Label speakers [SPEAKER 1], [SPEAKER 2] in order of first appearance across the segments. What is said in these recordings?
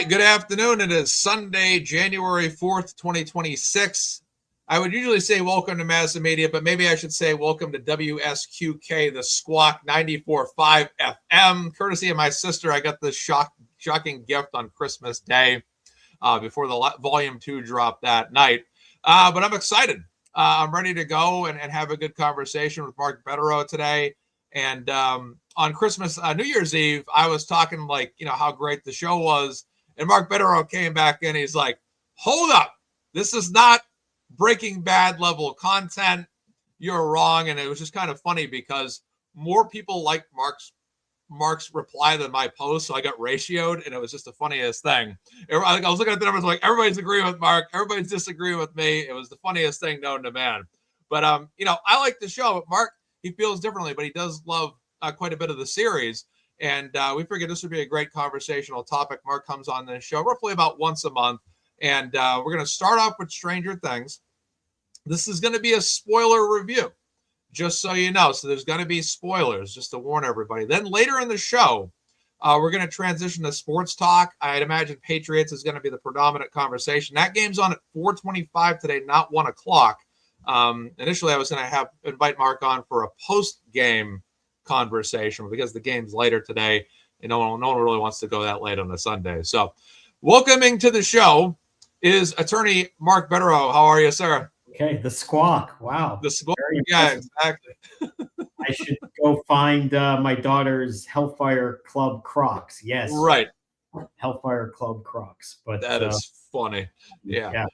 [SPEAKER 1] right, good afternoon. It is Sunday, January 4th, 2026. I would usually say welcome to MazzaMedia, but maybe I should say welcome to WSQK, the Squawk 94.5 FM. Courtesy of my sister, I got this shocking gift on Christmas Day before the Volume 2 dropped that night. But I'm excited. I'm ready to go and have a good conversation with Mark Bederow today. And on Christmas, New Year's Eve, I was talking how great the show was. And Mark Bederow came back in. He's like, hold up. This is not Breaking Bad level content. You're wrong. And it was just kind of funny because more people liked Mark's reply than my post. So I got ratioed, and it was just the funniest thing. I was looking at the numbers like, everybody's agreeing with Mark. Everybody's disagreeing with me. It was the funniest thing known to man. But, I like the show. Mark, he feels differently, but he does love quite a bit of the series. And we figured this would be a great conversational topic. Mark comes on this show roughly about once a month. And we're going to start off with Stranger Things. This is going to be a spoiler review, just so you know. So there's going to be spoilers, just to warn everybody. Then later in the show, we're going to transition to sports talk. I'd imagine Patriots is going to be the predominant conversation. That game's on at 4:25 today, not 1 o'clock. Initially, I was going to invite Mark on for a post-game conversation because the game's later today. No one really wants to go that late on a Sunday. So welcoming to the show is attorney Mark Bederow. How are you, sir?
[SPEAKER 2] Okay, the Squawk. Wow.
[SPEAKER 1] The Squawk. Yeah, exactly.
[SPEAKER 2] I should go find my daughter's Hellfire Club Crocs. Yes.
[SPEAKER 1] Right.
[SPEAKER 2] Hellfire Club Crocs. But
[SPEAKER 1] that is funny. Yeah.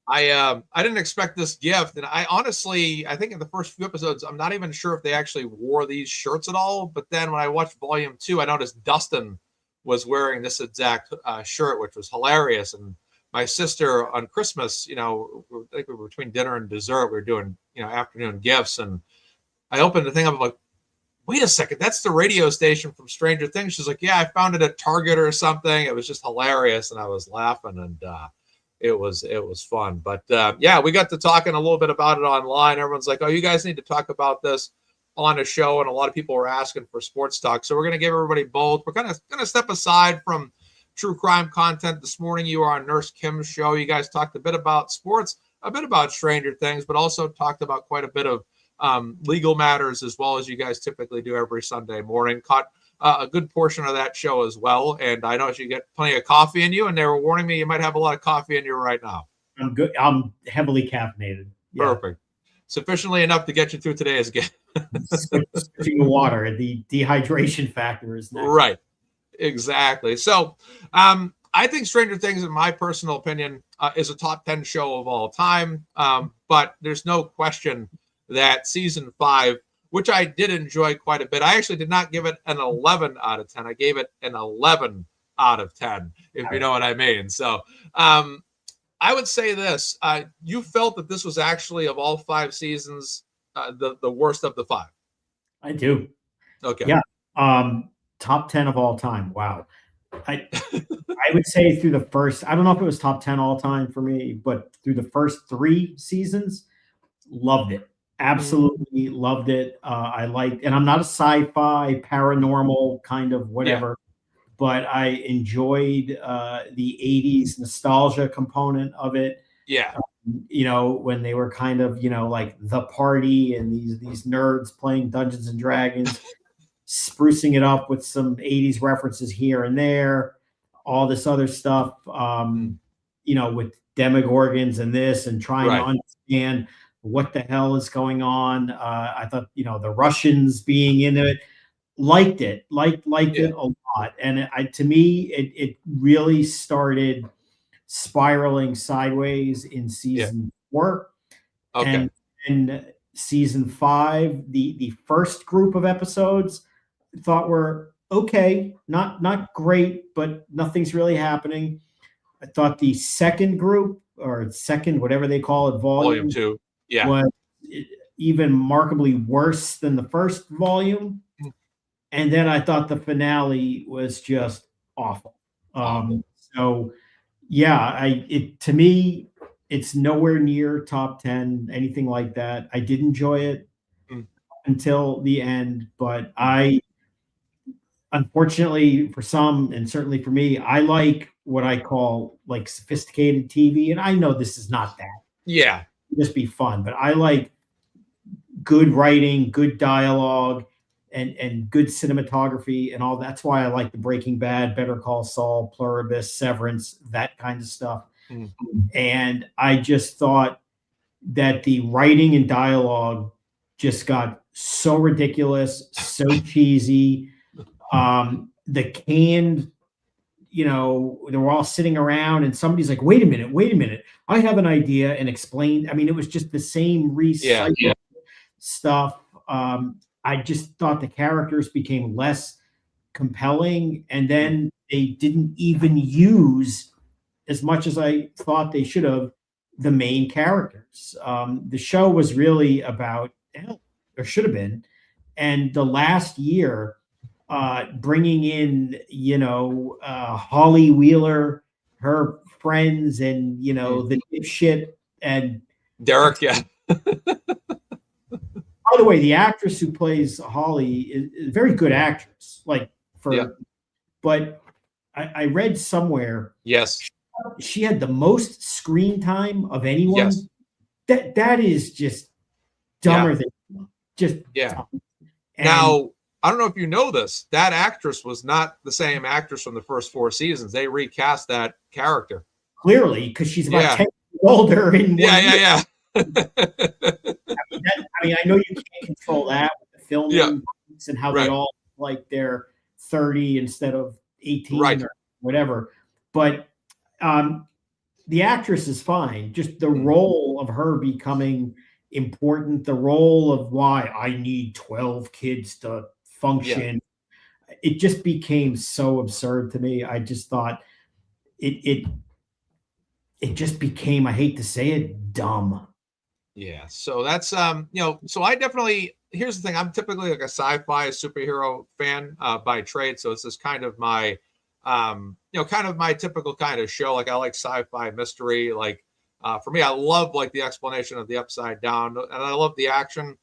[SPEAKER 1] I didn't expect this gift. And I think in the first few episodes, I'm not even sure if they actually wore these shirts at all. But then when I watched Volume 2, I noticed Dustin was wearing this exact shirt, which was hilarious. And my sister on Christmas, I think we were between dinner and dessert. We were doing, afternoon gifts. And I opened the thing up. I'm like, wait a second, that's the radio station from Stranger Things. She's like, yeah, I found it at Target or something. It was just hilarious. And I was laughing, and it was fun. But we got to talking a little bit about it online. Everyone's like, oh, you guys need to talk about this on a show. And a lot of people were asking for sports talk. So we're going to give everybody both. We're going to step aside from true crime content. This morning you were on Nurse Kim's show. You guys talked a bit about sports, a bit about Stranger Things, but also talked about quite a bit of legal matters, as well as you guys typically do every Sunday morning. Caught a good portion of that show as well. And I know you get plenty of coffee in you, and they were warning me you might have a lot of coffee in you right now.
[SPEAKER 2] I'm good. I'm heavily caffeinated.
[SPEAKER 1] Yeah. Perfect. Sufficiently enough to get you through today's game.
[SPEAKER 2] Switching to water. The dehydration factor is next.
[SPEAKER 1] Right. Exactly. So I think Stranger Things, in my personal opinion, is a top 10 show of all time. But there's no question that season 5, which I did enjoy quite a bit. I actually did not give it an 11 out of 10. I gave it an 11 out of 10, if you know what I mean. So I would say this. You felt that this was actually, of all 5 seasons, the worst of the 5.
[SPEAKER 2] I do.
[SPEAKER 1] Okay.
[SPEAKER 2] Yeah. Top 10 of all time. Wow. I would say through the first, I don't know if it was top 10 all time for me, but through the first 3 seasons, loved it. Absolutely loved it. I liked, and I'm not a sci-fi, paranormal kind of whatever, but I enjoyed the 80s nostalgia component of it.
[SPEAKER 1] Yeah.
[SPEAKER 2] When they were kind of, like The Party and these nerds playing Dungeons and Dragons, sprucing it up with some 80s references here and there, all this other stuff, with Demogorgons and this, and trying to understand what the hell is going on. I thought, the Russians being in it, liked it a lot. And to me, it really started spiraling sideways in season 4.
[SPEAKER 1] Okay.
[SPEAKER 2] And season 5, the first group of episodes thought were okay, not great, but nothing's really happening. I thought the second group, or second, whatever they call it, volume
[SPEAKER 1] 2,
[SPEAKER 2] was even markedly worse than the first volume. And then I thought the finale was just awful. So to me, it's nowhere near top 10, anything like that. I did enjoy it until the end, but unfortunately for some, and certainly for me, I like what I call like sophisticated TV. And I know this is not that.
[SPEAKER 1] Yeah.
[SPEAKER 2] Just be fun, but I like good writing, good dialogue, and good cinematography and all. That's why I like the Breaking Bad, Better Call Saul, Pluribus, Severance, that kind of stuff.
[SPEAKER 1] Mm.
[SPEAKER 2] And I just thought that the writing and dialogue just got so ridiculous, so cheesy. The canned, they were all sitting around and somebody's like, wait a minute, I have an idea, and explained. I mean, it was just the same recycled stuff. I just thought the characters became less compelling, and then they didn't even use, as much as I thought they should have, the main characters. The show was really about, or should have been, and the last year, bringing in, Holly Wheeler, her friends, and the shit, and
[SPEAKER 1] Derek. Yeah.
[SPEAKER 2] By the way, the actress who plays Holly is a very good actress. But I read somewhere,
[SPEAKER 1] yes,
[SPEAKER 2] she had the most screen time of anyone.
[SPEAKER 1] Yes.
[SPEAKER 2] That is just dumber than just dumb.
[SPEAKER 1] Now, I don't know if you know this. That actress was not the same actress from the first 4 seasons. They recast that character.
[SPEAKER 2] Clearly, because she's about 10 years older.
[SPEAKER 1] Yeah.
[SPEAKER 2] I know you can't control that with the filming and how they all like they're 30 instead of 18 or whatever. But the actress is fine. Just the role of her becoming important, the role of why I need 12 kids to function. It just became so absurd to me. I just thought it just became, I hate to say it, dumb.
[SPEAKER 1] Yeah. So that's so I definitely, here's the thing. I'm typically like a sci-fi superhero fan by trade. So it's just kind of my kind of my typical kind of show. Like I like sci-fi mystery. Like for me, I love like the explanation of the upside down, and I love the action.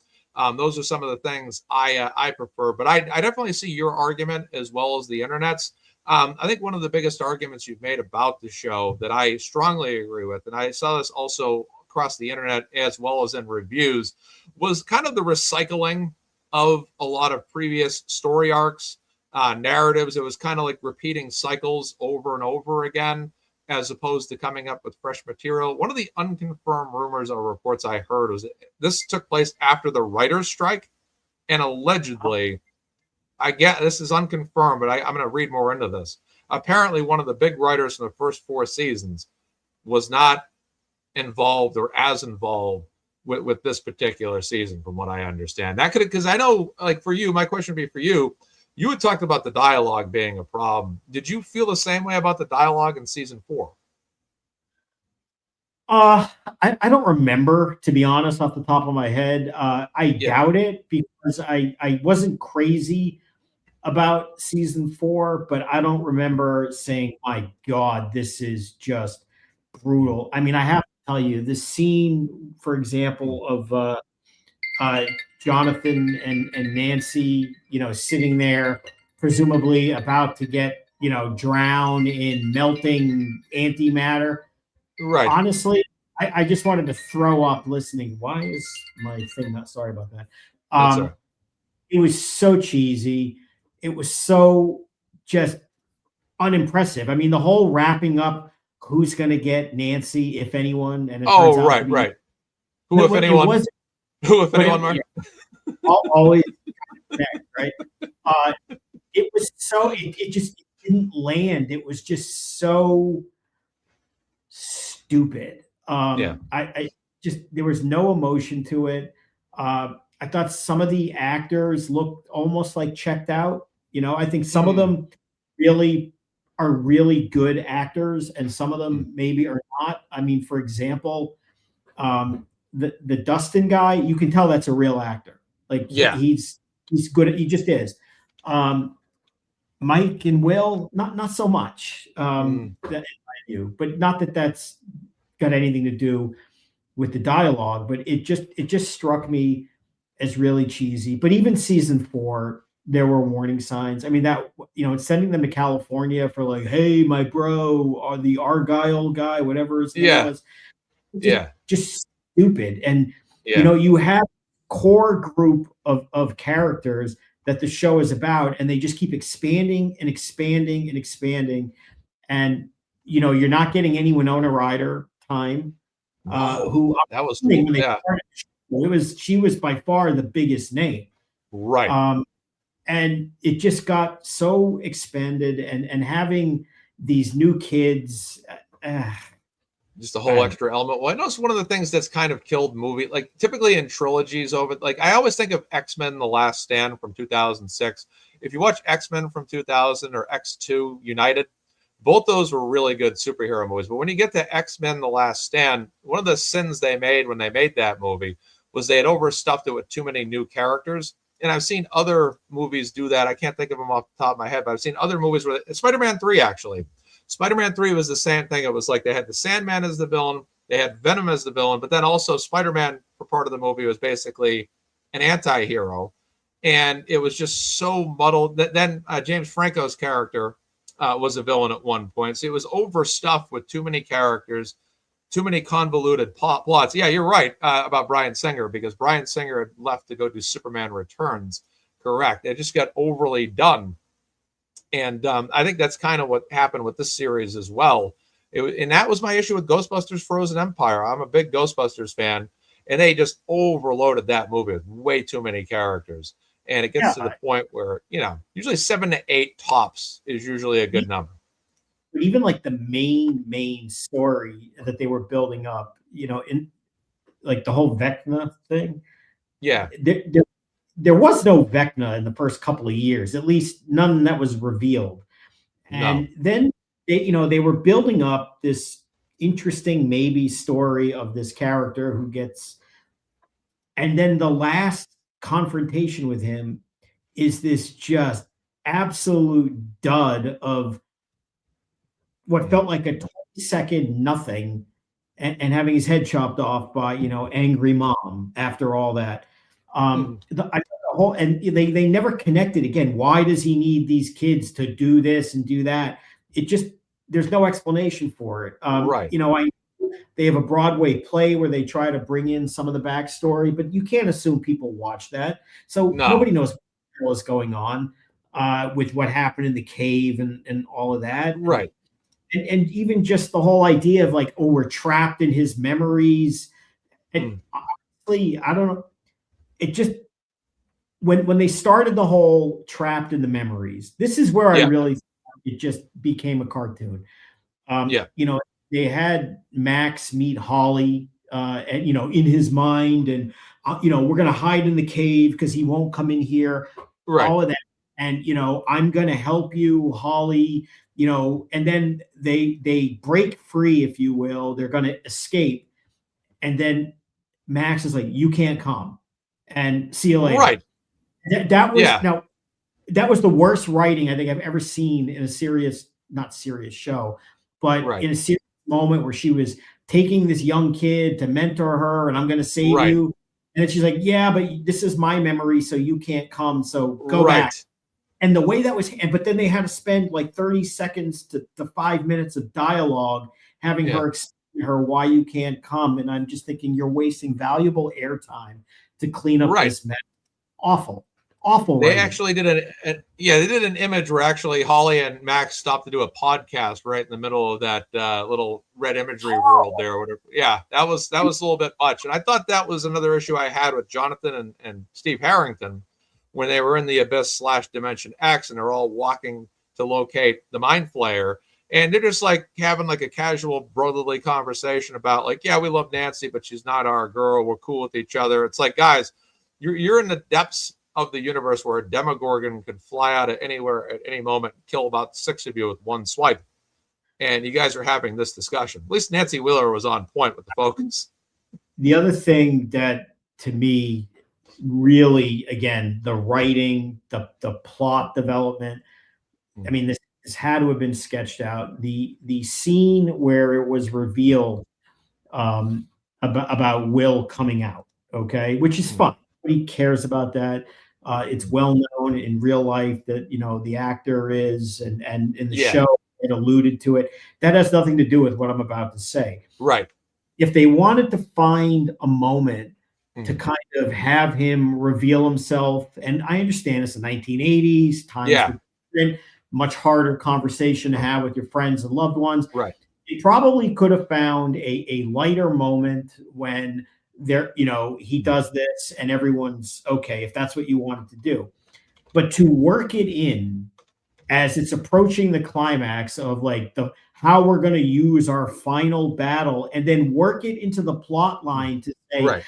[SPEAKER 1] Those are some of the things I prefer. But I definitely see your argument as well as the internet's. I think one of the biggest arguments you've made about the show that I strongly agree with, and I saw this also across the internet as well as in reviews, was kind of the recycling of a lot of previous story arcs, narratives. It was kind of like repeating cycles over and over again, as opposed to coming up with fresh material. One of the unconfirmed rumors or reports I heard was that this took place after the writer's strike, and allegedly, I get this is unconfirmed, but I'm going to read more into this. Apparently, one of the big writers from the first 4 seasons was not involved or as involved with this particular season, from what I understand. That could, because I know, like for you, my question would be for you. You had talked about the dialogue being a problem. Did you feel the same way about the dialogue in season 4?
[SPEAKER 2] I don't remember, to be honest, off the top of my head. I doubt it, because I wasn't crazy about season 4, but I don't remember saying, my God, this is just brutal. I mean, I have to tell you, the scene, for example, of Jonathan and Nancy, sitting there, presumably about to get, drowned in melting antimatter.
[SPEAKER 1] Right.
[SPEAKER 2] Honestly, I just wanted to throw up listening. Why is my thing not? Sorry about that. It was so cheesy. It was so just unimpressive. I mean, the whole wrapping up, who's going to get Nancy, if anyone? And it turns out to be,
[SPEAKER 1] right. Who, if anyone? Who, if anyone? Mark?
[SPEAKER 2] Always right. It was so. It just didn't land. It was just so stupid. I just, there was no emotion to it. I thought some of the actors looked almost like checked out. I think some of them really are really good actors, and some of them maybe are not. I mean, for example, the Dustin guy, you can tell that's a real actor. Like he's good. He just is. Mike and Will, not so much. But not that that's got anything to do with the dialogue. But it just struck me as really cheesy. But even season 4, there were warning signs. I mean, that, sending them to California for like, hey, my bro, or the Argyle guy, whatever his name
[SPEAKER 1] Yeah.
[SPEAKER 2] was,
[SPEAKER 1] Yeah.
[SPEAKER 2] just stupid. And
[SPEAKER 1] Yeah.
[SPEAKER 2] you have core group of characters that the show is about, and they just keep expanding and expanding and expanding. And you're not getting any Winona Ryder time,
[SPEAKER 1] No,
[SPEAKER 2] who
[SPEAKER 1] that was
[SPEAKER 2] when
[SPEAKER 1] cool.
[SPEAKER 2] they
[SPEAKER 1] Yeah.
[SPEAKER 2] started, she was by far the biggest name.
[SPEAKER 1] Right.
[SPEAKER 2] And it just got so expanded, and having these new kids,
[SPEAKER 1] Just a whole extra element. Well, I know it's one of the things that's kind of killed movie, like typically in trilogies over, like I always think of X-Men The Last Stand from 2006. If you watch X-Men from 2000 or X2 United, both those were really good superhero movies. But when you get to X-Men The Last Stand, one of the sins they made when they made that movie was they had overstuffed it with too many new characters. And I've seen other movies do that. I can't think of them off the top of my head, but I've seen other movies where Spider-Man 3 actually. Spider-Man 3 was the same thing. It was like they had the Sandman as the villain, they had Venom as the villain, but then also Spider-Man for part of the movie was basically an anti-hero. And it was just so muddled that then James Franco's character was a villain at one point. So it was overstuffed with too many characters, too many convoluted plots. Yeah, you're right about Bryan Singer, because Bryan Singer had left to go do Superman Returns. Correct. It just got overly done. And I think that's kind of what happened with this series as well. And that was my issue with Ghostbusters Frozen Empire. I'm a big Ghostbusters fan, and they just overloaded that movie with way too many characters. And it gets to the point where, usually 7 to 8 tops is usually a good number.
[SPEAKER 2] But even like the main story that they were building up, in like the whole Vecna thing.
[SPEAKER 1] Yeah.
[SPEAKER 2] There was no Vecna in the first couple of years, at least none that was revealed. And then they were building up this interesting maybe story of this character who gets, and then the last confrontation with him is this just absolute dud of what felt like a 20-second nothing, and having his head chopped off by angry mom after all that. The whole, and they never connected again. Why does he need these kids to do this and do that? It just, there's no explanation for it.
[SPEAKER 1] Right.
[SPEAKER 2] They have a Broadway play where they try to bring in some of the backstory, but you can't assume people watch that. So nobody knows what was going on with what happened in the cave and all of that.
[SPEAKER 1] Right.
[SPEAKER 2] And even just the whole idea of like, oh, we're trapped in his memories. And honestly, I don't know. It just, when they started the whole trapped in the memories, this is where I really, it just became a cartoon. They had Max meet Holly, and, in his mind, and, we're going to hide in the cave because he won't come in here. Right. All of that. And, I'm going to help you, Holly, and then they break free, if you will. They're going to escape. And then Max is like, you can't come, and see you later. Right. That was, now, that was the worst writing I think I've ever seen in a serious, not serious show, but in a serious moment where she was taking this young kid to mentor her, and I'm going to save you. And then she's like, yeah, but this is my memory, so you can't come. So go back. And the way that was, but then they had to spend like 30 seconds to 5 minutes of dialogue having her explain her why you can't come. And I'm just thinking, you're wasting valuable airtime to clean up this mess. Awful. They writing. Actually
[SPEAKER 1] did they did an image where actually Holly and Max stopped to do a podcast right in the middle of that little red imagery world there. Or whatever. Yeah, that was a little bit much. And I thought that was another issue I had with Jonathan and Steve Harrington when they were in the Abyss / Dimension X, and they're all walking to locate the Mind Flayer. And they're just like having like a casual brotherly conversation about like, yeah, we love Nancy, but she's not our girl. We're cool with each other. It's like, guys, you're in the depths of the universe where a Demogorgon could fly out of anywhere at any moment and kill about 6 of you with one swipe. And you guys are having this discussion. At least Nancy Wheeler was on point with the focus.
[SPEAKER 2] The other thing that, to me, really, again, the writing, the plot development, I mean, this had to have been sketched out. The scene where it was revealed about Will coming out, okay, which is fun. Nobody cares about that. It's well known in real life that, the actor is, and in the
[SPEAKER 1] Yeah.
[SPEAKER 2] show it alluded to it. That has nothing to do with what I'm about to say.
[SPEAKER 1] Right.
[SPEAKER 2] If they wanted to find a moment to
[SPEAKER 1] Mhm.
[SPEAKER 2] kind of have him reveal himself, and I understand it's the 1980s, times
[SPEAKER 1] Yeah.
[SPEAKER 2] were different, much harder conversation to have with your friends and loved ones.
[SPEAKER 1] Right.
[SPEAKER 2] They probably could have found a lighter moment when he does this and everyone's okay, if that's what you wanted to do. But to work it in as it's approaching the climax of like how we're going to use our final battle, and then work it into the plot line to say,
[SPEAKER 1] Right.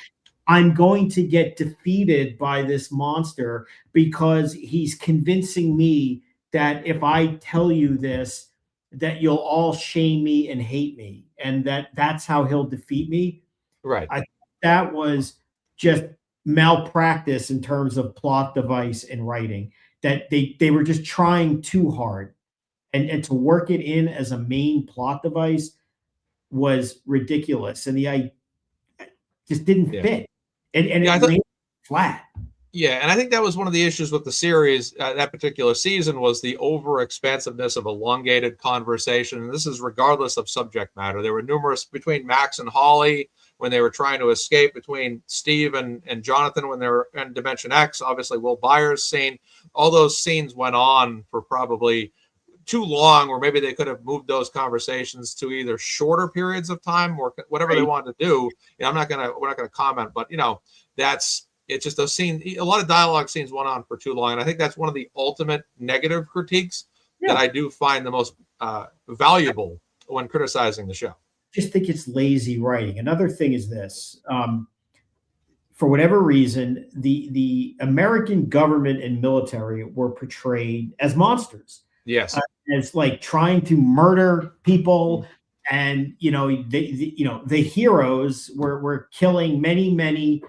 [SPEAKER 2] I'm going to get defeated by this monster because he's convincing me that if I tell you this, that you'll all shame me and hate me, and that's how he'll defeat me.
[SPEAKER 1] Right.
[SPEAKER 2] I think that was just malpractice in terms of plot device and writing, that they were just trying too hard, and to work it in as a main plot device was ridiculous, and I just didn't fit, and
[SPEAKER 1] Yeah,
[SPEAKER 2] it ran flat.
[SPEAKER 1] Yeah, and I think that was one of the issues with the series that particular season, was the over expansiveness of elongated conversation. And this is regardless of subject matter. There were numerous between Max and Holly when they were trying to escape, between Steve and Jonathan when they were in Dimension X. Obviously, Will Byers' scene. All those scenes went on for probably too long, or maybe they could have moved those conversations to either shorter periods of time or whatever they wanted to do. We're not gonna comment, but it's just those scenes. A lot of dialogue scenes went on for too long, and I think that's one of the ultimate negative critiques that I do find the most valuable when criticizing the show.
[SPEAKER 2] Just think it's lazy writing. Another thing is this: for whatever reason, the American government and military were portrayed as monsters.
[SPEAKER 1] Yes,
[SPEAKER 2] as like trying to murder people, and the heroes were killing many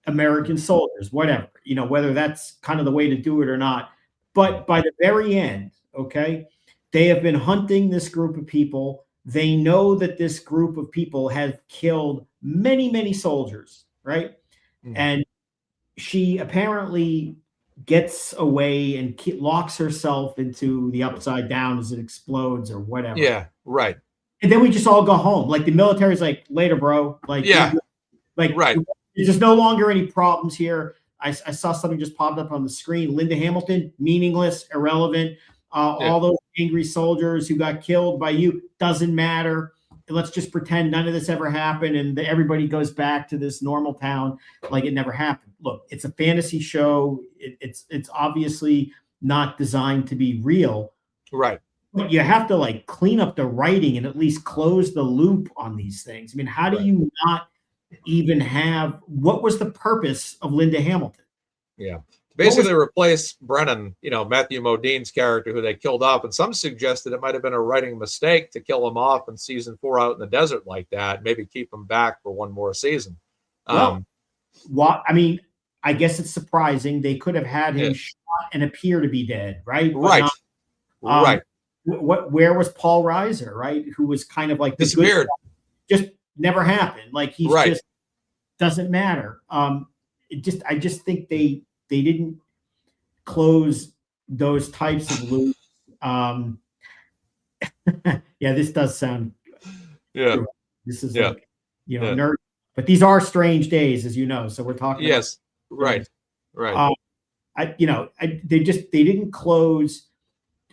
[SPEAKER 2] American soldiers, whatever, whether that's kind of the way to do it or not. But by the very end, okay, they have been hunting this group of people. They know that this group of people have killed many soldiers, right? And she apparently gets away and locks herself into the Upside Down as it explodes or whatever.
[SPEAKER 1] Yeah, right.
[SPEAKER 2] And then we just all go home. Like the military's like, later, bro. Like,
[SPEAKER 1] yeah,
[SPEAKER 2] right. There's just no longer any problems here. I saw something just popped up on the screen. Linda Hamilton, meaningless, irrelevant. All those angry soldiers who got killed by you, doesn't matter. Let's just pretend none of this ever happened, and everybody goes back to this normal town like it never happened. Look, it's a fantasy show. It's obviously not designed to be real.
[SPEAKER 1] Right.
[SPEAKER 2] But you have to like clean up the writing and at least close the loop on these things. I mean, how do you not even have, what was the purpose of Linda Hamilton?
[SPEAKER 1] Yeah. Basically replace Brennan, Matthew Modine's character, who they killed off. And some suggested it might have been a writing mistake to kill him off in season 4 out in the desert like that. Maybe keep him back for one more season.
[SPEAKER 2] I guess it's surprising. They could have had him shot and appear to be dead, right?
[SPEAKER 1] Right. Right.
[SPEAKER 2] Where was Paul Reiser, right? Who was kind of like
[SPEAKER 1] disappeared.
[SPEAKER 2] Just never happened. Like he's just doesn't matter. I just think they didn't close those types of loops. This does sound.
[SPEAKER 1] Yeah.
[SPEAKER 2] This is like, nerd, but these are strange days, as you know. So we're talking.
[SPEAKER 1] Yes. Right. Right.
[SPEAKER 2] They didn't close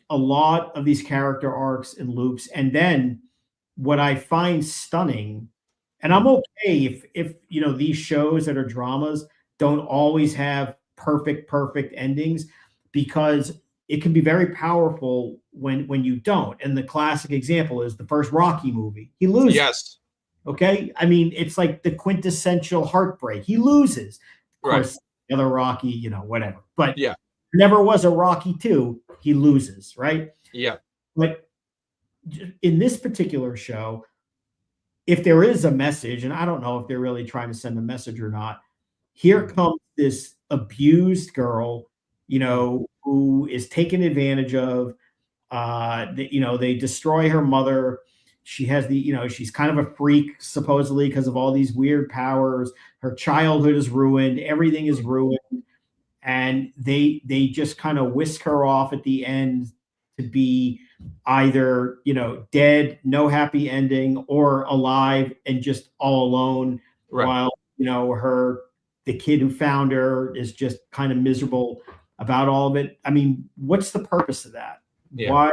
[SPEAKER 2] a lot of these character arcs and loops. And then what I find stunning, and I'm okay if these shows that are dramas don't always have perfect endings, because it can be very powerful when you don't. And the classic example is the first Rocky movie. He loses.
[SPEAKER 1] Yes.
[SPEAKER 2] Okay. I mean, it's like the quintessential heartbreak. He loses. Of course, the other Rocky, whatever. But never was a Rocky 2. He loses, right?
[SPEAKER 1] Yeah.
[SPEAKER 2] But in this particular show, if there is a message, and I don't know if they're really trying to send a message or not, here comes this abused girl, who is taken advantage of. They destroy her mother. She has she's kind of a freak, supposedly, because of all these weird powers. Her childhood is ruined. Everything is ruined. and they just kind of whisk her off at the end to be either, you know, dead, no happy ending, or alive and just all alone,
[SPEAKER 1] Right.
[SPEAKER 2] while, you know, the kid who found her is just kind of miserable about all of it. I mean, what's the purpose of that?
[SPEAKER 1] Yeah.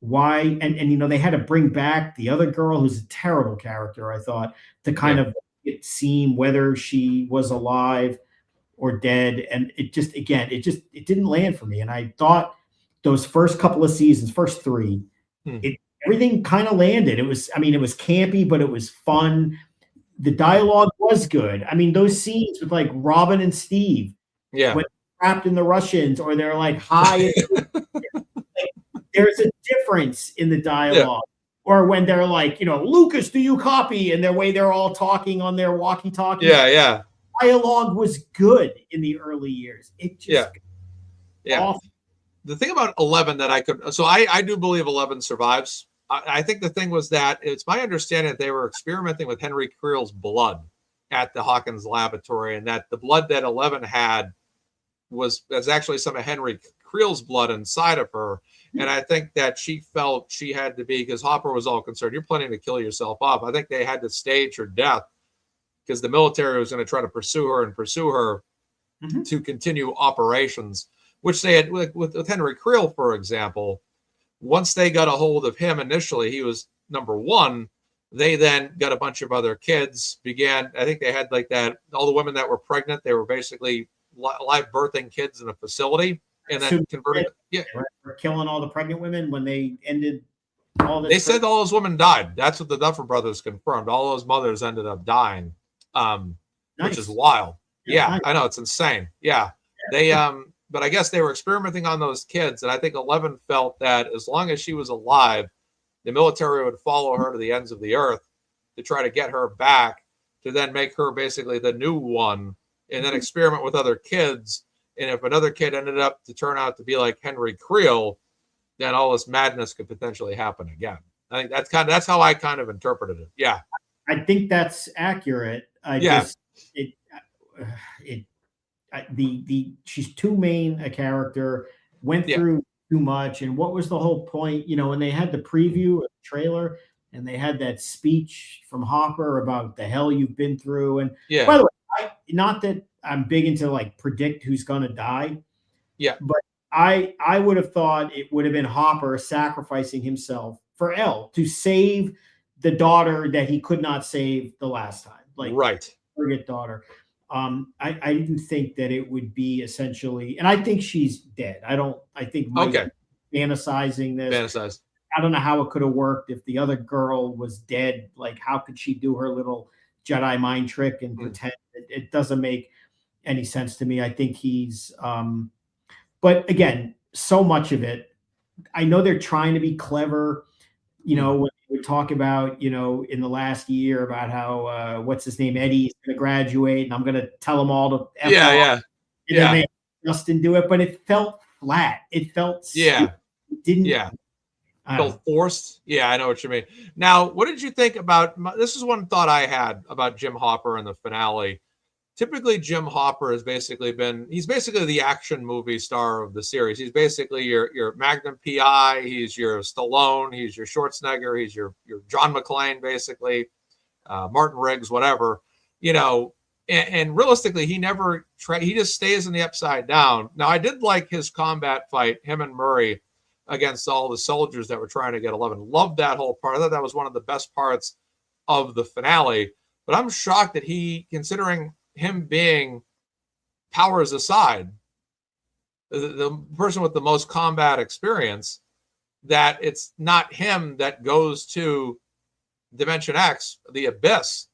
[SPEAKER 2] Why and you know, they had to bring back the other girl who's a terrible character, I thought, to kind of it seem whether she was alive or dead. And it just, again, it didn't land for me. And I thought those first couple of seasons, first three, everything kind of landed. It was, I mean, it was campy, but it was fun. The dialogue was good. I mean, those scenes with like Robin and Steve,
[SPEAKER 1] Yeah.
[SPEAKER 2] when trapped in the Russians, or they're like high. There's a difference in the dialogue. Or when they're like, you know, Lucas, do you copy? And the way they're all talking on their walkie-talkie.
[SPEAKER 1] Yeah.
[SPEAKER 2] Dialogue was good in the early years. It just
[SPEAKER 1] awful. The thing about 11 that I do believe 11 survives. I think the thing was that it's my understanding that they were experimenting with Henry Creel's blood at the Hawkins laboratory, and that the blood that 11 had was actually some of Henry Creel's blood inside of her. And I think that she felt she had to be, because Hopper was all concerned, you're planning to kill yourself off. I think they had to stage her death because the military was going to try to pursue her to continue operations, which they had with Henry Creel, for example. Once they got a hold of him initially, he was number one. They then got a bunch of other kids, I think they had like that, all the women that were pregnant, they were basically live birthing kids in a facility. And then converted. Yeah,
[SPEAKER 2] we're killing all the pregnant women when they ended all this.
[SPEAKER 1] They said all those women died. That's what the Duffer Brothers confirmed. All those mothers ended up dying, which is wild. Yeah, nice. I know, it's insane. Yeah, they but I guess they were experimenting on those kids, and I think 11 felt that as long as she was alive, the military would follow her to the ends of the earth to try to get her back, to then make her basically the new one, and then experiment with other kids. And if another kid ended up to turn out to be like Henry Creel, then all this madness could potentially happen again. I think that's how I kind of interpreted it. Yeah,
[SPEAKER 2] I think that's accurate. She's too main a character, went through too much. And what was the whole point? You know, when they had the preview of the trailer and they had that speech from Hopper about the hell you've been through. And by the way, not that I'm big into like predict who's going to die.
[SPEAKER 1] Yeah.
[SPEAKER 2] But I would have thought it would have been Hopper sacrificing himself for Elle to save the daughter that he could not save the last time. Like, forget daughter. I didn't think that it would be essentially, and I think she's dead. I think Mike fantasizing this. I don't know how it could have worked if the other girl was dead. Like, how could she do her little Jedi mind trick and pretend? It doesn't make any sense to me. I think he's, but again, so much of it, I know they're trying to be clever. You know, when we talk about, you know, in the last year about how, what's his name, Eddie's going to graduate, and I'm going to tell them all to F off. And then they Justin do it, but it felt flat. It felt stupid. It didn't.
[SPEAKER 1] Felt forced. Yeah, I know what you mean. Now, what did you think about? This is one thought I had about Jim Hopper in the finale. Typically, Jim Hopper has basically he's basically the action movie star of the series. He's basically your Magnum PI. He's your Stallone. He's your Schwarzenegger. He's your John McClane, basically, Martin Riggs, whatever, you know. And realistically, he never he just stays in the Upside Down. Now, I did like his combat fight, him and Murray, against all the soldiers that were trying to get 11. Loved that whole part. I thought that was one of the best parts of the finale. But I'm shocked that considering him being, powers aside, the person with the most combat experience, that it's not him that goes to Dimension X, the Abyss,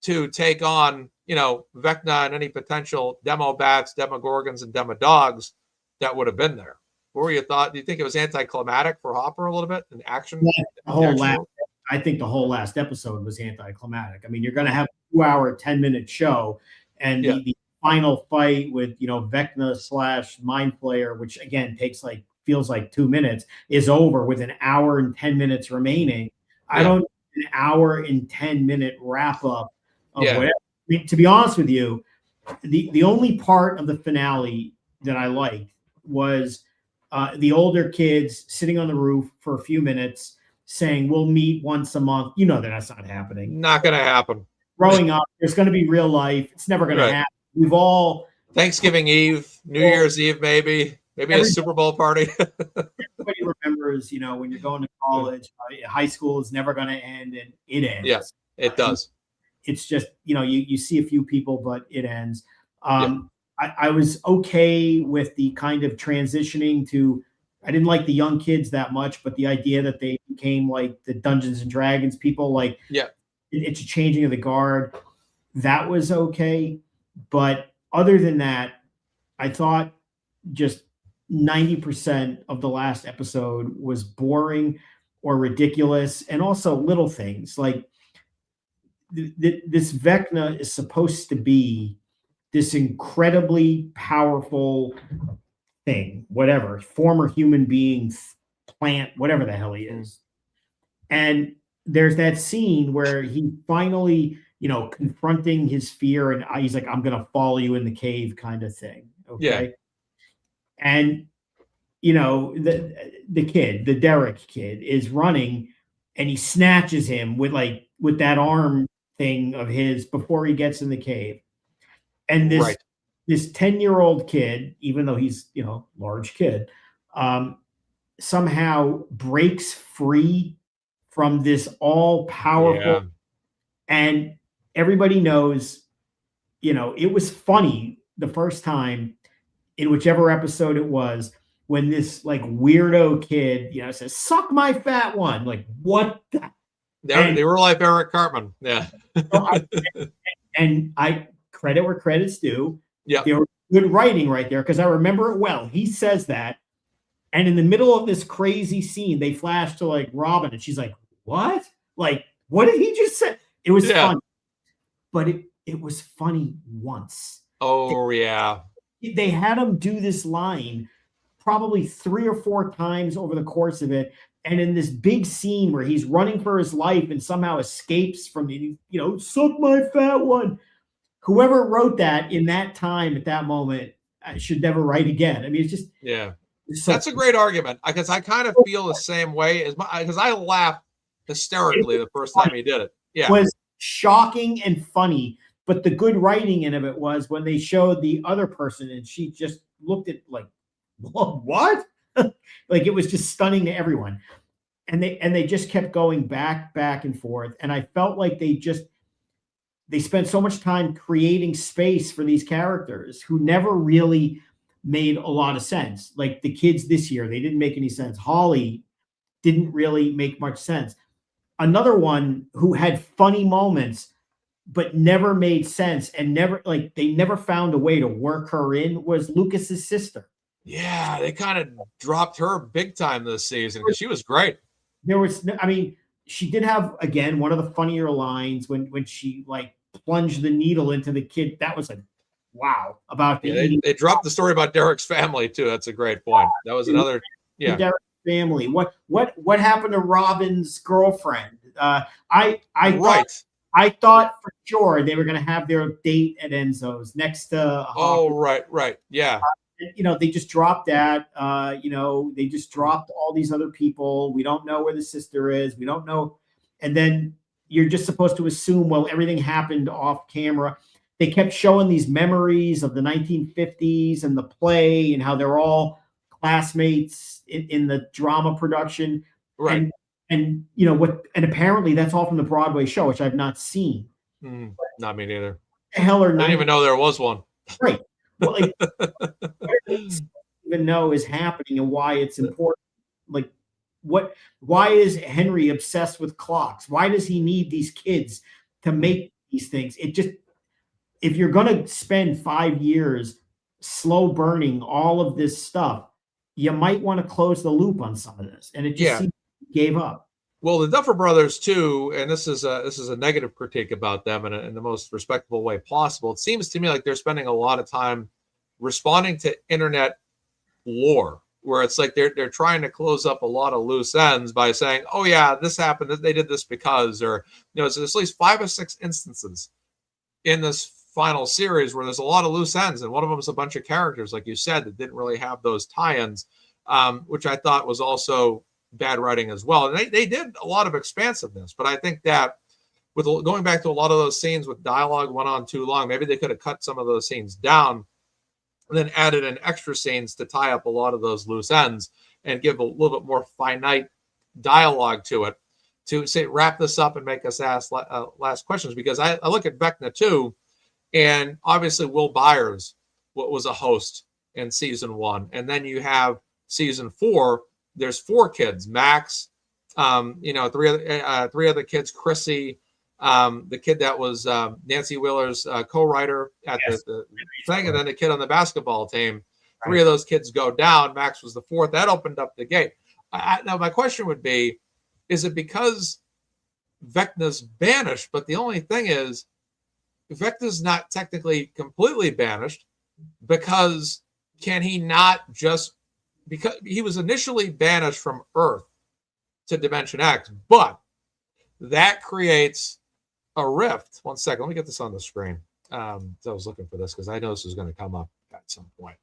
[SPEAKER 1] to take on, you know, Vecna and any potential demo bats, demogorgons, and demo dogs that would have been there. What were your thoughts? Do you think it was anticlimactic for Hopper a little bit in action?
[SPEAKER 2] I think the whole last episode was anticlimactic. I mean, you're going to have a 2-hour, 10-minute show, and the final fight with, you know, Vecna / Mind Flayer, which again feels like 2 minutes, is over with an hour and 10 minutes remaining. I don't need an hour and 10-minute wrap up of whatever. I mean, to be honest with you, the only part of the finale that I liked was the older kids sitting on the roof for a few minutes saying, we'll meet once a month. You know that that's not happening.
[SPEAKER 1] Not going to happen.
[SPEAKER 2] Growing up, there's going to be real life. It's never going to happen. We've all...
[SPEAKER 1] Thanksgiving Eve, New Year's Eve, maybe a Super Bowl party.
[SPEAKER 2] Everybody remembers, you know, when you're going to college, high school is never going to end, and it ends.
[SPEAKER 1] Yes, it does.
[SPEAKER 2] It's just, you know, you see a few people, but it ends. I was okay with the kind of transitioning to, I didn't like the young kids that much, but the idea that they became like the Dungeons and Dragons people, like, it's a changing of the guard. That was okay. But other than that, I thought just 90% of the last episode was boring or ridiculous. And also little things like this Vecna is supposed to be this incredibly powerful thing, whatever, former human being, plant, whatever the hell he is. And there's that scene where he finally, you know, confronting his fear, and he's like, I'm going to follow you in the cave kind of thing. Okay.
[SPEAKER 1] Yeah.
[SPEAKER 2] And, you know, the kid, the Derek kid, is running, and he snatches him with that arm thing of his before he gets in the cave. And this 10-year-old kid, even though he's, you know, large kid, somehow breaks free from this all powerful, and everybody knows, you know, it was funny the first time in whichever episode it was when this like weirdo kid, you know, says, suck my fat one. Like, what the?
[SPEAKER 1] They were like Eric Cartman. Yeah.
[SPEAKER 2] And I credit where credit's due.
[SPEAKER 1] Yeah.
[SPEAKER 2] There was good writing right there, because I remember it well. He says that. And in the middle of this crazy scene, they flash to like Robin, and she's like, what? Like, what did he just say? It was funny. But it was funny once.
[SPEAKER 1] Oh,
[SPEAKER 2] They had him do this line probably 3 or 4 times over the course of it. And in this big scene where he's running for his life and somehow escapes from the, you know, suck my fat one. Whoever wrote that in that time at that moment should never write again. I mean, it's just
[SPEAKER 1] that's a great argument, because I kind of feel the same way because I laughed hysterically the first time he did it.
[SPEAKER 2] It was shocking and funny, but the good writing in of it was when they showed the other person and she just looked at like, what? Like, it was just stunning to everyone. And they just kept going back and forth. And I felt like they spent so much time creating space for these characters who never really made a lot of sense. Like the kids this year, they didn't make any sense. Holly didn't really make much sense. Another one who had funny moments, but never made sense and they never found a way to work her in was Lucas's sister.
[SPEAKER 1] Yeah, they kind of dropped her big time this season because she was great.
[SPEAKER 2] She did have, again, one of the funnier lines when she like plunged the needle into the kid. That was like, wow. About
[SPEAKER 1] they dropped the story about Derek's family too. That's a great point. That was another. Yeah,
[SPEAKER 2] Derek's family. What happened to Robin's girlfriend? I thought for sure they were going to have their date at Enzo's next to.
[SPEAKER 1] Right. Yeah.
[SPEAKER 2] You know, they just dropped that. You know, they just dropped all these other people. We don't know where the sister is. We don't know. And then you're just supposed to assume, well, everything happened off camera. They kept showing these memories of the 1950s and the play and how they're all classmates in the drama production.
[SPEAKER 1] Right.
[SPEAKER 2] And you know what? And apparently that's all from the Broadway show, which I've not seen.
[SPEAKER 1] Not me neither.
[SPEAKER 2] What the hell are
[SPEAKER 1] I didn't even know there was one.
[SPEAKER 2] Right. Well, like, even know is happening and why it's important. Like, why is Henry obsessed with clocks? Why does he need these kids to make these things? It just, if you're going to spend 5 years slow burning all of this stuff, you might want to close the loop on some of this. And it just seems gave up.
[SPEAKER 1] Well, the Duffer Brothers too, and this is a negative critique about them in the most respectable way possible. It seems to me like they're spending a lot of time responding to internet lore, where it's like they're trying to close up a lot of loose ends by saying, "Oh yeah, this happened. They did this because," or you know, so there's at least 5 or 6 instances in this final series where there's a lot of loose ends, and one of them is a bunch of characters, like you said, that didn't really have those tie-ins, which I thought was also bad writing as well. And they did a lot of expansiveness, but I think that with going back to a lot of those scenes with dialogue went on too long, maybe they could have cut some of those scenes down and then added in extra scenes to tie up a lot of those loose ends and give a little bit more finite dialogue to it, to say wrap this up and make us ask last questions. Because I look at Vecna too, and obviously Will Byers was a host in season 1, and then you have season 4. There's 4 kids: Max, 3 other kids, Chrissy, the kid that was Nancy Wheeler's co-writer at the thing, and then the kid on the basketball team. 3 of those kids go down. Max was the 4th. That opened up the gate. Now, my question would be, is it because Vecna's banished? But the only thing is, Vecna's not technically completely banished, because can he not just, because he was initially banished from Earth to Dimension X, but that creates a rift. One second, let me get this on the screen. I was looking for this because I know this was going to come up at some point.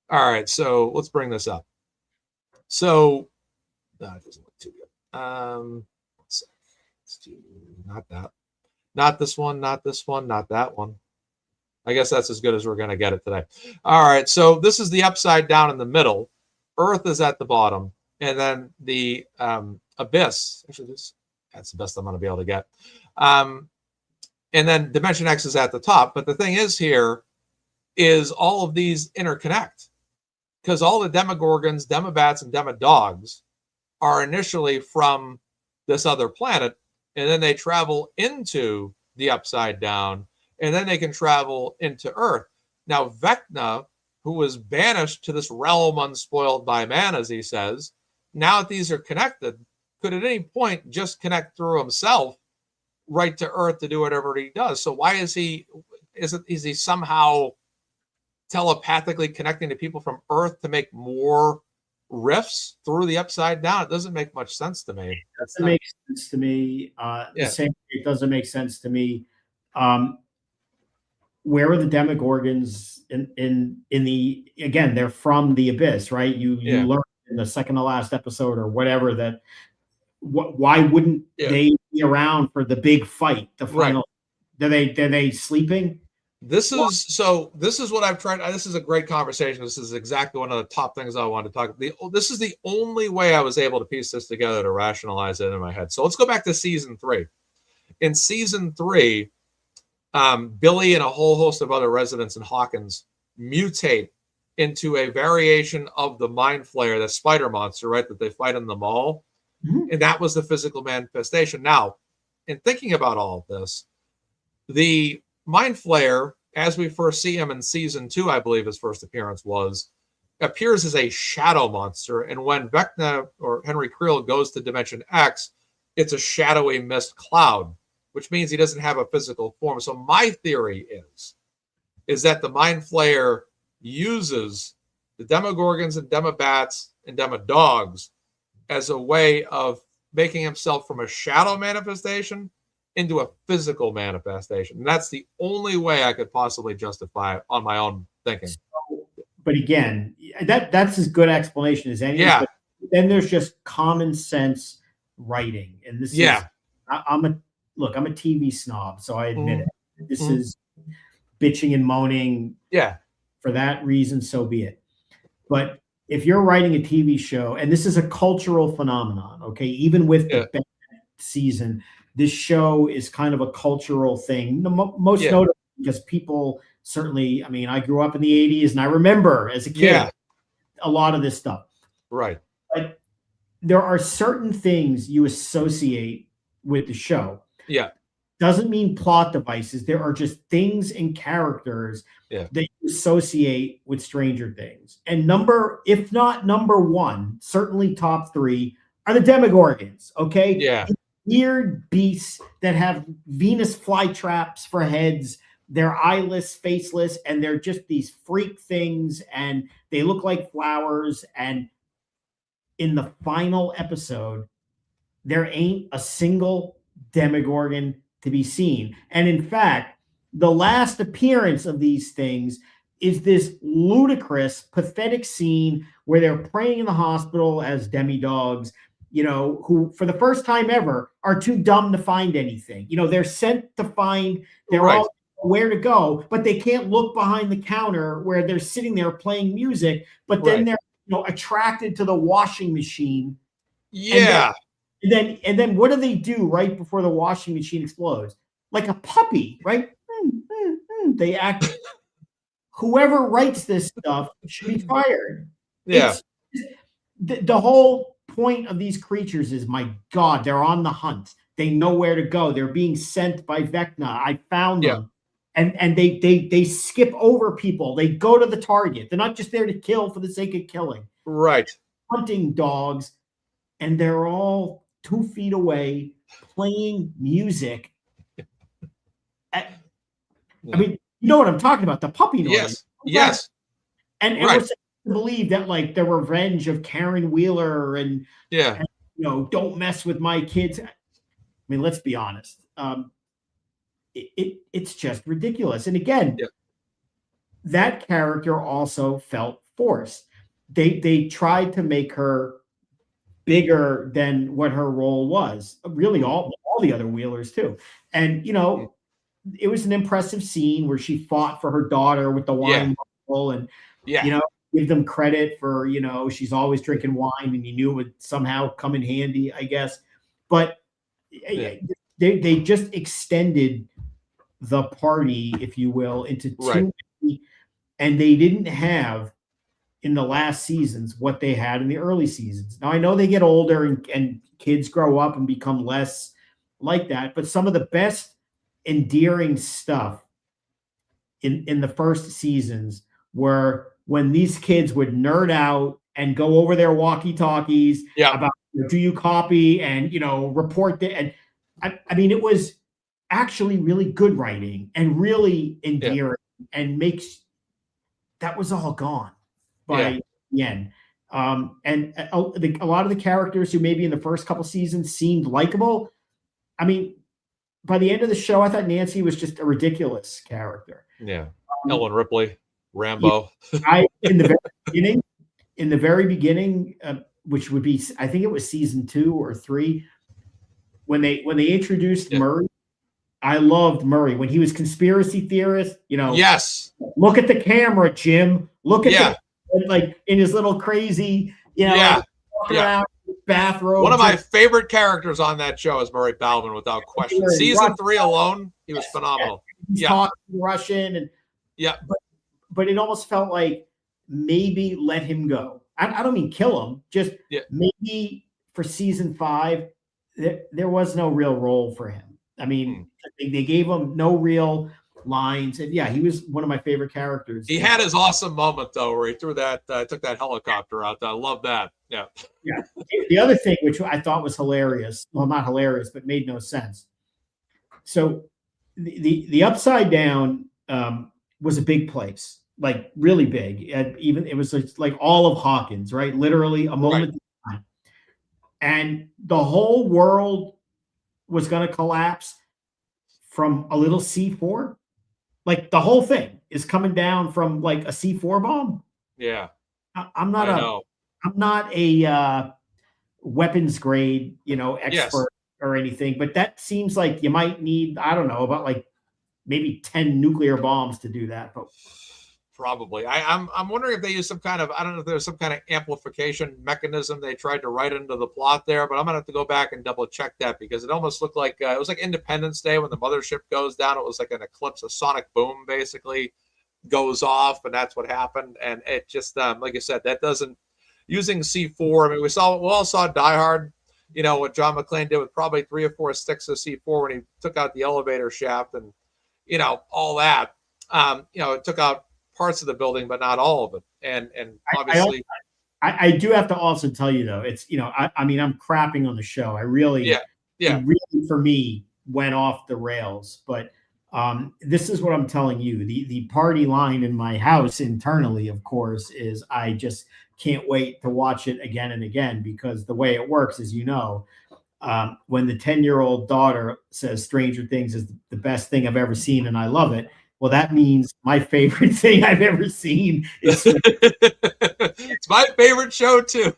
[SPEAKER 1] All right, so let's bring this up. So, no, it doesn't look too good. Let's do not that. Not this one, not this one, not that one. I guess that's as good as we're going to get it today. All right, so this is the upside down in the middle. Earth is at the bottom, and then the abyss. Actually, that's the best I'm going to be able to get. And then Dimension X is at the top. But the thing is here is all of these interconnect, because all the Demogorgons, Demobats, and Demodogs are initially from this other planet, and then they travel into the upside down, and then they can travel into Earth. Now, Vecna, who was banished to this realm unspoiled by man, as he says, now that these are connected, could at any point just connect through himself right to Earth to do whatever he does. So why is he somehow telepathically connecting to people from Earth to make more rifts through the upside down? It doesn't make much sense to me.
[SPEAKER 2] It doesn't make sense to me. The same, it doesn't make sense to me. Where are the Demogorgons in the, again, they're from the abyss, right? You learn in the second to last episode or whatever that why wouldn't they be around for the big fight, the final? Are they sleeping?
[SPEAKER 1] This is what I've tried. This is a great conversation. This is exactly one of the top things I wanted to talk about. This is the only way I was able to piece this together to rationalize it in my head. So let's go back to season 3. In season 3, Billy and a whole host of other residents in Hawkins mutate into a variation of the Mind Flayer, the spider monster, right, that they fight in the mall. Mm-hmm. And that was the physical manifestation. Now, in thinking about all of this, the Mind Flayer, as we first see him in season 2, I believe his first appearance was, appears as a shadow monster. And when Vecna or Henry Creel goes to Dimension X, it's a shadowy mist cloud, which means he doesn't have a physical form. So my theory is that the Mind Flayer uses the Demogorgons and Demobats and Demodogs as a way of making himself from a shadow manifestation into a physical manifestation. And that's the only way I could possibly justify it on my own thinking.
[SPEAKER 2] But again, that's as good explanation as any. Yeah. Then there's just common sense writing. And this is, I'm a TV snob, so I admit it. This is bitching and moaning. Yeah. For that reason, so be it. But if you're writing a TV show, and this is a cultural phenomenon, okay, even with the bad season, this show is kind of a cultural thing. Most notably because people certainly, I mean, I grew up in the 80s and I remember as a kid a lot of this stuff.
[SPEAKER 1] Right.
[SPEAKER 2] But there are certain things you associate with the show. Yeah. Doesn't mean plot devices. There are just things and characters that you associate with Stranger Things. And if not number 1, certainly top 3 are the Demogorgons. Okay. Yeah. Weird beasts that have Venus flytraps for heads. They're eyeless, faceless, and they're just these freak things. And they look like flowers. And in the final episode, there ain't a single Demogorgon to be seen. And in fact, the last appearance of these things is this ludicrous, pathetic scene where they're praying in the hospital as demi-dogs, who for the first time ever are too dumb to find anything. They're sent to find, they're all where to go, but they can't look behind the counter where they're sitting there playing music, but then they're attracted to the washing machine.
[SPEAKER 1] Yeah.
[SPEAKER 2] And then what do they do right before the washing machine explodes? Like a puppy, right? They act. Whoever writes this stuff should be fired.
[SPEAKER 1] Yeah.
[SPEAKER 2] The whole point of these creatures is, my God, they're on the hunt. They know where to go. They're being sent by Vecna. I found them. And they skip over people. They go to the target. They're not just there to kill for the sake of killing.
[SPEAKER 1] Right.
[SPEAKER 2] Hunting dogs, and they're all 2 feet away playing music. I mean, you know what I'm talking about? The puppy noise.
[SPEAKER 1] Yes.
[SPEAKER 2] And we're supposed to believe that, like, the revenge of Karen Wheeler and don't mess with my kids. I mean, let's be honest. It's just ridiculous. And again, that character also felt forced. They tried to make her bigger than what her role was. Really, all the other Wheelers too. And it was an impressive scene where she fought for her daughter with the wine bottle, and give them credit for she's always drinking wine, and you knew it would somehow come in handy, I guess. But they just extended the party, if you will, into two, and they didn't have in the last seasons what they had in the early seasons. Now I know they get older and kids grow up and become less like that, but some of the best endearing stuff in the first seasons were when these kids would nerd out and go over their walkie-talkies about, do you copy, and report that. And I mean, it was actually really good writing and really endearing, and that was all gone by the end. And a lot of the characters who maybe in the first couple seasons seemed likable, I mean, by the end of the show, I thought Nancy was just a ridiculous character.
[SPEAKER 1] Yeah. Ellen Ripley, Rambo.
[SPEAKER 2] In the very beginning, which would be, I think it was season 2 or 3, when they introduced Murray, I loved Murray when he was conspiracy theorist.
[SPEAKER 1] Yes.
[SPEAKER 2] Look at the camera, Jim. Look at like in his little crazy, walking around bathrobe.
[SPEAKER 1] One of my favorite characters on that show is Murray Bauman, without question. Season 3 alone, he was phenomenal.
[SPEAKER 2] He's talking Russian, and but it almost felt like maybe let him go. I don't mean kill him, just maybe for season 5, there was no real role for him. I mean, they gave him no real lines, and he was one of my favorite characters.
[SPEAKER 1] He had his awesome moment though, where he took that helicopter out. I love that. Yeah.
[SPEAKER 2] The other thing, which I thought was hilarious, well, not hilarious, but made no sense. So the Upside Down was a big place, like really big. It was like all of Hawkins, right? Literally a moment in time. And the whole world was going to collapse from a little C4. Like the whole thing is coming down from like a C4 bomb. Yeah. I'm not a weapons grade, expert or anything, but that seems like you might need, I don't know, about like maybe 10 nuclear bombs to do that. But
[SPEAKER 1] probably. I'm wondering if they use some kind of, I don't know if there's some kind of amplification mechanism they tried to write into the plot there, but I'm gonna have to go back and double check that, because it almost looked like it was like Independence Day when the mothership goes down. It was like an eclipse, a sonic boom basically goes off, and that's what happened. And it just like I said, that doesn't, using C4. I mean, we all saw Die Hard, what John McClane did with probably 3 or 4 sticks of C4 when he took out the elevator shaft and all that. It took out parts of the building, but not all of it. And obviously,
[SPEAKER 2] I do have to also tell you though, it's I mean, I'm crapping on the show. I really, it really for me went off the rails. But this is what I'm telling you. The party line in my house internally, of course, is I just can't wait to watch it again and again, because the way it works is, when the 10-year-old daughter says Stranger Things is the best thing I've ever seen and I love it, well, that means my favorite thing I've ever seen is
[SPEAKER 1] It's my favorite show too.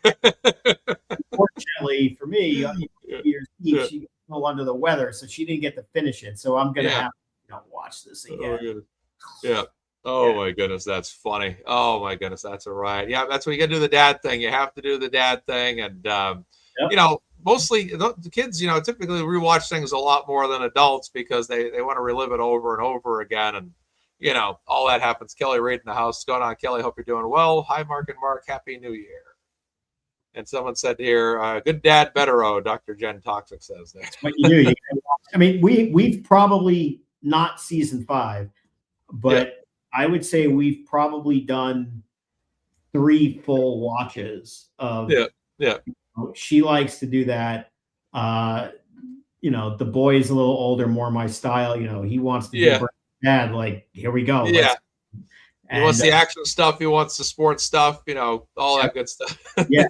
[SPEAKER 2] Unfortunately for me, years Eve, she got a little under the weather, so she didn't get to finish it. So I'm gonna have to watch this again.
[SPEAKER 1] Yeah. Oh my goodness, that's funny. Oh my goodness, that's a riot. Yeah, that's when you got to do the dad thing. You have to do the dad thing, and mostly the kids, typically rewatch things a lot more than adults because they want to relive it over and over again, and all that happens. Kelly Reed in the house. What's going on, Kelly? Hope you're doing well. Hi, Mark and Mark. Happy New Year. And someone said here, good dad, Bederow. Dr. Jen Toxic says that.
[SPEAKER 2] That's what you do. I mean, we've probably not season 5, but I would say we've probably done 3 full watches of. She likes to do that. The boy is a little older, more my style. He wants to be dad. Like, here we go.
[SPEAKER 1] Yeah. He wants the action stuff. He wants the sports stuff. All that good stuff.
[SPEAKER 2] You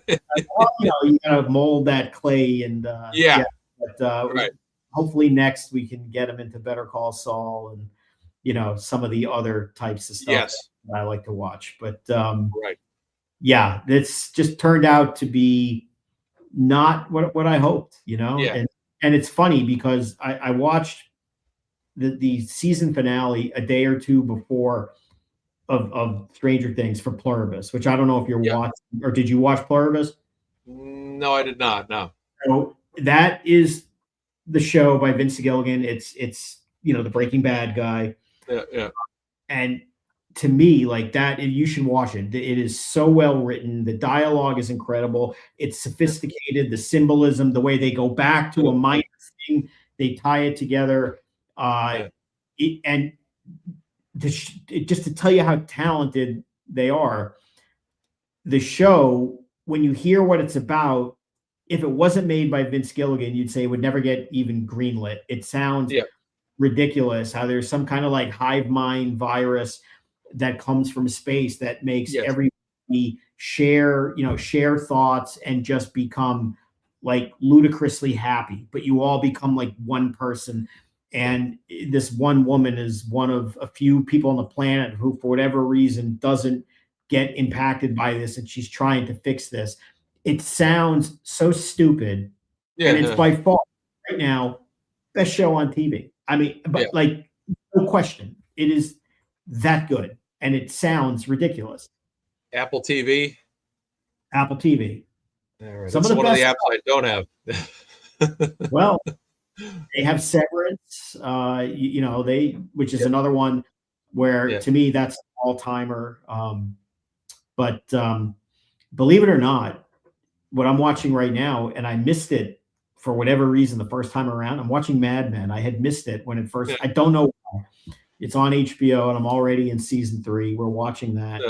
[SPEAKER 2] gotta mold that clay and But
[SPEAKER 1] right.
[SPEAKER 2] Hopefully next we can get him into Better Call Saul and some of the other types of stuff that I like to watch. But it's just turned out to be not what I hoped. And it's funny because I watched the season finale a day or two before of Stranger Things for Pluribus, which I don't know if you're watching, or did you watch Pluribus?
[SPEAKER 1] No, I did not. No.
[SPEAKER 2] So that is the show by Vince Gilligan. It's the Breaking Bad guy.
[SPEAKER 1] Yeah.
[SPEAKER 2] And to me, like that, and you should watch it. It is so well written. The dialogue is incredible. It's sophisticated. The symbolism, the way they go back to a minor thing, they tie it together. Just to tell you how talented they are, the show, when you hear what it's about, if it wasn't made by Vince Gilligan, you'd say it would never get even greenlit. It sounds ridiculous how there's some kind of like hive mind virus that comes from space that makes everybody share thoughts and just become like ludicrously happy, but you all become like one person. And this one woman is one of a few people on the planet who, for whatever reason, doesn't get impacted by this, and she's trying to fix this. It sounds so stupid, and it's by far right now best show on TV. I mean, but like no question, it is that good, and it sounds ridiculous.
[SPEAKER 1] Apple TV.
[SPEAKER 2] Apple TV.
[SPEAKER 1] All right. That's one of the apps I don't have.
[SPEAKER 2] Well, they have Severance, which is another one where to me that's an all-timer. But believe it or not, what I'm watching right now, and I missed it for whatever reason the first time around, I'm watching Mad Men. I had missed it when it first, I don't know why. It's on HBO and I'm already in season 3. We're watching that.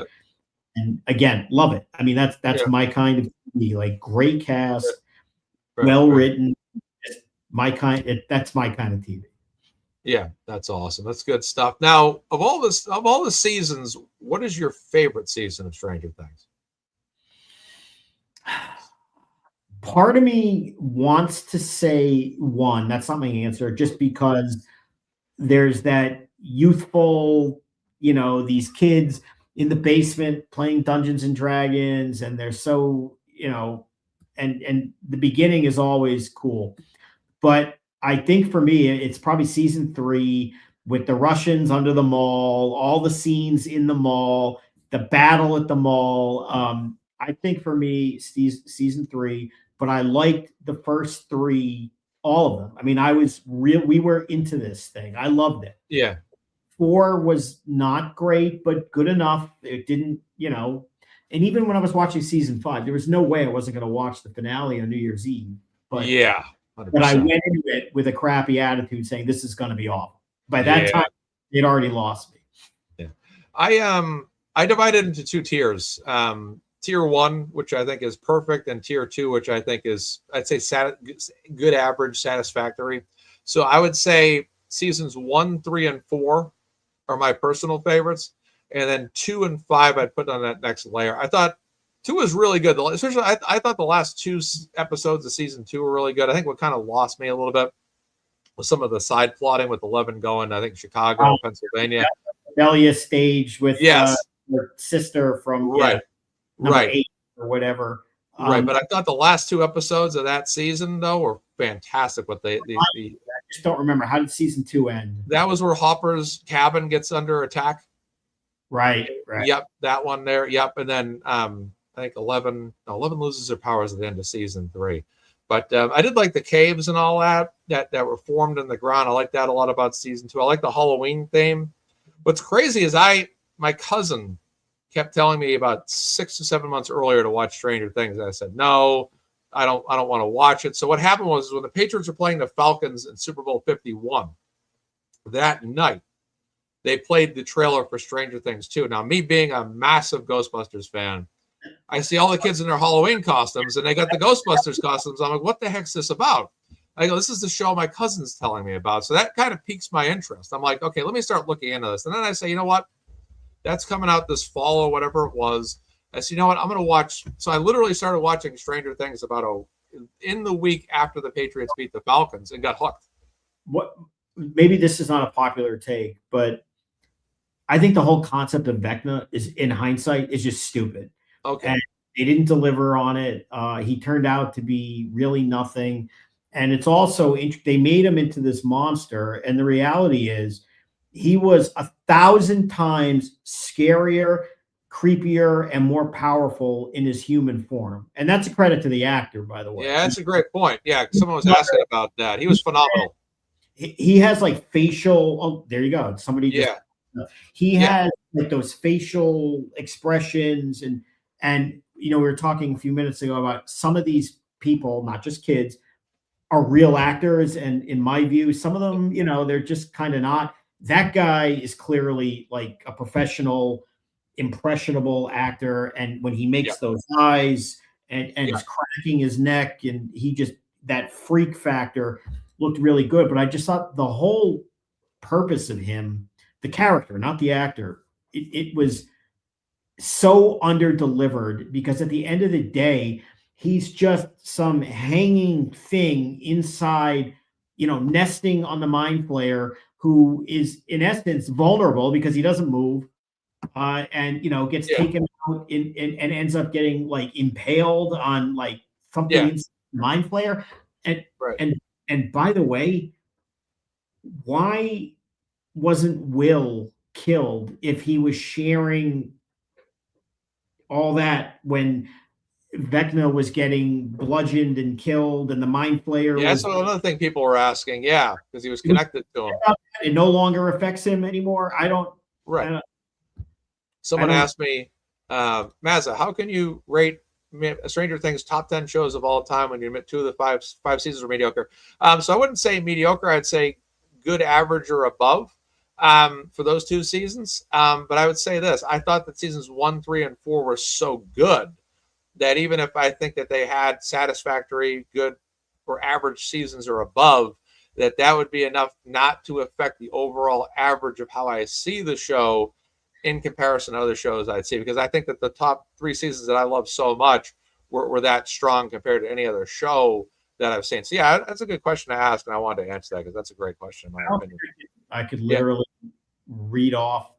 [SPEAKER 2] And again, love it. I mean, that's my kind of TV, like great cast, well written. That's my kind of TV.
[SPEAKER 1] Yeah, that's awesome. That's good stuff. Now, of all the seasons, what is your favorite season of Stranger Things?
[SPEAKER 2] Part of me wants to say 1. That's not my answer, just because there's that youthful, these kids in the basement playing Dungeons and Dragons, and they're so, and the beginning is always cool. But I think for me, it's probably season 3 with the Russians under the mall, all the scenes in the mall, the battle at the mall. I think for me, season 3, but I liked the first 3, all of them. I mean, we were into this thing. I loved it.
[SPEAKER 1] Yeah.
[SPEAKER 2] 4 was not great, but good enough. It didn't, and even when I was watching season 5, there was no way I wasn't going to watch the finale on New Year's Eve. But 100%. But I went into it with a crappy attitude saying this is going to be awful. By that time, it already lost me.
[SPEAKER 1] Yeah. I divided into 2 tiers. Tier 1, which I think is perfect, and tier 2, which I think is, I'd say, good, average, satisfactory. So I would say seasons 1, 3, and 4 are my personal favorites. And then 2 and 5, I'd put on that next layer. I thought 2 is really good. Especially, I thought the last 2 episodes of season 2 were really good. I think what kind of lost me a little bit was some of the side plotting with 11 going, I think, Chicago, Pennsylvania.
[SPEAKER 2] Rebellious stage with
[SPEAKER 1] yes,
[SPEAKER 2] her sister from
[SPEAKER 1] right,
[SPEAKER 2] number
[SPEAKER 1] right,
[SPEAKER 2] 8 or whatever.
[SPEAKER 1] Right, but I thought the last 2 episodes of that season though were fantastic. What I
[SPEAKER 2] just don't remember, how did season 2 end?
[SPEAKER 1] That was where Hopper's cabin gets under attack.
[SPEAKER 2] Right.
[SPEAKER 1] Yep, that one there. Yep, and then I think 11 loses their powers at the end of season 3. But I did like the caves and all that were formed in the ground. I like that a lot about season 2. I like the Halloween theme. What's crazy is my cousin kept telling me about 6 to 7 months earlier to watch Stranger Things. And I said, no, I don't want to watch it. So what happened was when the Patriots were playing the Falcons in Super Bowl 51, that night, they played the trailer for Stranger Things 2. Now, me being a massive Ghostbusters fan, I see all the kids in their Halloween costumes, and they got the Ghostbusters costumes. I'm like, what the heck's this about? I go, this is the show my cousin's telling me about. So that kind of piques my interest. I'm like, okay, let me start looking into this. And then I say, you know what? That's coming out this fall or whatever it was. I said, you know what? I'm going to watch. So I literally started watching Stranger Things in the week after the Patriots beat the Falcons and got hooked.
[SPEAKER 2] Maybe this is not a popular take, but I think the whole concept of Vecna is, in hindsight, is just stupid.
[SPEAKER 1] Okay.
[SPEAKER 2] And they didn't deliver on it. He turned out to be really nothing. And it's also, they made him into this monster. And the reality is he was 1,000 times scarier, creepier, and more powerful in his human form. And that's a credit to the actor, by the way.
[SPEAKER 1] Yeah, that's a great point. Yeah, someone was asking about that. He was phenomenal.
[SPEAKER 2] He has like facial, oh, there you go. Somebody just, he has like those facial expressions and we were talking a few minutes ago about some of these people, not just kids, are real actors. And in my view, some of them, they're just kind of not. That guy is clearly like a professional, impressionable actor. And when he makes those eyes and is cracking his neck, and that freak factor looked really good. But I just thought the whole purpose of him, the character, not the actor, it was so under-delivered, because at the end of the day, he's just some hanging thing inside, nesting on the mind flayer, who is in essence vulnerable because he doesn't move, and gets taken out and ends up getting like impaled on like something in mind flayer. And by the way, why wasn't Will killed if he was sharing all that when Vecna was getting bludgeoned and killed and the mind flayer?
[SPEAKER 1] Yeah, that's another thing people were asking. Yeah, because he was connected to him.
[SPEAKER 2] It no longer affects him anymore.
[SPEAKER 1] Someone asked me, Mazza, how can you rate Stranger Things top 10 shows of all time when you admit 2 of the five seasons were mediocre? So I wouldn't say mediocre. I'd say good, average, or above for those 2 seasons. But I would say this. I thought that seasons 1, 3, and 4 were so good that even if I think that they had satisfactory, good, or average seasons or above, that would be enough not to affect the overall average of how I see the show in comparison to other shows I'd see. Because I think that the top 3 seasons that I love so much were that strong compared to any other show that I've seen. So yeah, that's a good question to ask, and I wanted to answer that because that's a great question in my opinion.
[SPEAKER 2] I could literally read off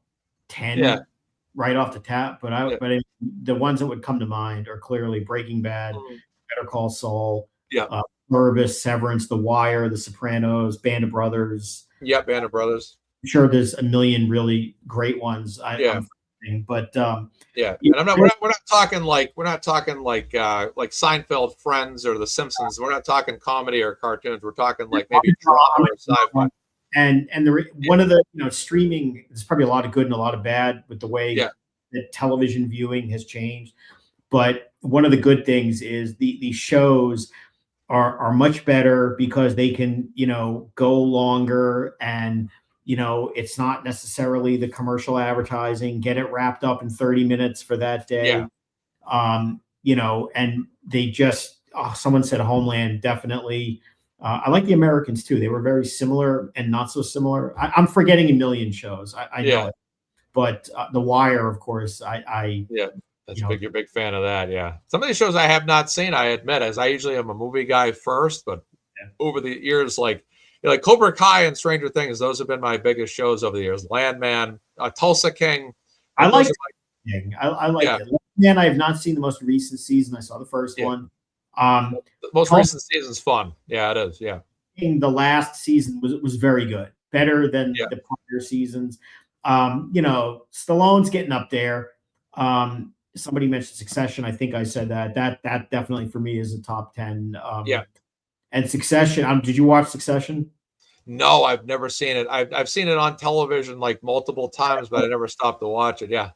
[SPEAKER 2] 10 right off the tap, but the ones that would come to mind are clearly Breaking Bad, Better Call Saul, Pluribus, Severance, The Wire, The Sopranos, Band of Brothers.
[SPEAKER 1] Yeah, Band of Brothers.
[SPEAKER 2] I'm sure there's a million really great ones.
[SPEAKER 1] And we're not talking like Seinfeld, Friends, or The Simpsons. We're not talking comedy or cartoons. We're talking like maybe drama or sci-fi.
[SPEAKER 2] And one of the streaming, there's probably a lot of good and a lot of bad with the way that television viewing has changed. But one of the good things is the shows are much better because they can go longer, and it's not necessarily the commercial advertising. Get it wrapped up in 30 minutes for that day. And they just someone said Homeland, definitely. I like The Americans too. They were very similar and not so similar. I'm forgetting a million shows. I know it, but The Wire, of course.
[SPEAKER 1] That's big. You're a big fan of that, yeah. Some of these shows I have not seen, I admit, as I usually am a movie guy first, but over the years, like Cobra Kai and Stranger Things, those have been my biggest shows over the years. Landman, Tulsa King.
[SPEAKER 2] I like it. Man, I have not seen the most recent season. I saw the first one.
[SPEAKER 1] The most recent season's fun. Yeah, it is. Yeah.
[SPEAKER 2] The last season was very good. Better than the prior seasons. Stallone's getting up there. Somebody mentioned Succession. I think I said that. That definitely for me is a top 10. And Succession. Did you watch Succession?
[SPEAKER 1] No, I've never seen it. I've seen it on television like multiple times, but I never stopped to watch it. Yeah.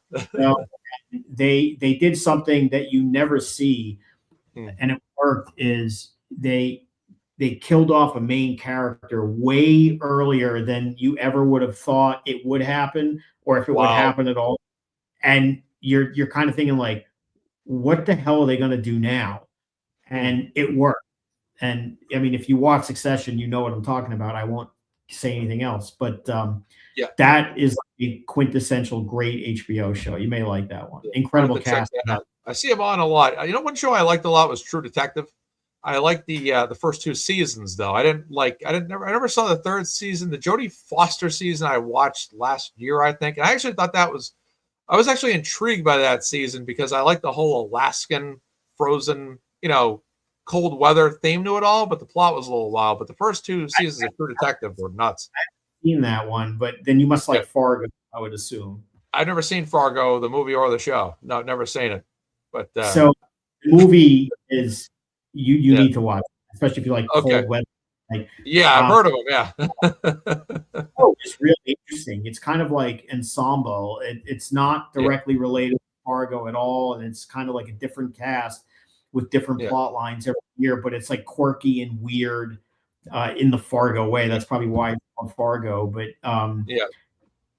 [SPEAKER 2] They did something that you never see, and it worked. Is they killed off a main character way earlier than you ever would have thought it would happen, or if it would happen at all. And you're kind of thinking like, what the hell are they going to do now? And it worked. And I mean, if you watch Succession, you know what I'm talking about. I won't say anything else, but that is a quintessential great HBO show. You may like that one. Incredible cast.
[SPEAKER 1] I see him on a lot. One show I liked a lot was True Detective. I liked the first 2 seasons though. I never saw the 3rd season. The Jodie Foster season I watched last year, I think. And I actually thought I was actually intrigued by that season because I like the whole Alaskan frozen, cold weather theme to it all, but the plot was a little wild. But the first 2 seasons of True Detective were nuts.
[SPEAKER 2] I've seen that one, but then you must like Fargo, I would assume.
[SPEAKER 1] I've never seen Fargo, the movie or the show. No, never seen it. But
[SPEAKER 2] so the movie is you need to watch, especially if you like cold weather.
[SPEAKER 1] I've heard of them. Yeah.
[SPEAKER 2] It's really interesting. It's kind of like Ensemble. It's not directly related to Fargo at all, and it's kind of like a different cast with different plot lines every year, but it's like quirky and weird in the Fargo way. That's probably why it's called Fargo. But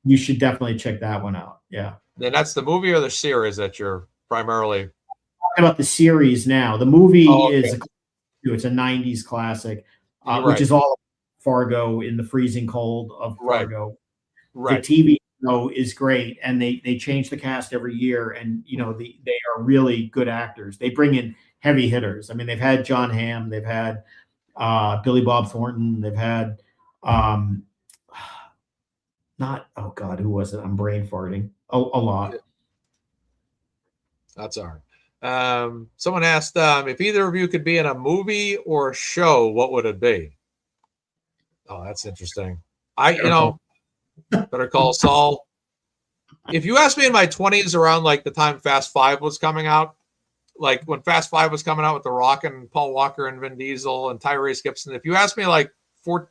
[SPEAKER 2] you should definitely check that one out. Yeah.
[SPEAKER 1] Then that's the movie or the series that you're primarily
[SPEAKER 2] talking about. The series now. The movie is it's a 90s classic, which is all Fargo in the freezing cold of Fargo. Right. The TV show is great, and they change the cast every year, and they are really good actors. They bring in heavy hitters. I mean, they've had John Hamm, they've had Billy Bob Thornton, they've had who was it? I'm brain farting. A lot.
[SPEAKER 1] That's all right. Someone asked if either of you could be in a movie or a show, what would it be? Oh, that's interesting. Better Call Saul. If you asked me in my 20s, around like the time Fast 5 was coming out, like when Fast 5 was coming out with The Rock and Paul Walker and Vin Diesel and Tyrese Gibson, if you asked me like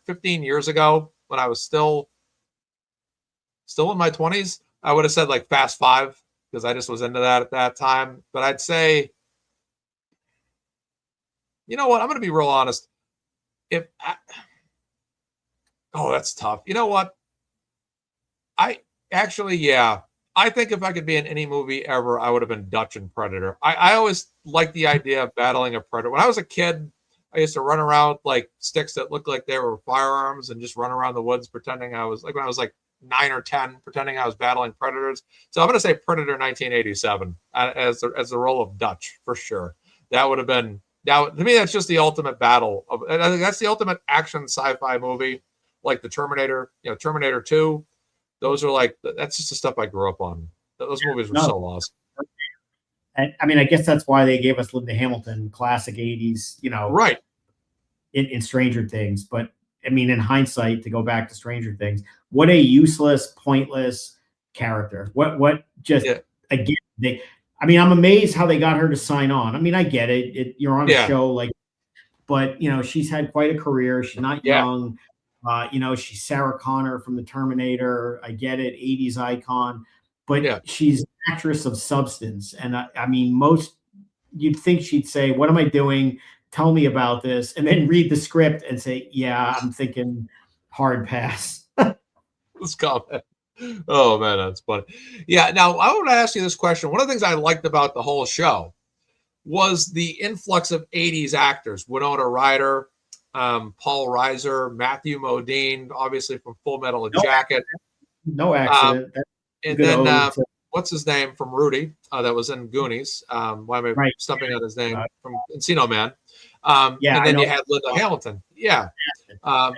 [SPEAKER 1] 15 years ago when I was still in my 20s, I would have said like Fast 5 because I just was into that at that time. But I'd say, you know what? I'm going to be real honest. That's tough. You know what? I think if I could be in any movie ever, I would have been Dutch in Predator. I always liked the idea of battling a predator. When I was a kid, I used to run around with like sticks that looked like they were firearms and just run around the woods pretending I was like, when I was like 9 or 10, pretending I was battling predators. So I'm going to say Predator 1987 as the role of Dutch for sure. That would have been, to me, that's just the ultimate battle. And I think that's the ultimate action sci-fi movie, like the Terminator, Terminator 2. Those are like, that's just the stuff I grew up on. Those movies were so awesome.
[SPEAKER 2] And I mean, I guess that's why they gave us Linda Hamilton, classic 80s,
[SPEAKER 1] right.
[SPEAKER 2] In Stranger Things. But I mean, in hindsight, to go back to Stranger Things, what a useless, pointless character. Again, I'm amazed how they got her to sign on. I mean, I get it. You're on a show but she's had quite a career. She's not young. She's Sarah Connor from the Terminator. I get it, 80s icon, but she's an actress of substance. And I mean, you'd think she'd say, "What am I doing? Tell me about this," and then read the script and say, "Yeah, I'm thinking hard pass."
[SPEAKER 1] Let's comment. Oh man, that's funny. Yeah. Now I want to ask you this question. One of the things I liked about the whole show was the influx of 80s actors. Winona Ryder, Paul Reiser, Matthew Modine, obviously from Full Metal Jacket.
[SPEAKER 2] No accident.
[SPEAKER 1] And then what's his name from Rudy that was in Goonies. Why am I
[SPEAKER 2] Right.
[SPEAKER 1] stumping on his name from Encino Man?
[SPEAKER 2] Yeah,
[SPEAKER 1] and
[SPEAKER 2] I
[SPEAKER 1] then
[SPEAKER 2] know.
[SPEAKER 1] you had Linda Hamilton. Yeah.
[SPEAKER 2] Yeah.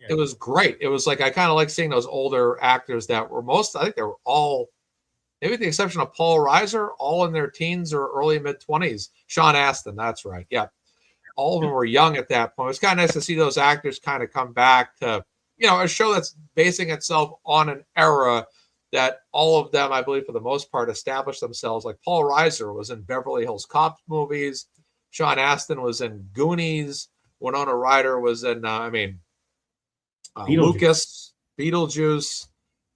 [SPEAKER 1] It was great. It was like I kind of like seeing those older actors that were I think they were all, maybe with the exception of Paul Reiser, all in their teens or early mid-20s. Sean Astin, that's right. Yeah. All of them were young at that point. It was kind of nice to see those actors kind of come back to, a show that's basing itself on an era that all of them, I believe, for the most part, established themselves. Like Paul Reiser was in Beverly Hills Cop movies. Sean Astin was in Goonies. Winona Ryder was in,
[SPEAKER 2] Beetlejuice.
[SPEAKER 1] Lucas, Beetlejuice,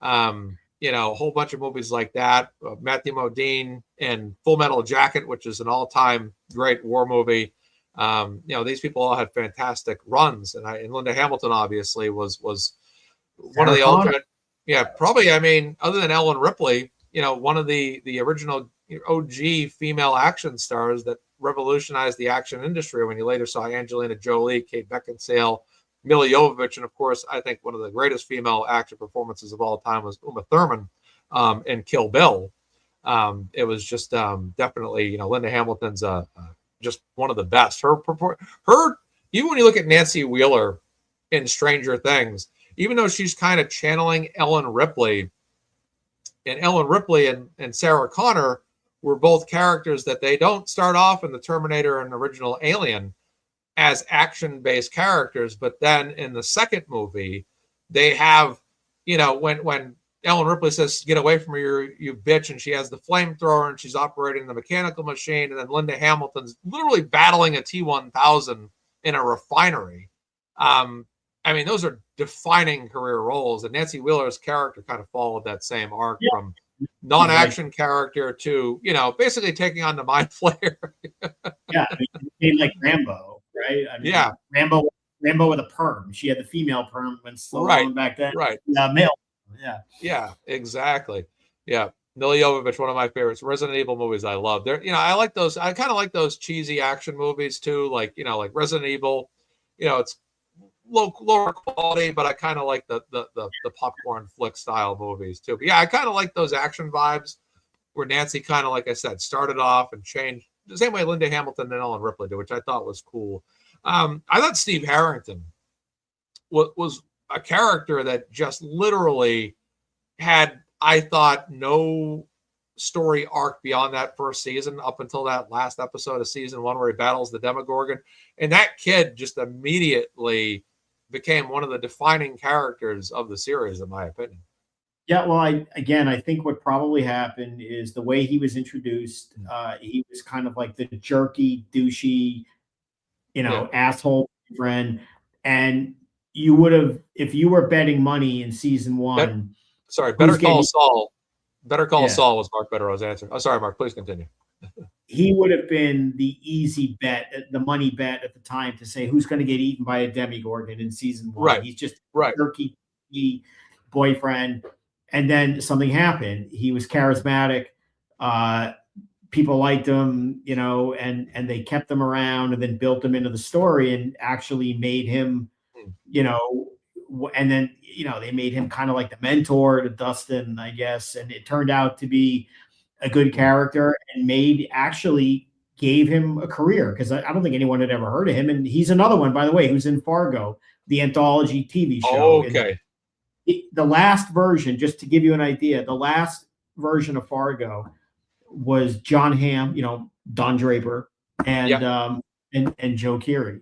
[SPEAKER 1] a whole bunch of movies like that. Matthew Modine and Full Metal Jacket, which is an all-time great war movie. These people all had fantastic runs, and Linda Hamilton obviously was one of the ultimate. Yeah, probably. I mean, other than Ellen Ripley, one of the original OG female action stars that revolutionized the action industry. When you later saw Angelina Jolie, Kate Beckinsale, Mila Jovovich, and of course, I think one of the greatest female action performances of all time was Uma Thurman in Kill Bill. It was just definitely, Linda Hamilton's just one of the best. Her even when you look at Nancy Wheeler in Stranger Things, even though she's kind of channeling Ellen Ripley, and Ellen Ripley and Sarah Connor were both characters that they don't start off in the Terminator and original Alien as action-based characters, but then in the second movie, they have, when Ellen Ripley says, "Get away from her, you bitch," and she has the flamethrower and she's operating the mechanical machine, and then Linda Hamilton's literally battling a T-1000 in a refinery. Those are defining career roles, and Nancy Wheeler's character kind of followed that same arc from non-action character to, basically taking on the Mind Flayer.
[SPEAKER 2] Yeah, became like Rambo, right? Rambo with a perm. She had the female perm when Stallone back then.
[SPEAKER 1] Right.
[SPEAKER 2] Male. Yeah.
[SPEAKER 1] Yeah, exactly. Yeah. Mila Jovovich, one of my favorites. Resident Evil movies I love. I like those. I kind of like those cheesy action movies too. Like, like Resident Evil, it's lower quality, but I kind of like the popcorn flick style movies too. But yeah, I kind of like those action vibes where Nancy kind of, like I said, started off and changed the same way Linda Hamilton and Ellen Ripley did, which I thought was cool. I thought Steve Harrington was a character that just literally had, I thought, no story arc beyond that first season up until that last episode of season 1 where he battles the Demogorgon. And that kid just immediately became one of the defining characters of the series, in my opinion.
[SPEAKER 2] Yeah, well, I think what probably happened is the way he was introduced, he was kind of like the jerky, douchey, asshole friend. And you would have, if you were betting money in season 1.
[SPEAKER 1] Better Call Saul. Better Call Saul was Mark Bederow's answer. Oh, sorry, Mark, please continue.
[SPEAKER 2] He would have been the easy bet, the money bet at the time to say who's going to get eaten by a Demogorgon in season 1.
[SPEAKER 1] Right.
[SPEAKER 2] He's just a jerky boyfriend. And then something happened. He was charismatic. People liked him, and they kept him around and then built him into the story and actually made him, and then, they made him kind of like the mentor to Dustin, I guess. And it turned out to be a good character and actually gave him a career, because I don't think anyone had ever heard of him. And he's another one, by the way, who's in Fargo, the anthology TV show.
[SPEAKER 1] Oh, okay.
[SPEAKER 2] The last version, just to give you an idea, the last version of Fargo was John Hamm, Don Draper, and Joe Keery.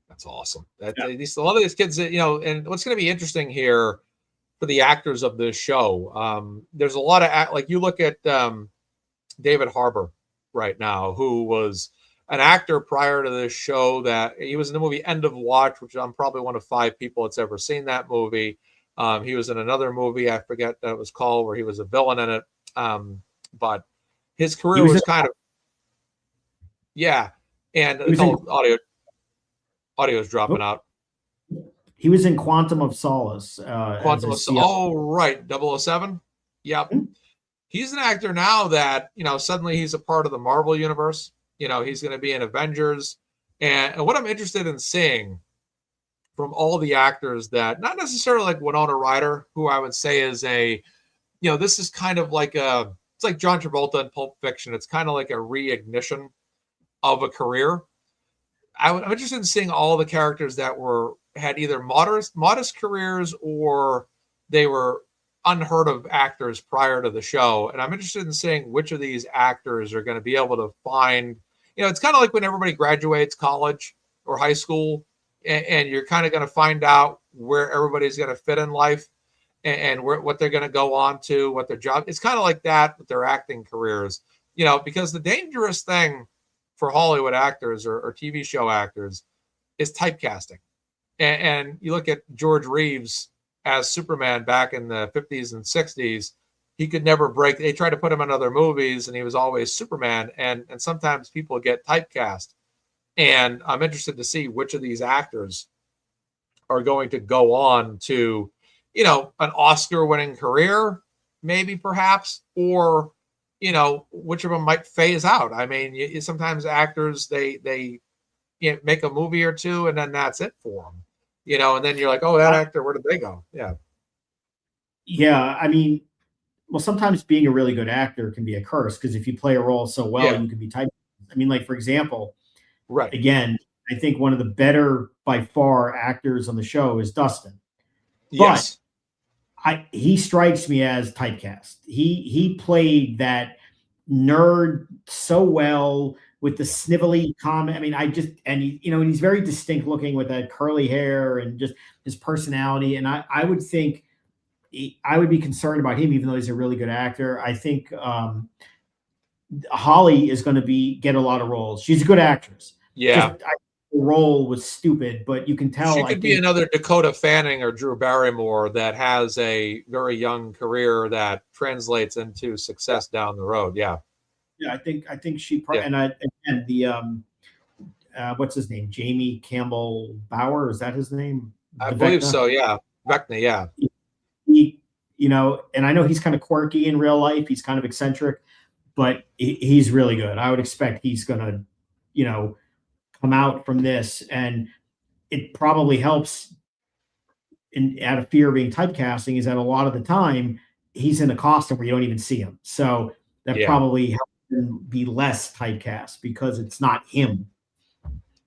[SPEAKER 1] That's awesome. A lot of these kids, and what's going to be interesting here for the actors of this show, there's a lot of like you look at David Harbour right now, who was an actor prior to this show. That he was in the movie End of Watch, which I'm probably one of 5 people that's ever seen that movie. He was in another movie, I forget that it was called, where he was a villain in it. But his career was kind of, and audio is dropping out.
[SPEAKER 2] He was in Quantum of Solace.
[SPEAKER 1] Quantum of Solace. Oh, right. 007. Yep. Mm-hmm. He's an actor now that, suddenly he's a part of the Marvel universe. He's going to be in Avengers. And what I'm interested in seeing from all the actors that, not necessarily like Winona Ryder, who I would say is a, this is kind of like it's like John Travolta in Pulp Fiction. It's kind of like a reignition of a career. I'm interested in seeing all the characters that had either modest careers or they were unheard of actors prior to the show. And I'm interested in seeing which of these actors are going to be able to find, it's kind of like when everybody graduates college or high school, and you're kind of going to find out where everybody's going to fit in life and what they're going to go on to, what their job. It's kind of like that with their acting careers, because the dangerous thing for Hollywood actors or TV show actors is typecasting. And you look at George Reeves as Superman back in the 50s and 60s, he could never break. They tried to put him in other movies and he was always Superman. And sometimes people get typecast. And I'm interested to see which of these actors are going to go on to, an Oscar winning career, maybe perhaps, or, which of them might phase out. I mean, sometimes actors, they make a movie or two and then that's it for them. And then you're like, oh, that actor, where did they go? Yeah.
[SPEAKER 2] Yeah. I mean, well, sometimes being a really good actor can be a curse because if you play a role so well, you can be typed. I mean, like, for example,
[SPEAKER 1] right.
[SPEAKER 2] Again, I think one of the better by far actors on the show is Dustin.
[SPEAKER 1] Yes.
[SPEAKER 2] But he strikes me as typecast. He played that nerd so well with the snivelly comment. I mean, and he's very distinct looking with that curly hair and just his personality. And I would think I would be concerned about him, even though he's a really good actor. I think Holly is going to get a lot of roles. She's a good actress.
[SPEAKER 1] Yeah.
[SPEAKER 2] The role was stupid, but you can tell.
[SPEAKER 1] She could be another Dakota Fanning or Drew Barrymore that has a very young career that translates into success down the road. Yeah.
[SPEAKER 2] Yeah, I think she and what's his name? Jamie Campbell Bower, is that his name?
[SPEAKER 1] I believe so, yeah. Vecna, yeah.
[SPEAKER 2] He, and I know he's kind of quirky in real life. He's kind of eccentric, but he's really good. I would expect he's going to, come out from this, and it probably helps out of fear of being typecasting is that a lot of the time he's in a costume where you don't even see him. So that probably helps him be less typecast because it's not him.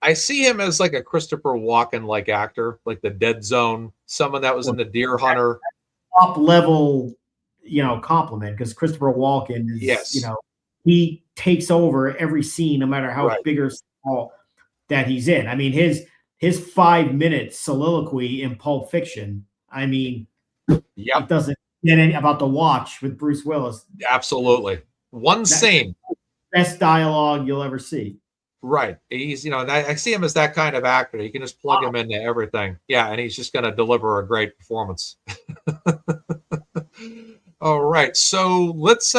[SPEAKER 1] I see him as like a Christopher Walken-like actor, like the Dead Zone, someone that was in the Deer Hunter.
[SPEAKER 2] Top level, compliment, because Christopher Walken is, he takes over every scene, no matter how big or small that he's in. I mean, his 5-minute soliloquy in Pulp Fiction, I mean, it doesn't get any about the watch with Bruce Willis.
[SPEAKER 1] Absolutely. One scene.
[SPEAKER 2] Best dialogue you'll ever see.
[SPEAKER 1] Right. He's, I see him as that kind of actor. You can just plug him into everything. Yeah, and he's just going to deliver a great performance. All right. So let's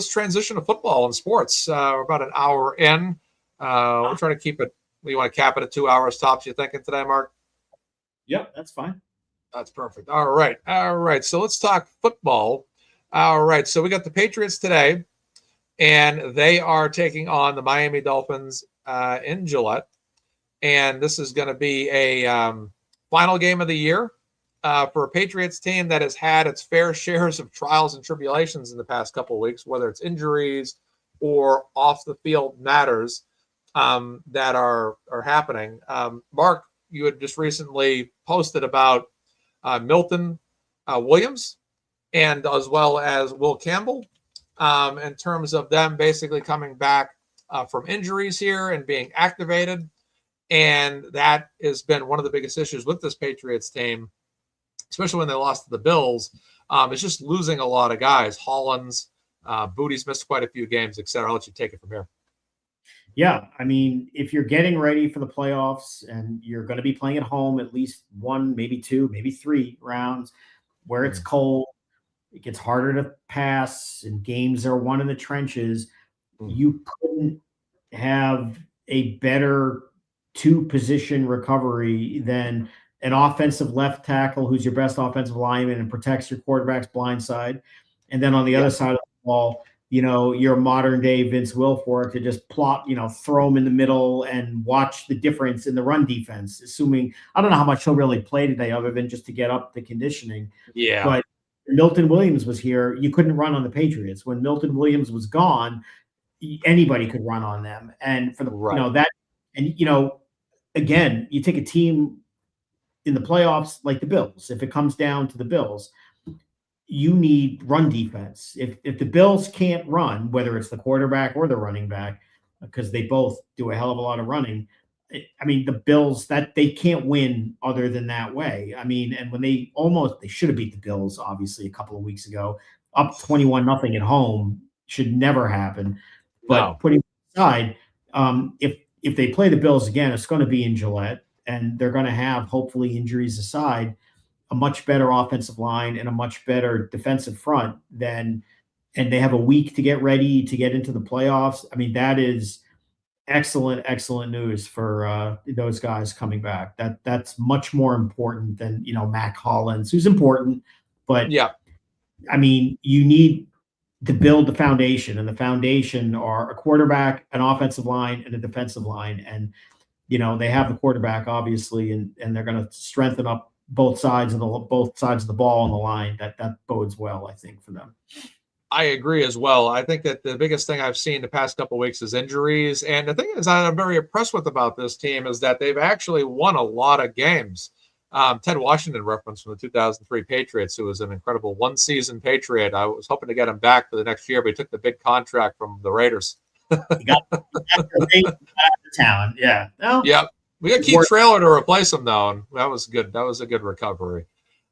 [SPEAKER 1] transition to football and sports. We're about an hour in. We're trying to keep it. We want to cap it at 2 hours tops. You thinking today, Mark?
[SPEAKER 2] Yep, that's fine.
[SPEAKER 1] That's perfect. All right. So let's talk football. All right. So we got the Patriots today, and they are taking on the Miami Dolphins in Gillette. And this is going to be a final game of the year for a Patriots team that has had its fair shares of trials and tribulations in the past couple of weeks, whether it's injuries or off the field matters that are happening. Mark, you had just recently posted about Milton Williams and as well as Will Campbell in terms of them basically coming back from injuries here and being activated. And that has been one of the biggest issues with this Patriots team, especially when they lost to the Bills. It's just losing a lot of guys. Hollins, Booty's missed quite a few games, et cetera. I'll let you take it from here.
[SPEAKER 2] Yeah, I mean, if you're getting ready for the playoffs and you're going to be playing at home at least 1, maybe 2, maybe 3 rounds where it's cold, it gets harder to pass, and games are won in the trenches, you couldn't have a better 2-position recovery than an offensive left tackle who's your best offensive lineman and protects your quarterback's blind side. And then on the other side of the ball, your modern day Vince Wilfork to just plot, throw him in the middle and watch the difference in the run defense, assuming, I don't know how much he'll really play today other than just to get up the conditioning.
[SPEAKER 1] Yeah.
[SPEAKER 2] But Milton Williams was here, you couldn't run on the Patriots. When Milton Williams was gone, anybody could run on them. And for the
[SPEAKER 1] Right.
[SPEAKER 2] that, and again, you take a team in the playoffs like the Bills. If it comes down to the Bills, you need run defense. If the Bills can't run, whether it's the quarterback or the running back, because they both do a hell of a lot of running. I mean, the Bills, that they can't win other than that way. I mean, and when they should have beat the Bills, obviously, a couple of weeks ago, up 21-0 at home, should never happen. But
[SPEAKER 1] No.
[SPEAKER 2] putting aside, if they play the Bills again, it's going to be in Gillette, and they're going to have, hopefully, injuries aside, a much better offensive line and a much better defensive front and they have a week to get ready to get into the playoffs. I mean, that is excellent news for those guys coming back. That's much more important than Mac Hollins, who's important, but
[SPEAKER 1] Yeah.
[SPEAKER 2] I mean, you need to build the foundation, and the foundation are a quarterback, an offensive line, and a defensive line. And they have the quarterback, obviously, and they're going to strengthen up both sides of the ball on the line. That bodes well, I think, for them.
[SPEAKER 1] I agree as well. I think that the biggest thing I've seen the past couple of weeks is injuries. And the thing is that I'm very impressed with about this team is that they've actually won a lot of games. Ted Washington reference from the 2003 Patriots, who was an incredible one-season Patriot. I was hoping to get him back for the next year, but he took the big contract from the Raiders.
[SPEAKER 2] He got the talent. Yeah. Well,
[SPEAKER 1] yeah. We got Keith Traylor to replace him, though, and that was good. That was a good recovery.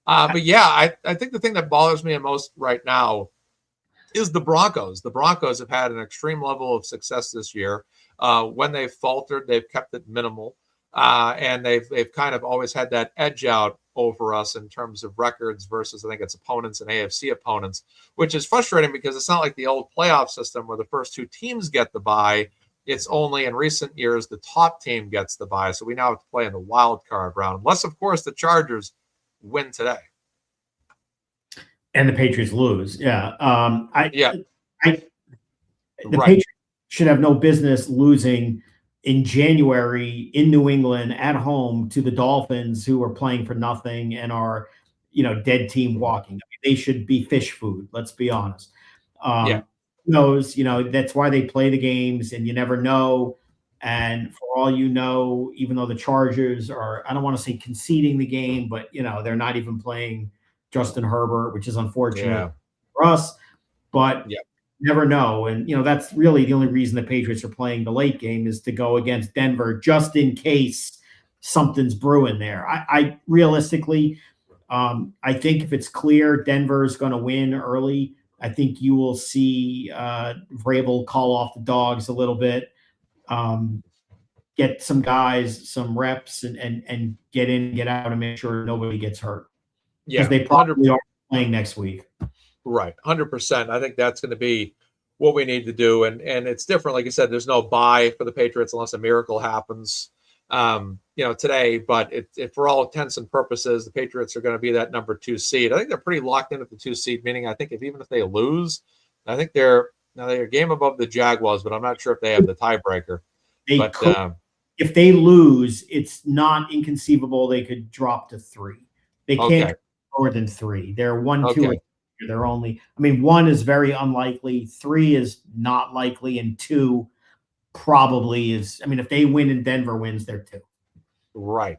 [SPEAKER 1] But yeah, I think the thing that bothers me most right now is the Broncos. The Broncos have had an extreme level of success this year. When they've faltered, they've kept it minimal, and they've kind of always had that edge out over us in terms of records versus, I think, its opponents and AFC opponents, which is frustrating because it's not like the old playoff system where the first two teams get the bye. It's only in recent years the top team gets the bye. So we now have to play in the wild card round, unless, of course, the Chargers win today.
[SPEAKER 2] And the Patriots lose. Yeah. The
[SPEAKER 1] right.
[SPEAKER 2] Patriots should have no business losing in January in New England at home to the Dolphins, who are playing for nothing and are, dead team walking. I mean, they should be fish food. Let's be honest. Who knows, that's why they play the games, and you never know. And for all you know, even though the Chargers are, I don't want to say conceding the game, but they're not even playing Justin Herbert, which is unfortunate for us, but you never know. And, that's really the only reason the Patriots are playing the late game is to go against Denver, just in case something's brewing there. I realistically, I think if it's clear Denver's going to win early, I think you will see Vrabel call off the dogs a little bit, get some guys some reps, and get in, get out, and make sure nobody gets hurt. Because they probably are playing next week.
[SPEAKER 1] Right, 100%. I think that's going to be what we need to do, and it's different. Like you said, there's no bye for the Patriots unless a miracle happens, today. But for all intents and purposes, the Patriots are going to be that number 2 seed. I think they're pretty locked in at the 2 seed. Meaning, I think even if they lose, I think they're a game above the Jaguars, but I'm not sure if they have the tiebreaker.
[SPEAKER 2] If they lose, it's not inconceivable they could drop to 3. They can't more than 3. They're 1, 2, they're only. I mean, 1 is very unlikely. 3 is not likely, and 2 probably is. I mean, if they win and Denver wins, they're 2.
[SPEAKER 1] Right.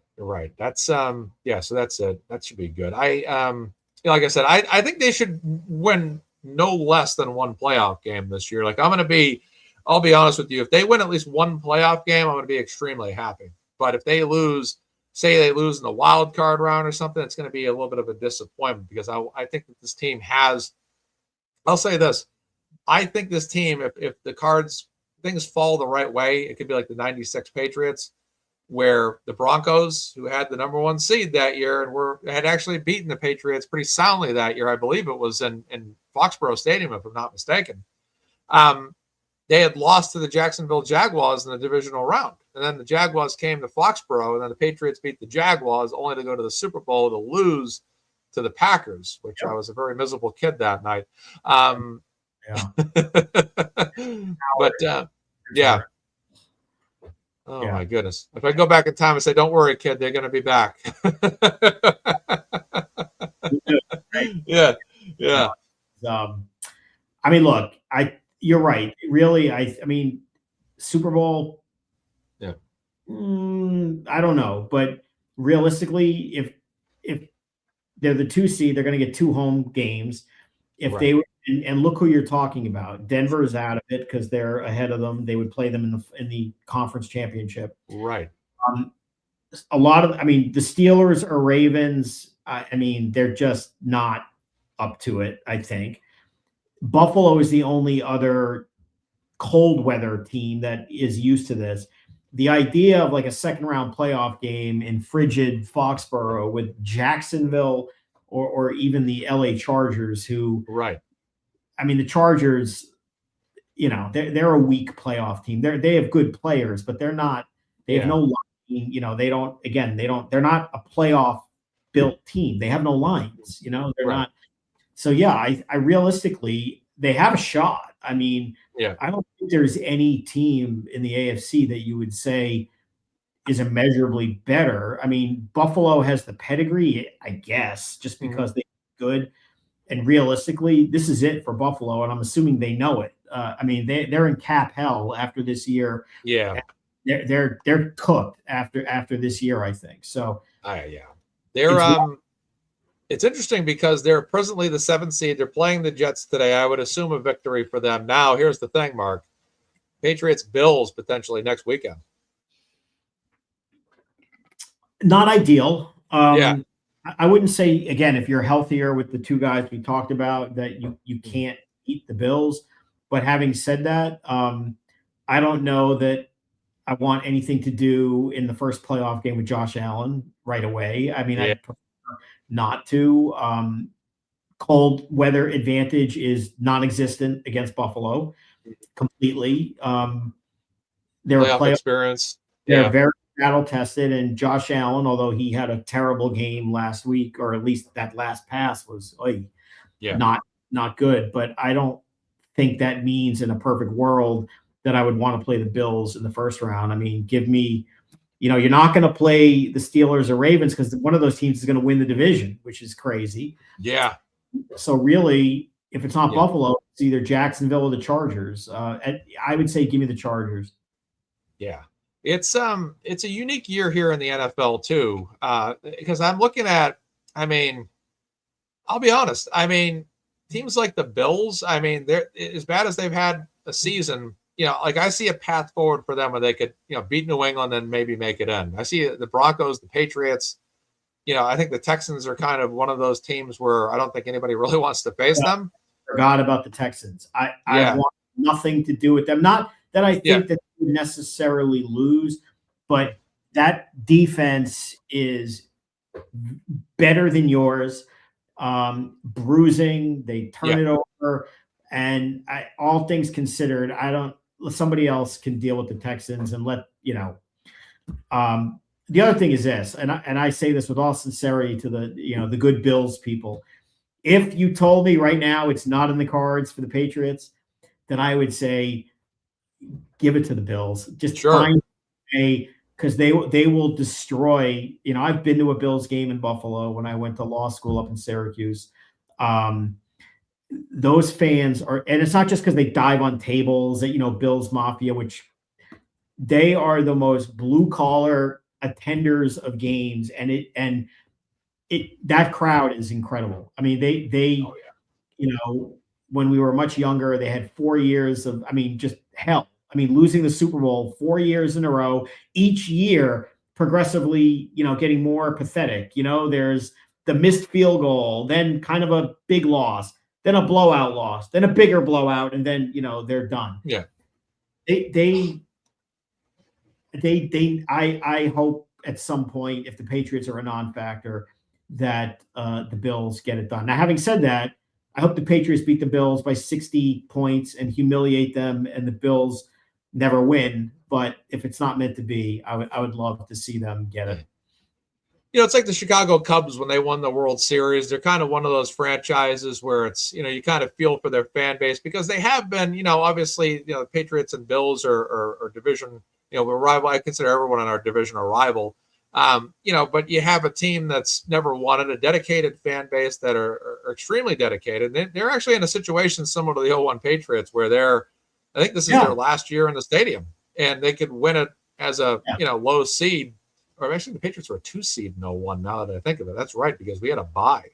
[SPEAKER 1] That's So that's it. That should be good. Like I said, I think they should win no less than 1 playoff game this year. Like I'll be honest with you. If they win at least 1 playoff game, I'm going to be extremely happy. But if they lose, say they lose in the wild card round or something, it's going to be a little bit of a disappointment because I think that this team I'll say this. I think this team, if the things fall the right way, it could be like the 96 Patriots, where the Broncos, who had the number 1 seed that year and had actually beaten the Patriots pretty soundly that year. I believe it was in Foxborough Stadium, if I'm not mistaken. They had lost to the Jacksonville Jaguars in the divisional round. And then the Jaguars came to Foxborough, and then the Patriots beat the Jaguars only to go to the Super Bowl to lose to the Packers, which I was a very miserable kid that night. My goodness. If I go back in time and say, don't worry, kid, they're going to be back. Yeah.
[SPEAKER 2] I mean, look, you're right. Really, I mean, Super Bowl.
[SPEAKER 1] Yeah.
[SPEAKER 2] I don't know, but realistically, if they're the 2 seed, they're going to get 2 home games. If they and look who you're talking about, Denver is out of it because they're ahead of them. They would play them in the conference championship.
[SPEAKER 1] Right.
[SPEAKER 2] A lot of, I mean, the Steelers or Ravens. I mean, they're just not up to it. I think Buffalo is the only other cold weather team that is used to this. The idea of like a second round playoff game in frigid Foxborough with Jacksonville or even the LA Chargers, who, I mean, the Chargers, you know, they're a weak playoff team. They have good players, but they're not, they have no line, you know, they're not a playoff built team. They have no lines, you know, they're not. So yeah, I realistically, they have a shot. I mean, I don't think there's any team in the AFC that you would say is immeasurably better. I mean, Buffalo has the pedigree, I guess, just because they're good. And realistically, this is it for Buffalo, and I'm assuming they know it. I mean, they're in cap hell after this year.
[SPEAKER 1] Yeah,
[SPEAKER 2] they're cooked after this year, I think. So,
[SPEAKER 1] they're it's interesting because they're presently the 7th seed. They're playing the Jets today. I would assume a victory for them. Now, here's the thing, Mark. Patriots, Bills potentially next weekend.
[SPEAKER 2] Not ideal. I wouldn't say, again, if you're healthier with the 2 guys we talked about, that you can't beat the Bills. But having said that, I don't know that I want anything to do in the first playoff game with Josh Allen right away. I mean, I'd prefer not to. Cold weather advantage is non-existent against Buffalo completely. Their
[SPEAKER 1] playoff experience.
[SPEAKER 2] They're very battle tested, and Josh Allen, although he had a terrible game last week, or at least that last pass was not good. But I don't think that means in a perfect world that I would want to play the Bills in the first round. I mean, give me, you know, you're not going to play the Steelers or Ravens because one of those teams is going to win the division, which is crazy.
[SPEAKER 1] Yeah.
[SPEAKER 2] So really, if it's not Buffalo, it's either Jacksonville or the Chargers. I would say give me the Chargers.
[SPEAKER 1] Yeah. It's a unique year here in the NFL too, because I'm looking at, I mean, I'll be honest. I mean, teams like the Bills, I mean, they're as bad as they've had a season. You know, like I see a path forward for them where they could, you know, beat New England and maybe make it in. I see the Broncos, the Patriots. You know, I think the Texans are kind of one of those teams where I don't think anybody really wants to face them.
[SPEAKER 2] Forgot about the Texans. I want nothing to do with them. Not that I think that they would necessarily lose, but that defense is better than yours. Bruising, they turn it over, and all things considered, somebody else can deal with the Texans and let, you know. The other thing is this, and I say this with all sincerity to the good Bills people. If you told me right now it's not in the cards for the Patriots, then I would say give it to the Bills. Just find a, because they will destroy. You know, I've been to a Bills game in Buffalo when I went to law school up in Syracuse. Those fans are, and it's not just because they dive on tables at, you know, Bills Mafia, which they are the most blue collar attenders of games, and that crowd is incredible. I mean, they you know, when we were much younger, they had 4 years of, I mean, just hell. I mean, losing the Super Bowl 4 years in a row, each year progressively, you know, getting more pathetic. You know, there's the missed field goal, then kind of a big loss, then a blowout loss, then a bigger blowout, and then, you know, they're done.
[SPEAKER 1] Yeah.
[SPEAKER 2] I hope at some point, if the Patriots are a non-factor, that the Bills get it done. Now, having said that, I hope the Patriots beat the Bills by 60 points and humiliate them, and the Bills never win. But if it's not meant to be, I would love to see them get it.
[SPEAKER 1] You know, it's like the Chicago Cubs when they won the World Series. They're kind of one of those franchises where it's, you know, you kind of feel for their fan base because they have been, you know, obviously, you know, Patriots and Bills are division, you know, we're rival. I consider everyone in our division a rival. But you have a team that's never won it, a dedicated fan base that are extremely dedicated. They're actually in a situation similar to the 01 Patriots where I think this is their last year in the stadium, and they could win it as a low seed. Or actually, the Patriots were a 2 seed in 01. Now that I think of it, that's right, because we had a bye.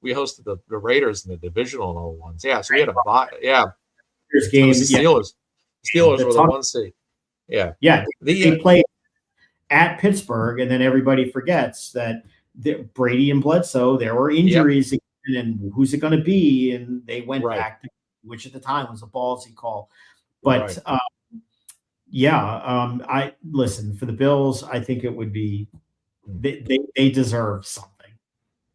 [SPEAKER 1] We hosted the Raiders in the divisional in 01s. Yeah, so we had a bye. Yeah,
[SPEAKER 2] game.
[SPEAKER 1] The Steelers. Steelers were the 1 seed. Yeah,
[SPEAKER 2] they played at Pittsburgh, and then everybody forgets that Brady and Bledsoe, there were injuries, and who's it going to be? And they went back to, which at the time was a ballsy call. But I listen, for the Bills, I think it would be they deserve something.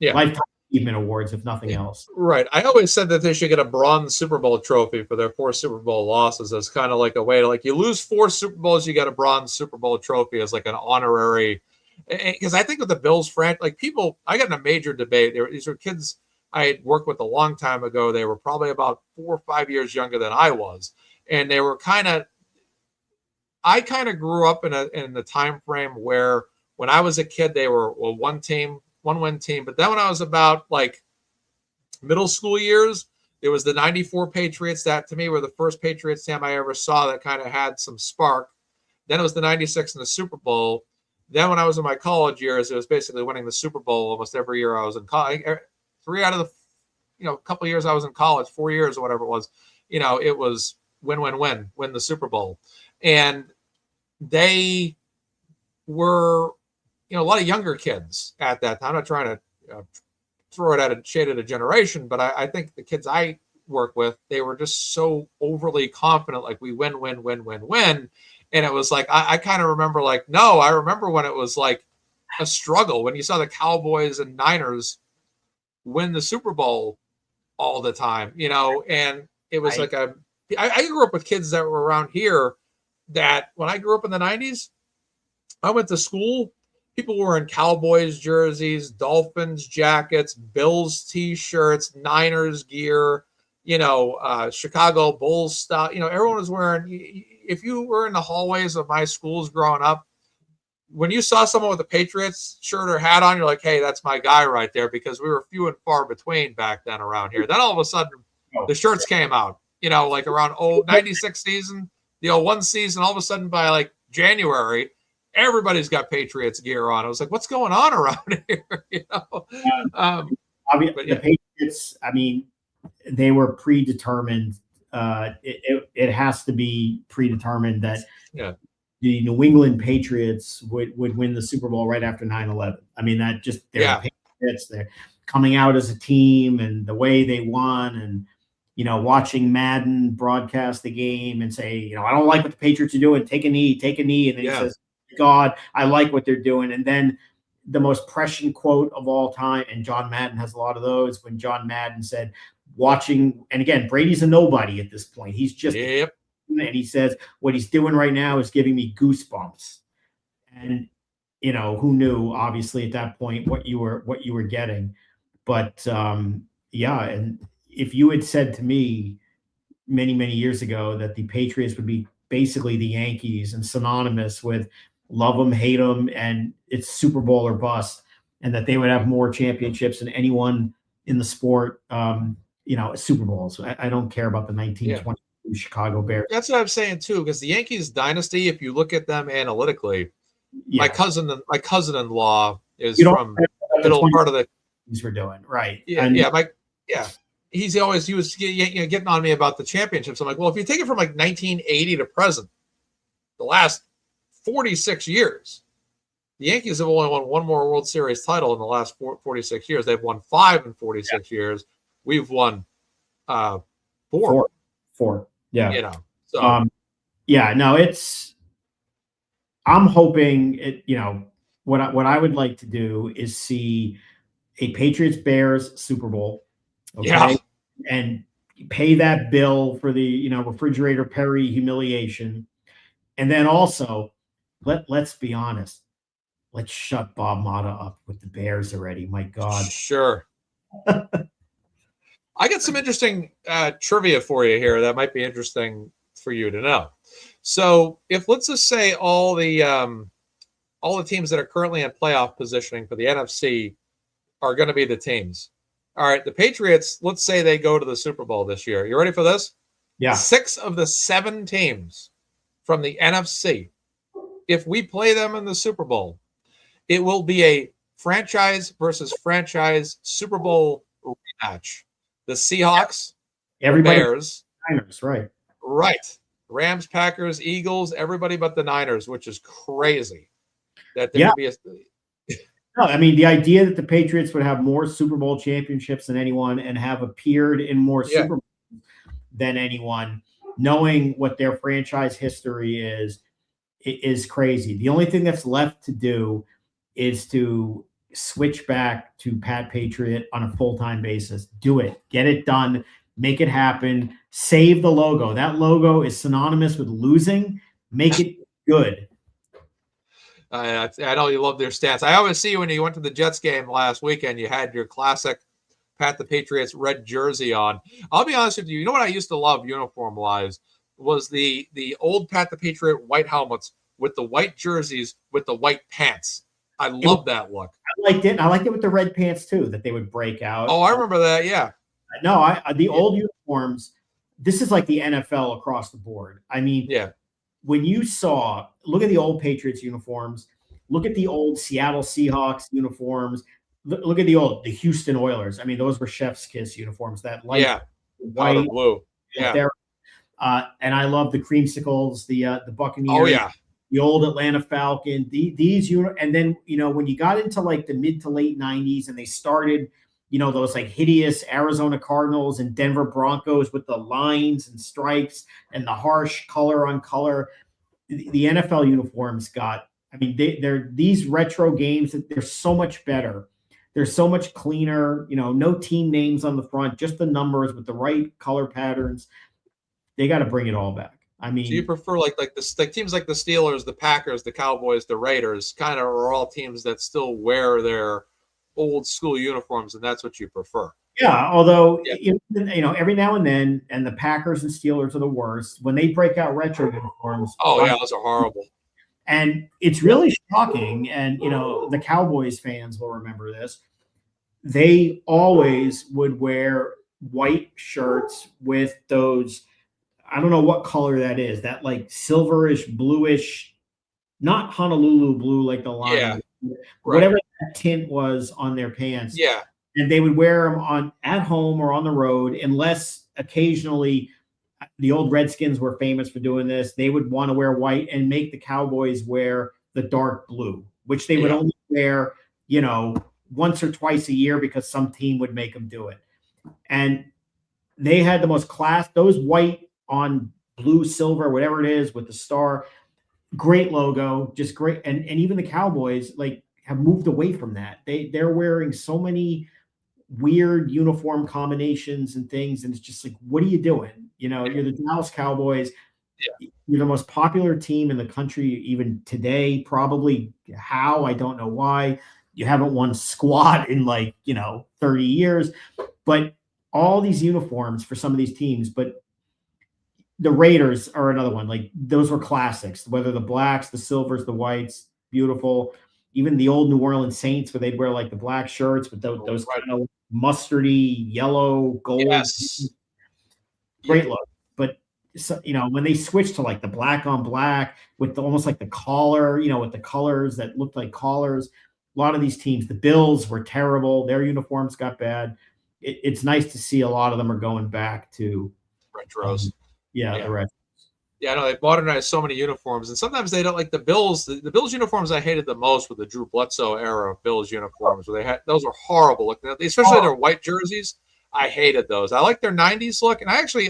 [SPEAKER 2] Yeah, lifetime achievement awards, if nothing else.
[SPEAKER 1] Right. I always said that they should get a bronze Super Bowl trophy for their 4 Super Bowl losses as kind of like a way to, like, you lose 4 Super Bowls, you get a bronze Super Bowl trophy as like an honorary. Because I think with the Bills franchise, like, people, I got in a major debate. These were kids I had worked with a long time ago. They were probably about 4 or 5 years younger than I was, and they were I kind of grew up in the time frame where when I was a kid, they were a one-win team. But then when I was about like middle school years, it was the 94 Patriots that to me were the first Patriots team I ever saw that kind of had some spark. Then it was the 96 in the Super Bowl. Then when I was in my college years, it was basically winning the Super Bowl almost every year I was in college. 3 out of the, couple of years I was in college, 4 years or whatever it was, it was win the Super Bowl. And they were, a lot of younger kids at that time. I'm not trying to throw it at a shade of a generation, but I think the kids I work with, they were just so overly confident, like we win. And it was like, I kind of remember like, no, I remember when it was like a struggle when you saw the Cowboys and Niners win the Super Bowl all the time, and it was I grew up with kids that were around here that when I grew up in the 90s, I went to school, people were in Cowboys jerseys, Dolphins jackets, Bills t-shirts, Niners gear, Chicago Bulls stuff. Everyone was wearing, if you were in the hallways of my schools growing up, when you saw someone with a Patriots shirt or hat on, you're like, hey, that's my guy right there, because we were few and far between back then around here. Then all of a sudden, the shirts came out, like around 96 season, the 01 season, all of a sudden by like January, everybody's got Patriots gear on. I was like, what's going on around here?
[SPEAKER 2] The Patriots, I mean, they were predetermined. It has to be predetermined that the New England Patriots would win the Super Bowl right after 9/11. I mean, that just they're Patriots. They're coming out as a team, and the way they won, and watching Madden broadcast the game and say, I don't like what the Patriots are doing. Take a knee, and then he says, God, I like what they're doing. And then the most prescient quote of all time, and John Madden has a lot of those, when John Madden said, watching, and again, Brady's a nobody at this point. He's just, and he says, what he's doing right now is giving me goosebumps. And, who knew, obviously, at that point, what you were getting. But, and if you had said to me many, many years ago that the Patriots would be basically the Yankees and synonymous with love them, hate them, and it's Super Bowl or bust, and that they would have more championships than anyone in the sport, Super Bowls. I don't care about the 1922 Chicago Bears.
[SPEAKER 1] That's what I'm saying too, because the Yankees dynasty, if you look at them analytically, my cousin-in-law is from the middle part of the.
[SPEAKER 2] We're doing right.
[SPEAKER 1] He was getting on me about the championships. I'm like, well, if you take it from like 1980 to present, the last 46 years, the Yankees have only won one more World Series title in the last 46 years. They've won 5 in 46 years. We've won 4.
[SPEAKER 2] 4. Yeah.
[SPEAKER 1] So
[SPEAKER 2] it's. I'm hoping it. What I would like to do is see a Patriots Bears Super Bowl. Okay. And pay that bill for the, refrigerator Perry humiliation. And then also, let's be honest, let's shut Bob Mata up with the Bears already. My God.
[SPEAKER 1] Sure. I got some interesting trivia for you here that might be interesting for you to know. So if let's just say all the all the teams that are currently in playoff positioning for the NFC are going to be the teams. All right, the Patriots, let's say they go to the Super Bowl this year. You ready for this?
[SPEAKER 2] Yeah.
[SPEAKER 1] 6 of the 7 teams from the NFC, if we play them in the Super Bowl, it will be a franchise versus franchise Super Bowl rematch. The Seahawks,
[SPEAKER 2] Everybody,
[SPEAKER 1] the Bears,
[SPEAKER 2] Niners, right?
[SPEAKER 1] right. Rams, Packers, Eagles, everybody but the Niners, which is crazy. That there could be a
[SPEAKER 2] No, I mean, the idea that the Patriots would have more Super Bowl championships than anyone and have appeared in more Super Bowls than anyone, knowing what their franchise history is crazy. The only thing that's left to do is to switch back to Pat Patriot on a full-time basis. Do it. Get it done. Make it happen. Save the logo. That logo is synonymous with losing. Make it good.
[SPEAKER 1] I know you love their stats. I always see when you went to the Jets game last weekend, you had your classic Pat the Patriots red jersey on. I'll be honest with you. You know what I used to love uniform-wise was the old Pat the Patriot white helmets with the white jerseys with the white pants. I love that look.
[SPEAKER 2] I liked it. I liked it with the red pants too, that they would break out.
[SPEAKER 1] Oh, I remember that. Yeah.
[SPEAKER 2] No, the old uniforms. This is like the NFL across the board. I mean, when you look at the old Patriots uniforms, look at the old Seattle Seahawks uniforms, look at the Houston Oilers. I mean, those were chef's kiss uniforms. That light white,
[SPEAKER 1] blue. Yeah.
[SPEAKER 2] And I love the creamsicles, the Buccaneers.
[SPEAKER 1] Oh yeah.
[SPEAKER 2] The old Atlanta Falcon, and then, when you got into like the mid to late 90s and they started, those like hideous Arizona Cardinals and Denver Broncos with the lines and stripes and the harsh color on color, the NFL uniforms they're these retro games that they're so much better. They're so much cleaner, no team names on the front, just the numbers with the right color patterns. They got to bring it all back. I mean,
[SPEAKER 1] so you prefer like teams like the Steelers, the Packers, the Cowboys, the Raiders, kind of are all teams that still wear their old school uniforms, and that's what you prefer.
[SPEAKER 2] Yeah, although every now and then, and the Packers and Steelers are the worst when they break out retro uniforms.
[SPEAKER 1] Oh yeah, those are horrible.
[SPEAKER 2] And it's really shocking. And the Cowboys fans will remember this. They always would wear white shirts with those. I don't know what color that is. That like silverish, bluish, not Honolulu blue like the line, whatever that tint was on their pants.
[SPEAKER 1] Yeah,
[SPEAKER 2] and they would wear them at home or on the road, unless occasionally the old Redskins were famous for doing this. They would want to wear white and make the Cowboys wear the dark blue, which they would only wear, once or twice a year because some team would make them do it. And they had the most those white on blue, silver, whatever it is with the star, great logo, just great. And even the Cowboys have moved away from that. They're wearing so many weird uniform combinations and things. And it's just like, what are you doing? You're the Dallas Cowboys. Yeah. You're the most popular team in the country, even today, probably. How? I don't know why. You haven't won squat in 30 years, but all these uniforms for some of these teams, but the Raiders are another one. Like those were classics, whether the blacks, the silvers, the whites, beautiful. Even the old New Orleans Saints, where they'd wear like the black shirts with those kind of mustardy, yellow, gold.
[SPEAKER 1] Yes.
[SPEAKER 2] Great look. But when they switched to like the black on black with almost like the collar, with the colors that looked like collars, a lot of these teams, the Bills were terrible. Their uniforms got bad. It's nice to see a lot of them are going back to
[SPEAKER 1] retros.
[SPEAKER 2] The retros.
[SPEAKER 1] Yeah, I know they've modernized so many uniforms, and sometimes they don't like the Bills. The Bills uniforms I hated the most were the Drew Bledsoe era of Bills uniforms, where those were horrible looking, especially their white jerseys. I hated those. I like their 90s look, and I actually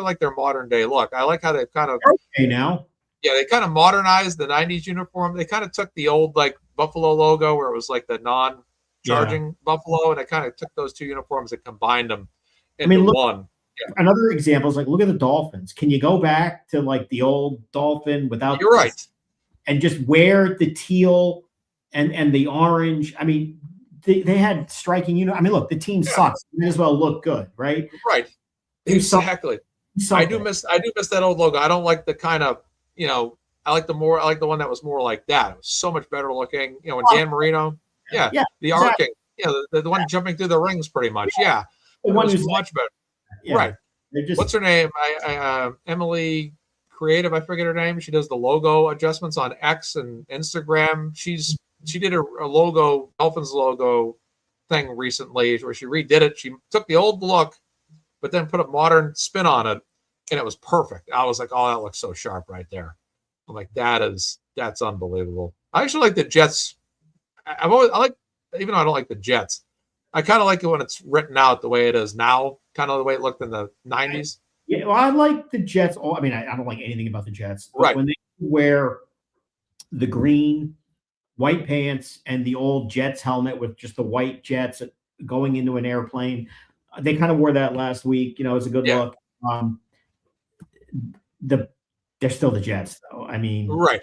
[SPEAKER 1] like their modern day look. I like how they've kind of they kind of modernized the 90s uniform. They kind of took the old like Buffalo logo where it was like the non-charging Buffalo, and they kind of took those two uniforms and combined them into one. Yeah.
[SPEAKER 2] Another example is look at the Dolphins. Can you go back to like the old Dolphin without?
[SPEAKER 1] You're right.
[SPEAKER 2] And just wear the teal and the orange. I mean, they had striking. Look, the team sucks. You may as well look good, right?
[SPEAKER 1] Right. Exactly. I do miss that old logo. I don't like the kind of I like the one that was more like that. It was so much better looking. You know, when Dan Marino,
[SPEAKER 2] Yeah,
[SPEAKER 1] the
[SPEAKER 2] exactly.
[SPEAKER 1] arcing, you know, the one jumping through the rings, pretty much. Yeah,
[SPEAKER 2] The
[SPEAKER 1] it
[SPEAKER 2] one
[SPEAKER 1] was
[SPEAKER 2] who's
[SPEAKER 1] much better.
[SPEAKER 2] yeah,
[SPEAKER 1] Right.
[SPEAKER 2] they're just
[SPEAKER 1] What's her name? Emily Creative. I forget her name. She does the logo adjustments on X and Instagram. She did a logo, Dolphins logo thing recently where she redid it. She took the old look, but then put a modern spin on it, and it was perfect. I was like, oh, that looks so sharp right there. I'm like, that's unbelievable. I actually like the Jets. I like, even though I don't like the Jets, I kind of like it when it's written out the way it is now, kind of the way it looked in the 90s.
[SPEAKER 2] yeah. Well, I like the Jets. I mean, I don't like anything about the Jets, but
[SPEAKER 1] Right.
[SPEAKER 2] when they wear the green, white pants and the old Jets helmet with just the white Jets going into an airplane, they kind of wore that last week. You know, it's a good look. They're still the Jets, though. I mean,
[SPEAKER 1] Right.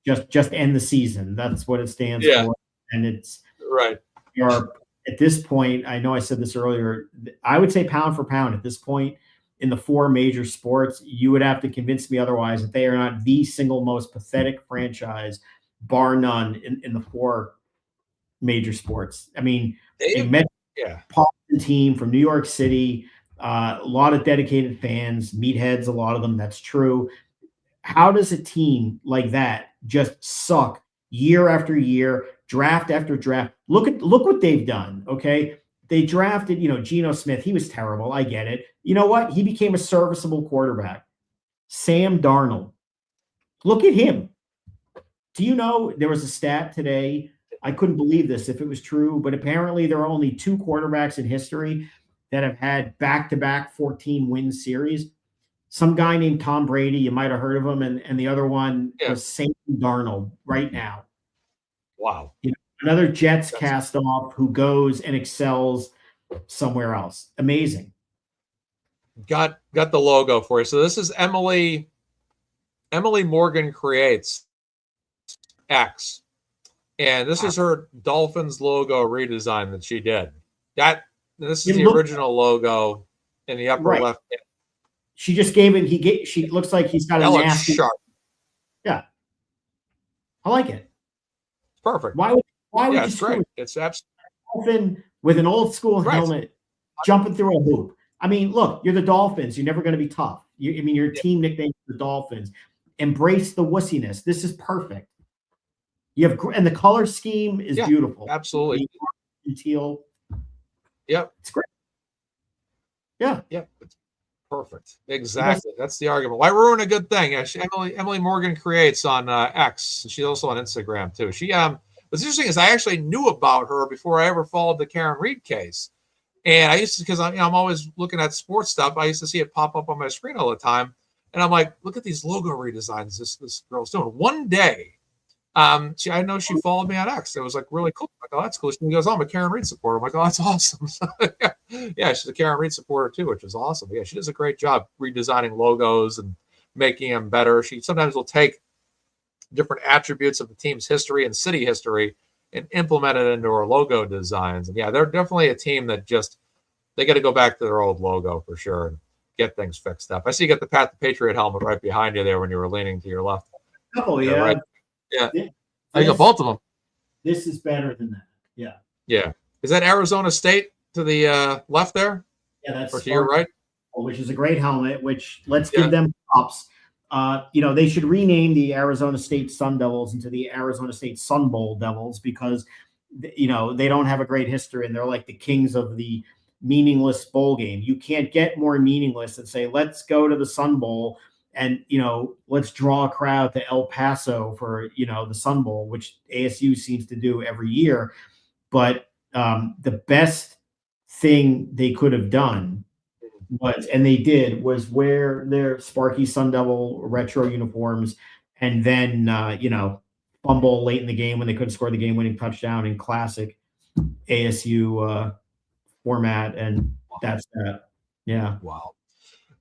[SPEAKER 2] Just end the season. That's what it stands for. And it's
[SPEAKER 1] right.
[SPEAKER 2] You are at this point. I know I said this earlier. I would say pound for pound at this point in the four major sports, you would have to convince me otherwise that they are not the single most pathetic franchise, bar none, in the four major sports. I mean, a metropolitan team from New York City, a lot of dedicated fans, meatheads, a lot of them. That's true. How does a team like that just suck year after year, draft after draft? Look what they've done. Okay. They drafted, Geno Smith. He was terrible. I get it. You know what? He became a serviceable quarterback. Sam Darnold. Look at him. Do you know there was a stat today? I couldn't believe this if it was true, but apparently there are only two quarterbacks in history that have had back-to-back 14-win series. Some guy named Tom Brady, you might have heard of him, and the other one was Sam Darnold right now.
[SPEAKER 1] Wow.
[SPEAKER 2] Another Jets cast off who goes and excels somewhere else. Amazing.
[SPEAKER 1] Got the logo for you. So this is Emily Morgan Creates X. And this is her Dolphins logo redesign that she did. This is the original logo in the upper left.
[SPEAKER 2] She just gave it. She looks like he's got a nasty.
[SPEAKER 1] Sharp.
[SPEAKER 2] Yeah, I like it.
[SPEAKER 1] It's perfect.
[SPEAKER 2] Why would you
[SPEAKER 1] it's great. It's
[SPEAKER 2] absolutely with an old school helmet jumping through a hoop. I mean, look, you're the Dolphins. You're never going to be tough. Your team nickname is the Dolphins. Embrace the wussiness. This is perfect. You have, and the color scheme is beautiful.
[SPEAKER 1] Absolutely.
[SPEAKER 2] Teal.
[SPEAKER 1] Yep.
[SPEAKER 2] It's great. Yeah.
[SPEAKER 1] Yep. It's perfect. Exactly. That's the argument. Why ruin a good thing? Yeah, Emily Morgan Creates on X. She's also on Instagram too. What's interesting is I actually knew about her before I ever followed the Karen Reed case. And I used to, because I'm always looking at sports stuff, I used to see it pop up on my screen all the time. And I'm like, look at these logo redesigns this girl's doing. One day, I know she followed me on X. It was like really cool. I'm like, oh, that's cool. She goes, oh, I'm a Karen Reed supporter. I'm like, oh, that's awesome. Yeah, she's a Karen Reed supporter too, which is awesome. Yeah, she does a great job redesigning logos and making them better. She sometimes will take different attributes of the team's history and city history and implement it into her logo designs. And yeah, they're definitely a team that they got to go back to their old logo for sure and get things fixed up. I see you got the Pat the Patriot helmet right behind you there when you were leaning to your left.
[SPEAKER 2] Oh, yeah. Right.
[SPEAKER 1] Yeah. I got both of them.
[SPEAKER 2] This is better than that. Yeah.
[SPEAKER 1] Yeah. Is that Arizona State to the left there?
[SPEAKER 2] Yeah, that's
[SPEAKER 1] or to your right.
[SPEAKER 2] Which is a great helmet, which let's give them props. They should rename the Arizona State Sun Devils into the Arizona State Sun Bowl Devils because, they don't have a great history and they're like the kings of the meaningless bowl game. You can't get more meaningless than say, let's go to the Sun Bowl and, let's draw a crowd to El Paso for, the Sun Bowl, which ASU seems to do every year. But the best thing they could have done was wear their Sparky Sun Devil retro uniforms and then, fumble late in the game when they couldn't score the game-winning touchdown in classic ASU format. And that's that. Yeah.
[SPEAKER 1] Wow.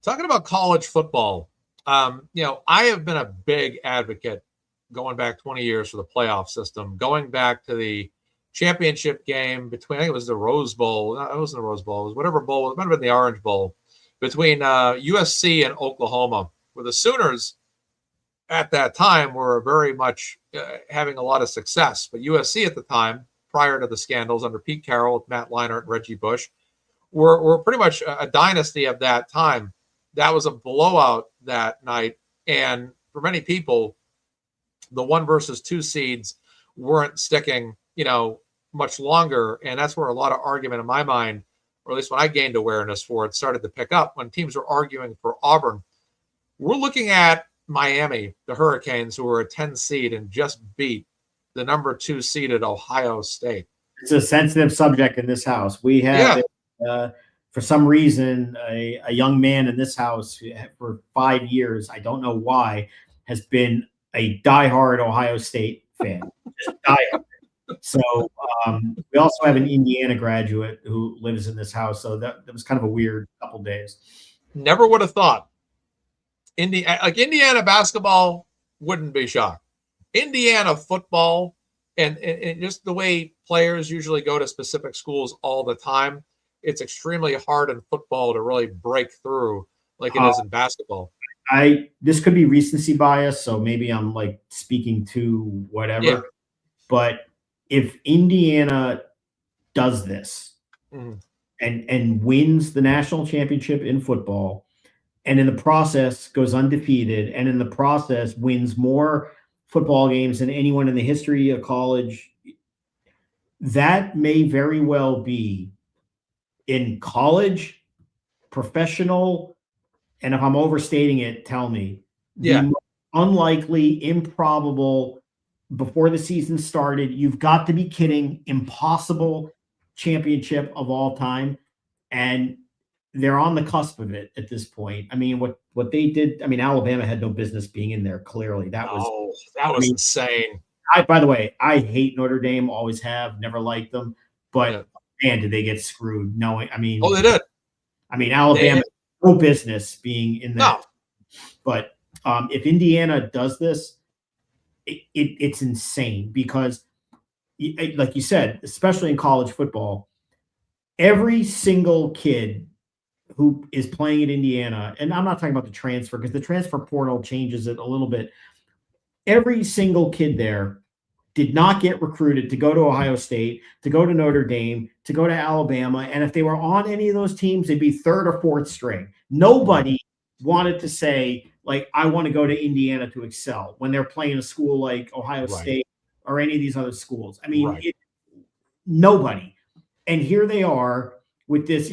[SPEAKER 1] Talking about college football, I have been a big advocate going back 20 years for the playoff system, going back to the championship game between, I think it was the Rose Bowl. No, it wasn't the Rose Bowl. It was whatever bowl. It might have been the Orange Bowl between USC and Oklahoma, where the Sooners at that time were very much having a lot of success. But USC at the time, prior to the scandals under Pete Carroll with Matt Leinart and Reggie Bush, were pretty much a dynasty of that time. That was a blowout that night. And for many people, the 1 versus 2 seeds weren't sticking, much longer. And that's where a lot of argument in my mind, or at least when I gained awareness for it, started to pick up when teams were arguing for Auburn. We're looking at Miami, the Hurricanes, who were a 10 seed and just beat the number 2 seeded Ohio State.
[SPEAKER 2] It's a sensitive subject in this house. We have, for some reason, a young man in this house for 5 years, I don't know why, has been a diehard Ohio State fan. Just diehard. So we also have an Indiana graduate who lives in this house. So that was kind of a weird couple days.
[SPEAKER 1] Never would have thought. Indiana basketball wouldn't be shocked. Indiana football and just the way players usually go to specific schools all the time, it's extremely hard in football to really break through like it is in basketball.
[SPEAKER 2] This could be recency bias, so maybe I'm like speaking to whatever. Yeah. But if Indiana does this and wins the national championship in football, and in the process goes undefeated, and in the process wins more football games than anyone in the history of college, that may very well be in college, professional, and if I'm overstating it, tell me.
[SPEAKER 1] Yeah.
[SPEAKER 2] The unlikely, improbable, before the season started, you've got to be kidding, impossible championship of all time. And they're on the cusp of it at this point. I mean, what they did, I mean, Alabama had no business being in there, clearly. That was
[SPEAKER 1] insane.
[SPEAKER 2] By the way, I hate Notre Dame, always have, never liked them. But man, did they get screwed knowing, I mean.
[SPEAKER 1] Oh, they did.
[SPEAKER 2] I mean, Alabama had no business being in there.
[SPEAKER 1] No.
[SPEAKER 2] But if Indiana does this, it's insane because, like you said, especially in college football, every single kid who is playing at Indiana, and I'm not talking about the transfer because the transfer portal changes it a little bit. Every single kid there did not get recruited to go to Ohio State, to go to Notre Dame, to go to Alabama. And if they were on any of those teams, they'd be 3rd or 4th string. Nobody wanted to say, like, I want to go to Indiana to excel when they're playing a school like Ohio State or any of these other schools. I mean, nobody. And here they are with this,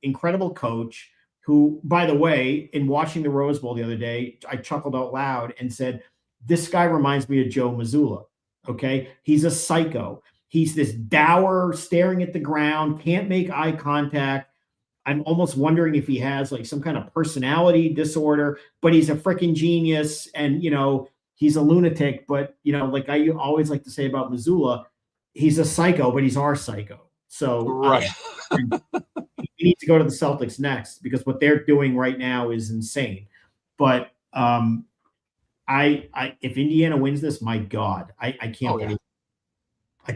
[SPEAKER 2] incredible coach who, by the way, in watching the Rose Bowl the other day, I chuckled out loud and said, this guy reminds me of Joe Mazzulla. Okay. He's a psycho. He's this dour, staring at the ground, can't make eye contact. I'm almost wondering if he has like some kind of personality disorder, but he's a freaking genius. And, he's a lunatic, but, like I always like to say about Mazzulla, he's a psycho, but he's our psycho. So we need to go to the Celtics next because what they're doing right now is insane. But if Indiana wins this, my God, I can't believe it.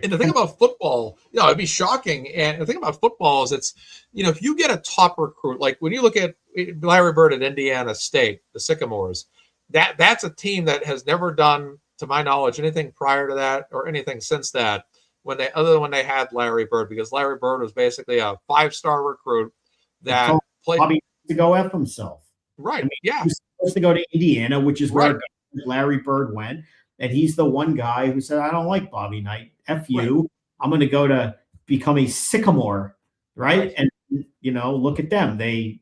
[SPEAKER 1] And the thing about football, it'd be shocking. And the thing about football is it's, if you get a top recruit, like when you look at Larry Bird at Indiana State, the Sycamores, that's a team that has never done, to my knowledge, anything prior to that or anything since that. Other than when they had Larry Bird, because Larry Bird was basically a 5-star recruit that played
[SPEAKER 2] Bobby to go F himself.
[SPEAKER 1] Right.
[SPEAKER 2] I mean, he was supposed to go to Indiana, which is where Larry Bird went. And he's the one guy who said, I don't like Bobby Knight. F you. Right. I'm going to go to become a Sycamore. Right. And, look at them. They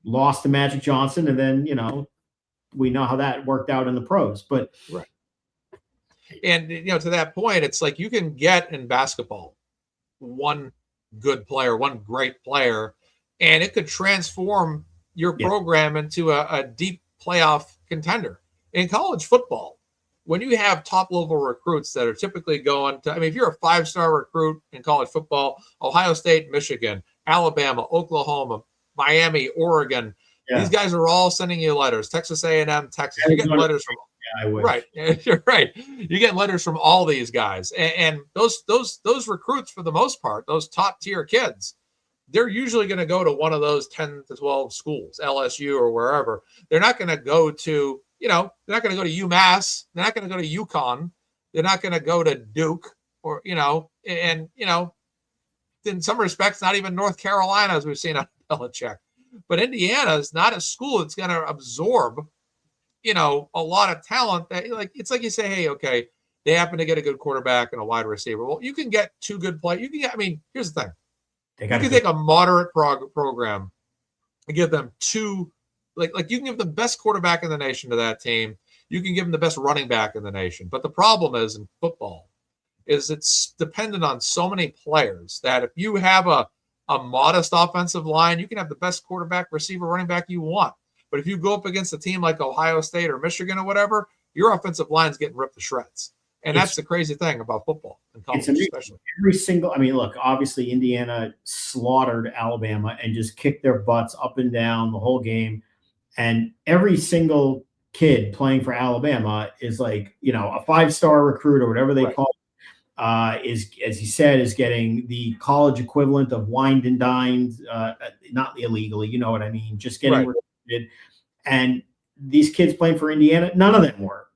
[SPEAKER 2] lost to Magic Johnson. And then, we know how that worked out in the pros. But
[SPEAKER 1] And, to that point, it's like you can get in basketball one good player, one great player, and it could transform your program into a deep playoff contender. In college football, when you have top-level recruits that are typically going to – if you're a 5-star recruit in college football, Ohio State, Michigan, Alabama, Oklahoma, Miami, Oregon, these guys are all sending you letters. Texas A&M, Texas. You're getting letters from
[SPEAKER 2] I wish.
[SPEAKER 1] Right. You're right. You get letters from all these guys. And those recruits, for the most part, those top tier kids, they're usually going to go to one of those 10 to 12 schools, LSU or wherever. They're not going to go to they're not going to go to UMass. They're not going to go to UConn. They're not going to go to Duke or, and, in some respects, not even North Carolina, as we've seen on Belichick. But Indiana is not a school that's going to absorb, a lot of talent that, it's like you say, hey, okay, they happen to get a good quarterback and a wide receiver. Well, you can get two good players. Here's the thing. You can take a moderate program and give them two, you can give the best quarterback in the nation to that team. You can give them the best running back in the nation. But the problem is in football is it's dependent on so many players that if you have a modest offensive line, you can have the best quarterback, receiver, running back you want. But if you go up against a team like Ohio State or Michigan or whatever, your offensive line's getting ripped to shreds. And that's the crazy thing about football and college, especially.
[SPEAKER 2] Every single, look, obviously Indiana slaughtered Alabama and just kicked their butts up and down the whole game. And every single kid playing for Alabama is like, a 5-star recruit or whatever they call it, is, as you said, is getting the college equivalent of wined and dined, not illegally, you know what I mean? Just getting recruited. And these kids playing for Indiana, none of them were,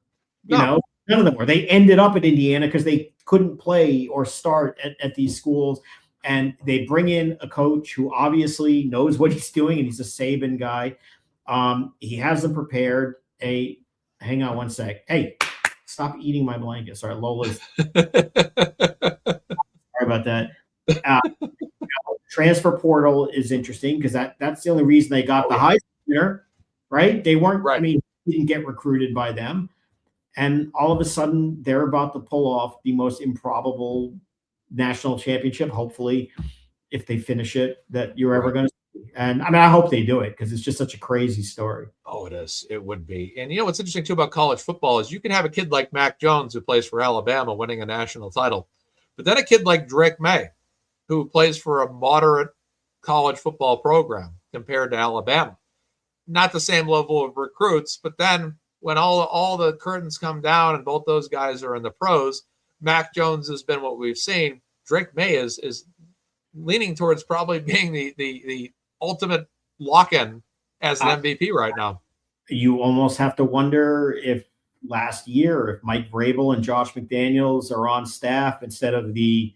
[SPEAKER 2] none of them were. They ended up at Indiana because they couldn't play or start at these schools. And they bring in a coach who obviously knows what he's doing, and he's a Saban guy. He has them prepared. Hang on one sec. Hey, stop eating my blanket. Sorry, Lola's. Sorry about that. Transfer portal is interesting because that's the only reason they got the Heisman winner, right? They weren't. Didn't get recruited by them, and all of a sudden they're about to pull off the most improbable national championship. Hopefully, if they finish it, that you're ever going to. And I hope they do it because it's just such a crazy story.
[SPEAKER 1] Oh, it is. It would be. And what's interesting too about college football is you can have a kid like Mac Jones who plays for Alabama winning a national title, but then a kid like Drake May who plays for a moderate college football program compared to Alabama. Not the same level of recruits, but then when all the curtains come down and both those guys are in the pros, Mac Jones has been what we've seen. Drake May is leaning towards probably being the ultimate lock-in as an MVP right now.
[SPEAKER 2] You almost have to wonder if last year, if Mike Vrabel and Josh McDaniels are on staff instead of the,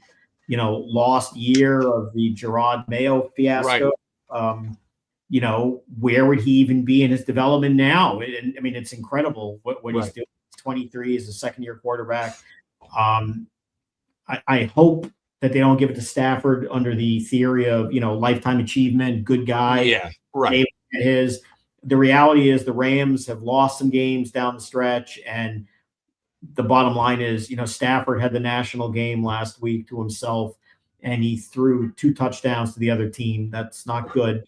[SPEAKER 2] lost year of the Gerard Mayo fiasco. Where would he even be in his development now? It's incredible what he's doing. He's 23, he's a second-year quarterback. I hope that they don't give it to Stafford under the theory of, lifetime achievement, good guy.
[SPEAKER 1] Yeah, right.
[SPEAKER 2] The reality is the Rams have lost some games down the stretch, and the bottom line is, Stafford had the national game last week to himself, and he threw 2 touchdowns to the other team. That's not good.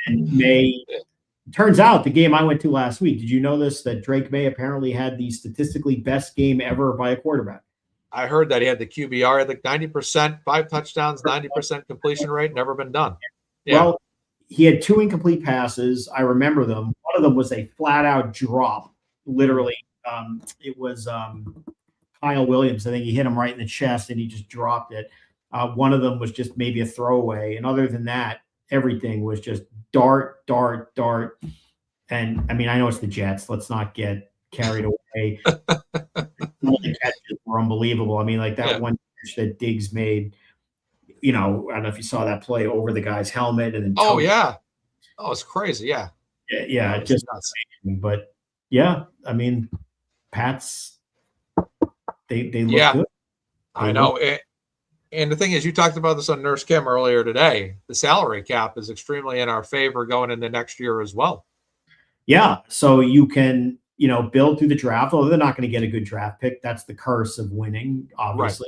[SPEAKER 2] And turns out the game I went to last week, did you know this, that Drake May apparently had the statistically best game ever by a quarterback?
[SPEAKER 1] I heard that he had the QBR at 90%, 5 touchdowns, 90% completion rate, never been done. Yeah.
[SPEAKER 2] Well, he had 2 incomplete passes. I remember them. One of them was a flat-out drop, literally. It was Kyle Williams. I think he hit him right in the chest, and he just dropped it. One of them was just maybe a throwaway. And other than that, everything was just dart. And, I know it's the Jets. Let's not get carried away. The catches were unbelievable. That one catch that Diggs made, I don't know if you saw that play over the guy's helmet. And then
[SPEAKER 1] it's crazy. Yeah.
[SPEAKER 2] Yeah. Just not saying, but yeah, Pats, they look good.
[SPEAKER 1] I know. And the thing is, you talked about this on Nurse Kim earlier today. The salary cap is extremely in our favor going into next year as well.
[SPEAKER 2] Yeah. So you can, build through the draft, although they're not going to get a good draft pick. That's the curse of winning, obviously.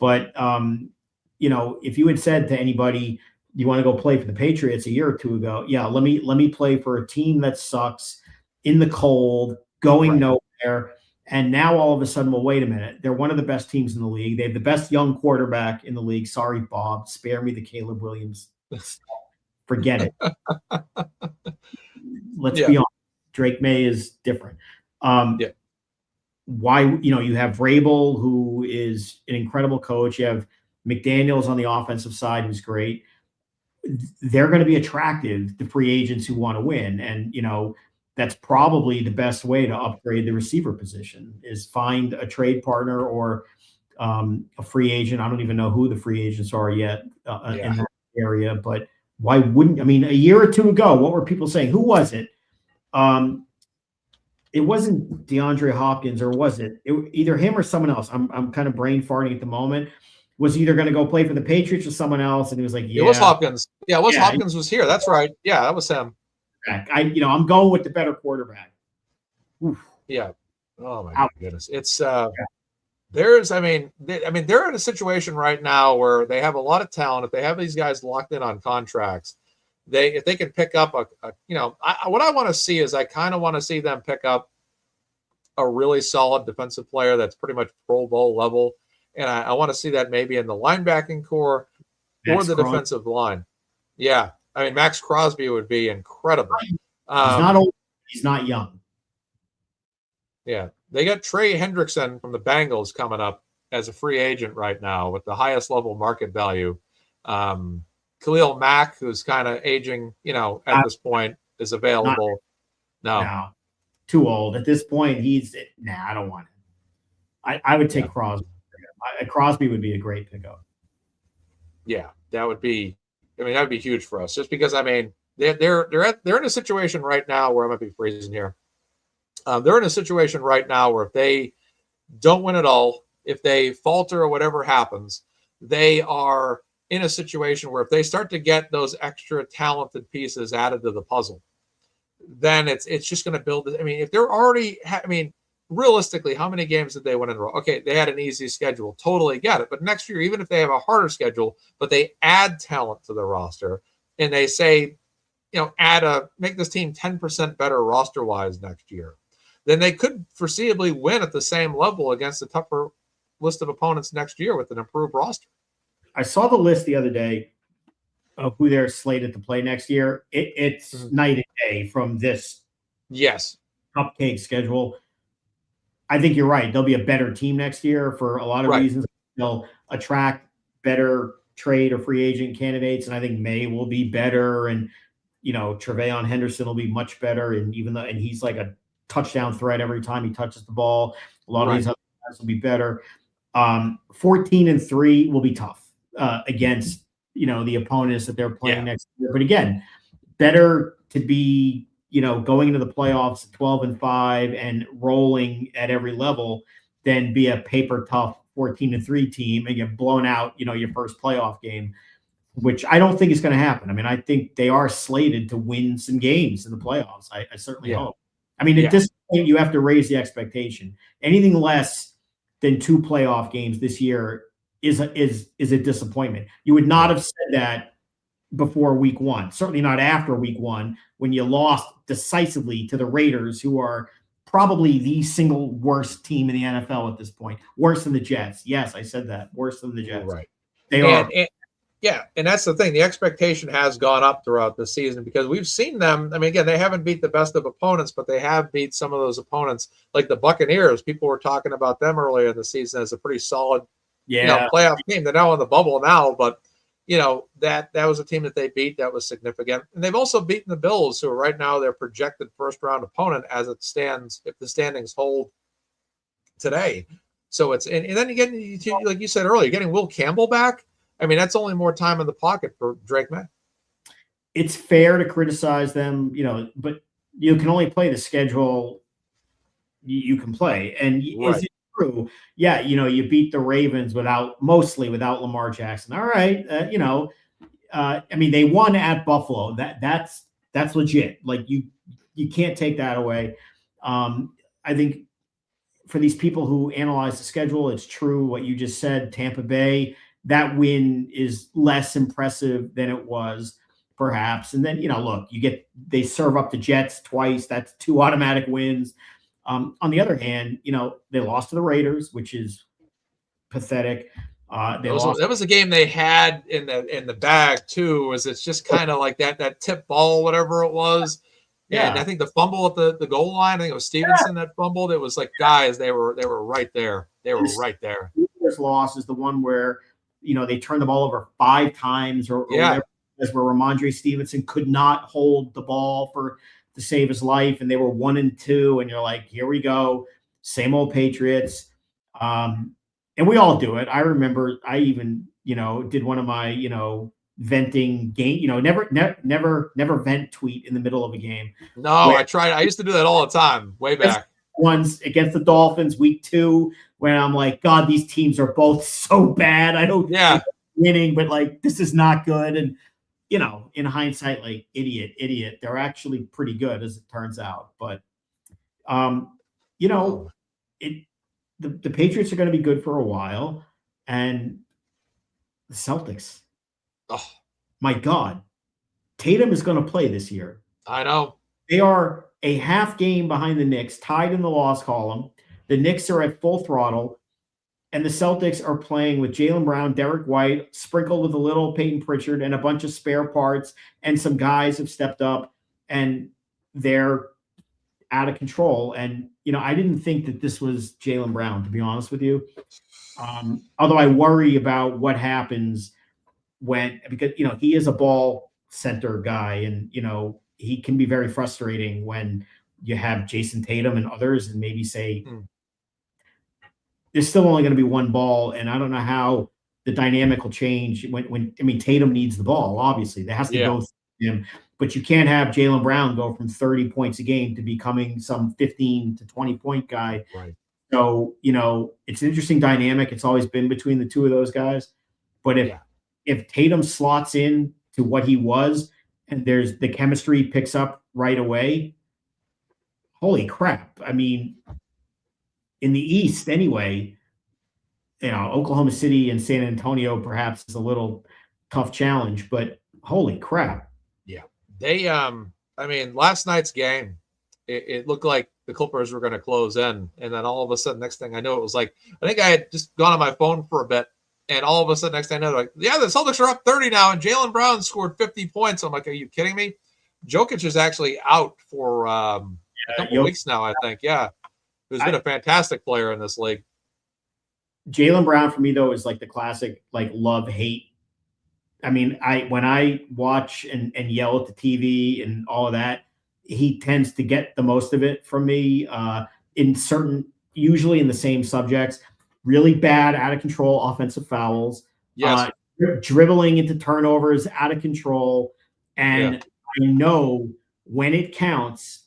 [SPEAKER 2] Right. But, if you had said to anybody, you want to go play for the Patriots a year or two ago, let me play for a team that sucks in the cold, going nowhere. And now all of a sudden, well, wait a minute. They're one of the best teams in the league. They have the best young quarterback in the league. Sorry, Bob. Spare me the Caleb Williams. Forget it. Let's be honest. Drake May is different. Why, you have Vrabel, who is an incredible coach. You have McDaniels on the offensive side, who's great. They're going to be attractive to free agents who want to win. And, that's probably the best way to upgrade the receiver position is find a trade partner or a free agent. I don't even know who the free agents are yet in that area, but why wouldn't, I mean, a year or two ago, what were people saying? Who was it? It wasn't DeAndre Hopkins, or was it either him or someone else? I'm kind of brain farting at the moment. Was either going to go play for the Patriots or someone else, and he was like, "Yeah,
[SPEAKER 1] it was Hopkins. Yeah, Hopkins was here. That's right. Yeah, that was him.
[SPEAKER 2] I'm going with the better quarterback." Oof.
[SPEAKER 1] Yeah. Oh my goodness. It's they're in a situation right now where they have a lot of talent. If they have these guys locked in on contracts, if they can pick up what I want to see is I kind of want to see them pick up a really solid defensive player that's pretty much Pro Bowl level. And I want to see that maybe in the linebacking core or the defensive line. Yeah. I mean, Max Crosby would be incredible.
[SPEAKER 2] He's not old. He's not young.
[SPEAKER 1] Yeah. They got Trey Hendrickson from the Bengals coming up as a free agent right now with the highest level market value. Khalil Mack, who's kind of aging, at this point, is available. No.
[SPEAKER 2] Too old. At this point, I don't want him. I would take Crosby. Crosby would be a great pickup.
[SPEAKER 1] Yeah, that would be huge for us. Just because they're in a situation right now where I might be freezing here. They're in a situation right now where if they don't win at all, if they falter or whatever happens, they are in a situation where if they start to get those extra talented pieces added to the puzzle, then it's just going to build. I mean, if they're already, realistically, how many games did they win in a row? Okay, they had an easy schedule. Totally get it. But next year, even if they have a harder schedule, but they add talent to the roster and they say, make this team 10% better roster-wise next year, then they could foreseeably win at the same level against a tougher list of opponents next year with an improved roster.
[SPEAKER 2] I saw the list the other day of who they're slated to play next year. It's night and day from this cupcake schedule. I think you're right. They'll be a better team next year for a lot of reasons. They'll attract better trade or free agent candidates, and I think May will be better, and Tre'Veon Henderson will be much better, and and he's like a touchdown threat every time he touches the ball. A lot of these other guys will be better. 14-3 will be tough against the opponents that they're playing next year. But again, better to be going into the playoffs 12-5 and rolling at every level than be a paper tough 14-3 team and get blown out your first playoff game, which I don't think is going to happen. I mean, I think they are slated to win some games in the playoffs. I certainly hope. I mean, at this point, you have to raise the expectation. Anything less than 2 playoff games this year is a disappointment. You would not have said that before week 1. Certainly not after week 1 when you lost decisively to the Raiders, who are probably the single worst team in the NFL at this point. Worse than the Jets. Yes, I said that. Worse than the Jets.
[SPEAKER 1] Right.
[SPEAKER 2] They are.
[SPEAKER 1] And that's the thing. The expectation has gone up throughout the season because we've seen them. I mean, again, they haven't beat the best of opponents, but they have beat some of those opponents, like the Buccaneers. People were talking about them earlier in the season as a pretty solid playoff team. They're now on the bubble now, but that was a team that they beat that was significant. And they've also beaten the Bills, who are right now their projected first-round opponent as it stands, if the standings hold today. So and then again, like you said earlier, you're getting Will Campbell back. I mean, that's only more time in the pocket for Drake May.
[SPEAKER 2] It's fair to criticize them, but you can only play the schedule you can play. And is it true? Yeah, you beat the Ravens mostly without Lamar Jackson. All right, I mean, they won at Buffalo. That's legit. Like you can't take that away. I think for these people who analyze the schedule, it's true what you just said. Tampa Bay, that win is less impressive than it was, perhaps. And then, look, they serve up the Jets twice. That's 2 automatic wins. On the other hand, they lost to the Raiders, which is pathetic.
[SPEAKER 1] That was a game they had in the bag too. It's just kind of like that tip ball, whatever it was. Yeah, and I think the fumble at the goal line. I think it was Stevenson that fumbled. It was like, guys, they were right there. They were right there.
[SPEAKER 2] This loss is the one where they turned the ball over 5 times or whatever, where Ramondre Stevenson could not hold the ball for to save his life, and they were 1-2, and you're like, here we go, same old Patriots. And we all do it. I remember I even, did one of my, venting game, never vent tweet in the middle of a game.
[SPEAKER 1] No, I tried. I used to do that all the time, way back.
[SPEAKER 2] Once against the Dolphins, week 2, when I'm like, God, these teams are both so bad. I don't winning, but like, this is not good. And, in hindsight, like, idiot. They're actually pretty good, as it turns out. But, the Patriots are going to be good for a while. And the Celtics,
[SPEAKER 1] oh
[SPEAKER 2] my God, Tatum is going to play this year.
[SPEAKER 1] I know.
[SPEAKER 2] They are a half game behind the Knicks, tied in the loss column. The Knicks are at full throttle, and the Celtics are playing with Jaylen Brown, Derek White, sprinkled with a little Peyton Pritchard, and a bunch of spare parts, and some guys have stepped up, and they're out of control. And, I didn't think that this was Jaylen Brown, to be honest with you. Although I worry about what happens because he is a ball center guy, and, he can be very frustrating when you have Jason Tatum and others and maybe say there's still only going to be one ball. And I don't know how the dynamic will change when Tatum needs the ball. Obviously there has to go through him, but you can't have Jaylen Brown go from 30 points a game to becoming some 15 to 20 point guy.
[SPEAKER 1] Right.
[SPEAKER 2] So, it's an interesting dynamic. It's always been between the two of those guys. But if Tatum slots in to what he was, and there's the chemistry picks up right away, holy crap. I mean, in the East anyway, Oklahoma City and San Antonio perhaps is a little tough challenge, but holy crap.
[SPEAKER 1] Yeah. They, last night's game, it looked like the Clippers were going to close in. And then all of a sudden, next thing I know, it was like, I think I had just gone on my phone for a bit. And all of a sudden, next thing I know, like, the Celtics are up 30 now, and Jaylen Brown scored 50 points. I'm like, are you kidding me? Jokic is actually out for a couple weeks now, I think. Yeah. Who's been a fantastic player in this league.
[SPEAKER 2] Jaylen Brown, for me, though, is like the classic, like, love-hate. I mean, when I watch and yell at the TV and all of that, he tends to get the most of it from me usually in the same subjects. Really bad, out of control offensive fouls.
[SPEAKER 1] Yes.
[SPEAKER 2] Dribbling into turnovers, out of control. And I know when it counts,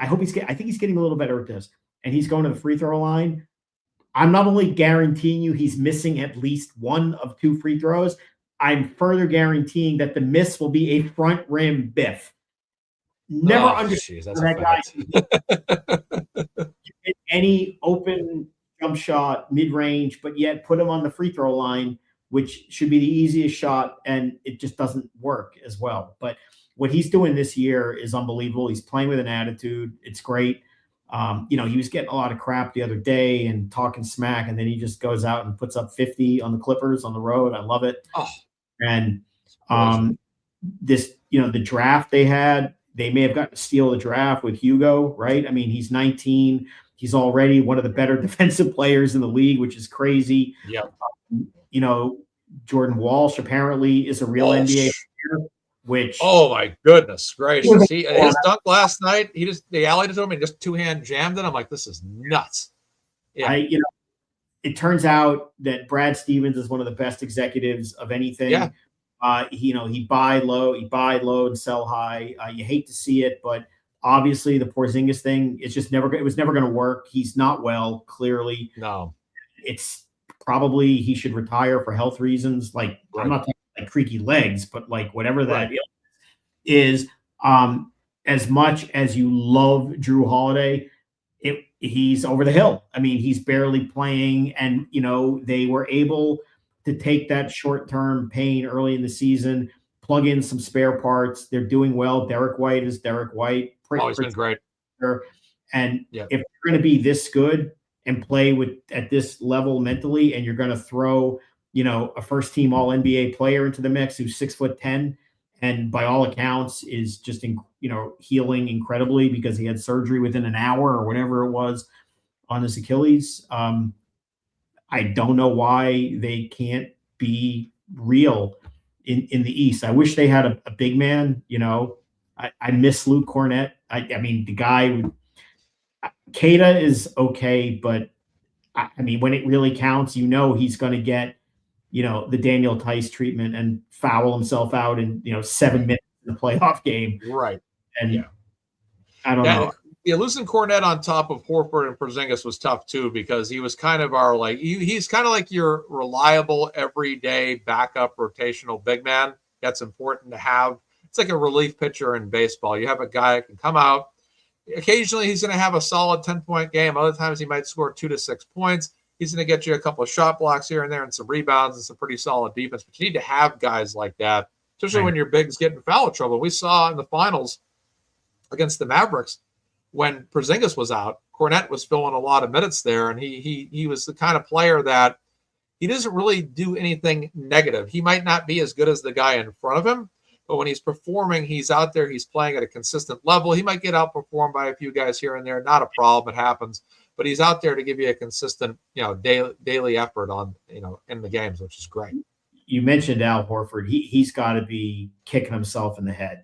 [SPEAKER 2] I think he's getting a little better at this. And he's going to the free throw line. I'm not only guaranteeing you he's missing at least one of 2 free throws, I'm further guaranteeing that the miss will be a front rim biff. Never understood that guy any open jump shot mid-range, but yet put him on the free throw line, which should be the easiest shot, and it just doesn't work as well. But what he's doing this year is unbelievable. He's playing with an attitude. It's great. He was getting a lot of crap the other day and talking smack, and then he just goes out and puts up 50 on the Clippers on the road. I love it. And the draft they had, they may have gotten to steal the draft with Hugo, right? I mean, he's 19. He's already one of the better defensive players in the league, which is crazy.
[SPEAKER 1] Yeah.
[SPEAKER 2] Jordan Walsh apparently is a real NBA player, which.
[SPEAKER 1] Oh my goodness gracious. His dunk last night, they allied it to him and just 2-hand jammed it. I'm like, this is nuts. Yeah.
[SPEAKER 2] It turns out that Brad Stevens is one of the best executives of anything.
[SPEAKER 1] Yeah.
[SPEAKER 2] He buy low and sell high. You hate to see it, but obviously the Porzingis thing, it was never going to work. He's not well, clearly.
[SPEAKER 1] No.
[SPEAKER 2] It's probably he should retire for health reasons. Like, right. I'm not talking like creaky legs, but like whatever that is. As much as you love Drew Holiday, he's over the hill. I mean, he's barely playing, and they were able to take that short-term pain early in the season, plug in some spare parts. They're doing well. Derek White is Derek White.
[SPEAKER 1] He's been great.
[SPEAKER 2] And if you're going to be this good and play at this level mentally, and you're going to throw, a first-team All-NBA player into the mix who's 6'10", and by all accounts is just healing incredibly because he had surgery within an hour or whatever it was on his Achilles. I don't know why they can't be real in the East. I wish they had a big man, I miss Luke Cornett. I mean, the guy, Keita is okay, but I mean, when it really counts, he's going to get, the Daniel Tice treatment and foul himself out in, 7 minutes in the playoff game.
[SPEAKER 1] Right.
[SPEAKER 2] And
[SPEAKER 1] yeah.
[SPEAKER 2] I don't know.
[SPEAKER 1] Yeah, losing Cornette on top of Horford and Porzingis was tough too, because he was kind of our he's kind of like your reliable everyday backup rotational big man. That's important to have. It's like a relief pitcher in baseball. You have a guy that can come out. Occasionally he's going to have a solid 10-point game. Other times he might score 2 to 6 points. He's going to get you a couple of shot blocks here and there and some rebounds and some pretty solid defense. But you need to have guys like that, especially when your big's getting foul trouble. We saw in the finals against the Mavericks, when Porzingis was out, Cornette was filling a lot of minutes there, and he was the kind of player that he doesn't really do anything negative. He might not be as good as the guy in front of him, but when he's performing, he's out there, he's playing at a consistent level. He might get outperformed by a few guys here and there, not a problem, it happens, but he's out there to give you a consistent, daily effort on, in the games, which is great.
[SPEAKER 2] You mentioned Al Horford. He's got to be kicking himself in the head.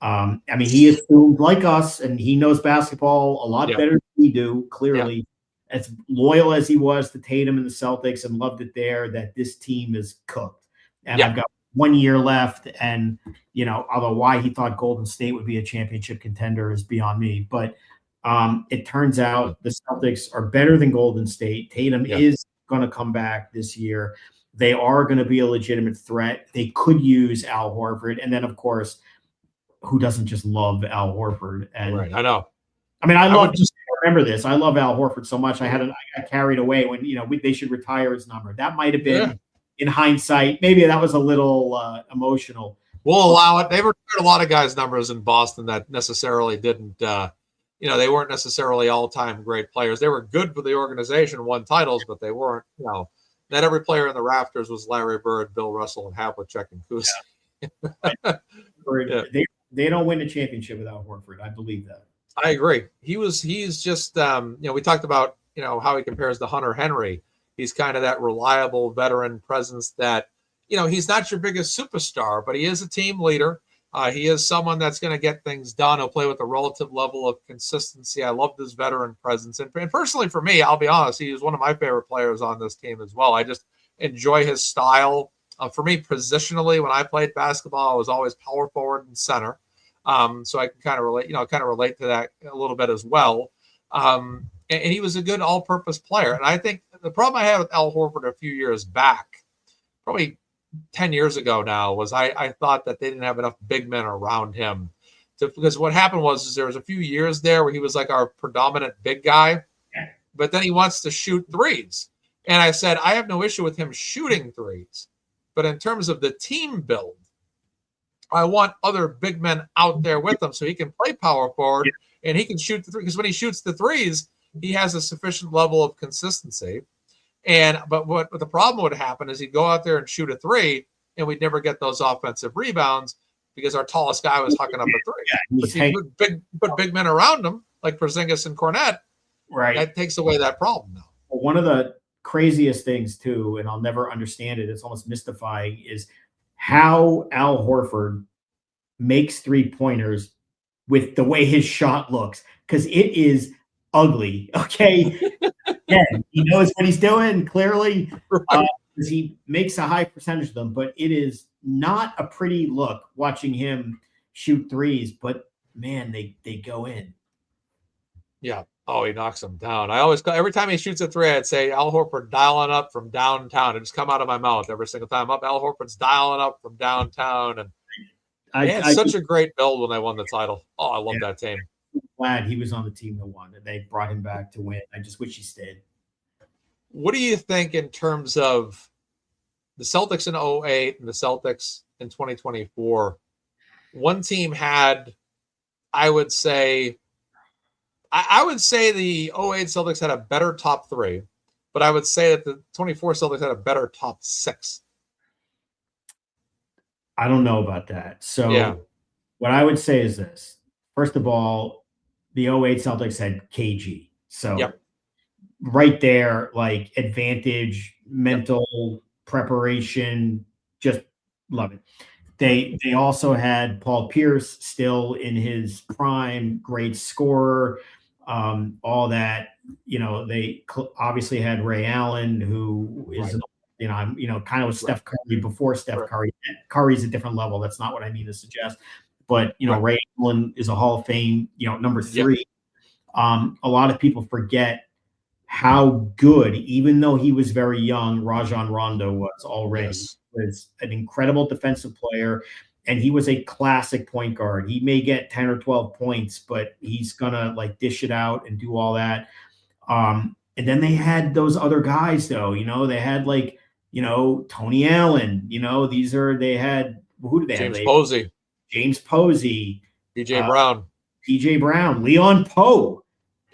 [SPEAKER 2] I mean, he assumed like us, and he knows basketball a lot better than we do, clearly. As loyal as he was to Tatum and the Celtics and loved it there, that this team is cooked. And I've got 1 year left, and, although why he thought Golden State would be a championship contender is beyond me. But it turns out the Celtics are better than Golden State. Tatum is going to come back this year. They are going to be a legitimate threat. They could use Al Horford. And then, of course, who doesn't just love Al Horford? And
[SPEAKER 1] right, I know.
[SPEAKER 2] I mean, I remember this. I love Al Horford so much. I got carried away when they should retire his number. That might have been, in hindsight, maybe that was a little emotional.
[SPEAKER 1] We'll allow it. They've retired a lot of guys' numbers in Boston that necessarily didn't. They weren't necessarily all-time great players. They were good for the organization, won titles, but they weren't. Not every player in the rafters was Larry Bird, Bill Russell, and Havlicek and Kuz.
[SPEAKER 2] They don't win a championship without Horford. I believe that.
[SPEAKER 1] I agree. He's just, we talked about, how he compares to Hunter Henry. He's kind of that reliable veteran presence that, he's not your biggest superstar, but he is a team leader. He is someone that's going to get things done. He'll play with a relative level of consistency. I love this veteran presence. And personally for me, I'll be honest, he was one of my favorite players on this team as well. I just enjoy his style. For me, positionally, when I played basketball, I was always power forward and center. So I can kind of relate to that a little bit as well. And he was a good all-purpose player. And I think the problem I had with Al Horford a few years back, probably 10 years ago now, was I thought that they didn't have enough big men around him. Because what happened was there was a few years there where he was like our predominant big guy, but then he wants to shoot threes. And I said, I have no issue with him shooting threes. But in terms of the team build, I want other big men out there with him so he can play power forward and he can shoot the three. Because when he shoots the threes, he has a sufficient level of consistency. But what the problem would happen is he'd go out there and shoot a three, and we'd never get those offensive rebounds because our tallest guy was hucking up a three. Put big men around him like Porzingis and Cornette.
[SPEAKER 2] Right,
[SPEAKER 1] that takes away that problem now.
[SPEAKER 2] Well, one of the craziest things too, and I'll never understand it, it's almost mystifying, is how Al Horford makes 3-pointers with the way his shot looks, because it is ugly. Okay. He knows what he's doing, clearly, because he makes a high percentage of them, but it is not a pretty look watching him shoot threes, but man, they go in.
[SPEAKER 1] Yeah. Oh, he knocks them down. Every time he shoots a three, I'd say Al Horford dialing up from downtown. It just come out of my mouth every single time. Al Horford's dialing up from downtown, and they had such a great build when they won the title. Oh, I love that team.
[SPEAKER 2] I'm glad he was on the team that won, and they brought him back to win. I just wish he stayed.
[SPEAKER 1] What do you think in terms of the Celtics in 2008 and the Celtics in 2024? One team had, I would say the 2008 Celtics had a better top three, but I would say that the 24 Celtics had a better top six.
[SPEAKER 2] I don't know about that. So what I would say is this. First of all, the 2008 Celtics had KG. So right there, like advantage, mental preparation, just love it. They also had Paul Pierce still in his prime, great scorer, all that. They obviously had Ray Allen, who is kind of with Steph Curry before Steph Curry. Curry's a different level. That's not what I mean to suggest. But Ray Allen is a Hall of Fame, number 3. A lot of people forget how good, even though he was very young, Rajon Rondo was already.
[SPEAKER 1] Yes.
[SPEAKER 2] Was an incredible defensive player, and he was a classic point guard. He may get 10 or 12 points, but he's gonna like dish it out and do all that. And then they had those other guys, though. They had Tony Allen. They had who did they
[SPEAKER 1] James
[SPEAKER 2] have?
[SPEAKER 1] Posey,
[SPEAKER 2] James Posey,
[SPEAKER 1] PJ Brown,
[SPEAKER 2] Leon Poe.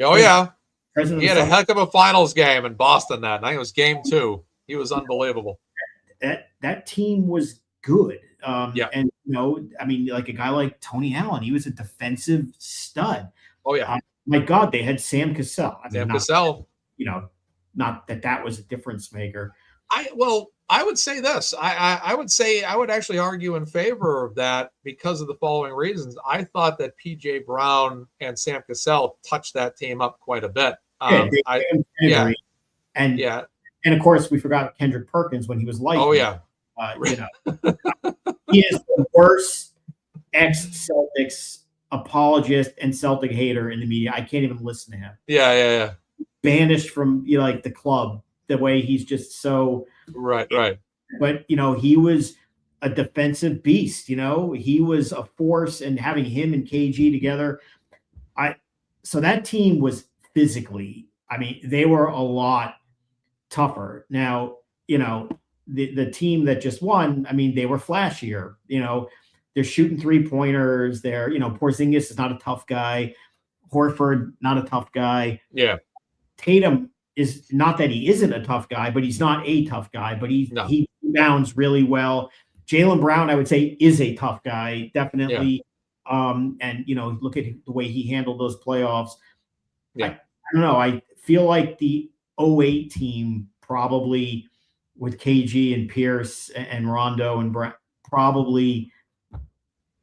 [SPEAKER 1] Oh yeah.
[SPEAKER 2] President
[SPEAKER 1] He had a heck of a finals game in Boston that night. I think it was game 2. He was unbelievable.
[SPEAKER 2] That team was good.
[SPEAKER 1] Yeah.
[SPEAKER 2] And like a guy like Tony Allen, he was a defensive stud.
[SPEAKER 1] Oh yeah.
[SPEAKER 2] My God, they had Sam Cassell.
[SPEAKER 1] Cassell.
[SPEAKER 2] Not that was a difference maker.
[SPEAKER 1] I would say this. I would actually argue in favor of that because of the following reasons. I thought that PJ Brown and Sam Cassell touched that team up quite a bit. And of course we forgot Kendrick Perkins when he was light. Oh yeah.
[SPEAKER 2] He is the worst ex-Celtics apologist and Celtic hater in the media. I can't even listen to him.
[SPEAKER 1] Yeah.
[SPEAKER 2] Banished from the club, the way he's just so
[SPEAKER 1] right.
[SPEAKER 2] But he was a defensive beast. He was a force, and having him and KG together, so that team was physically, they were a lot tougher. Now, the team that just won, they were flashier. They're shooting 3-pointers. They're, Porzingis is not a tough guy. Horford, not a tough guy.
[SPEAKER 1] Yeah.
[SPEAKER 2] Tatum is not that he isn't a tough guy, but he's not a tough guy, but he rebounds really well. Jaylen Brown, I would say, is a tough guy, definitely. Yeah. And look at the way he handled those playoffs.
[SPEAKER 1] Yeah.
[SPEAKER 2] I don't know. I feel like the 08 team probably with KG and Pierce and Rondo and Brown probably,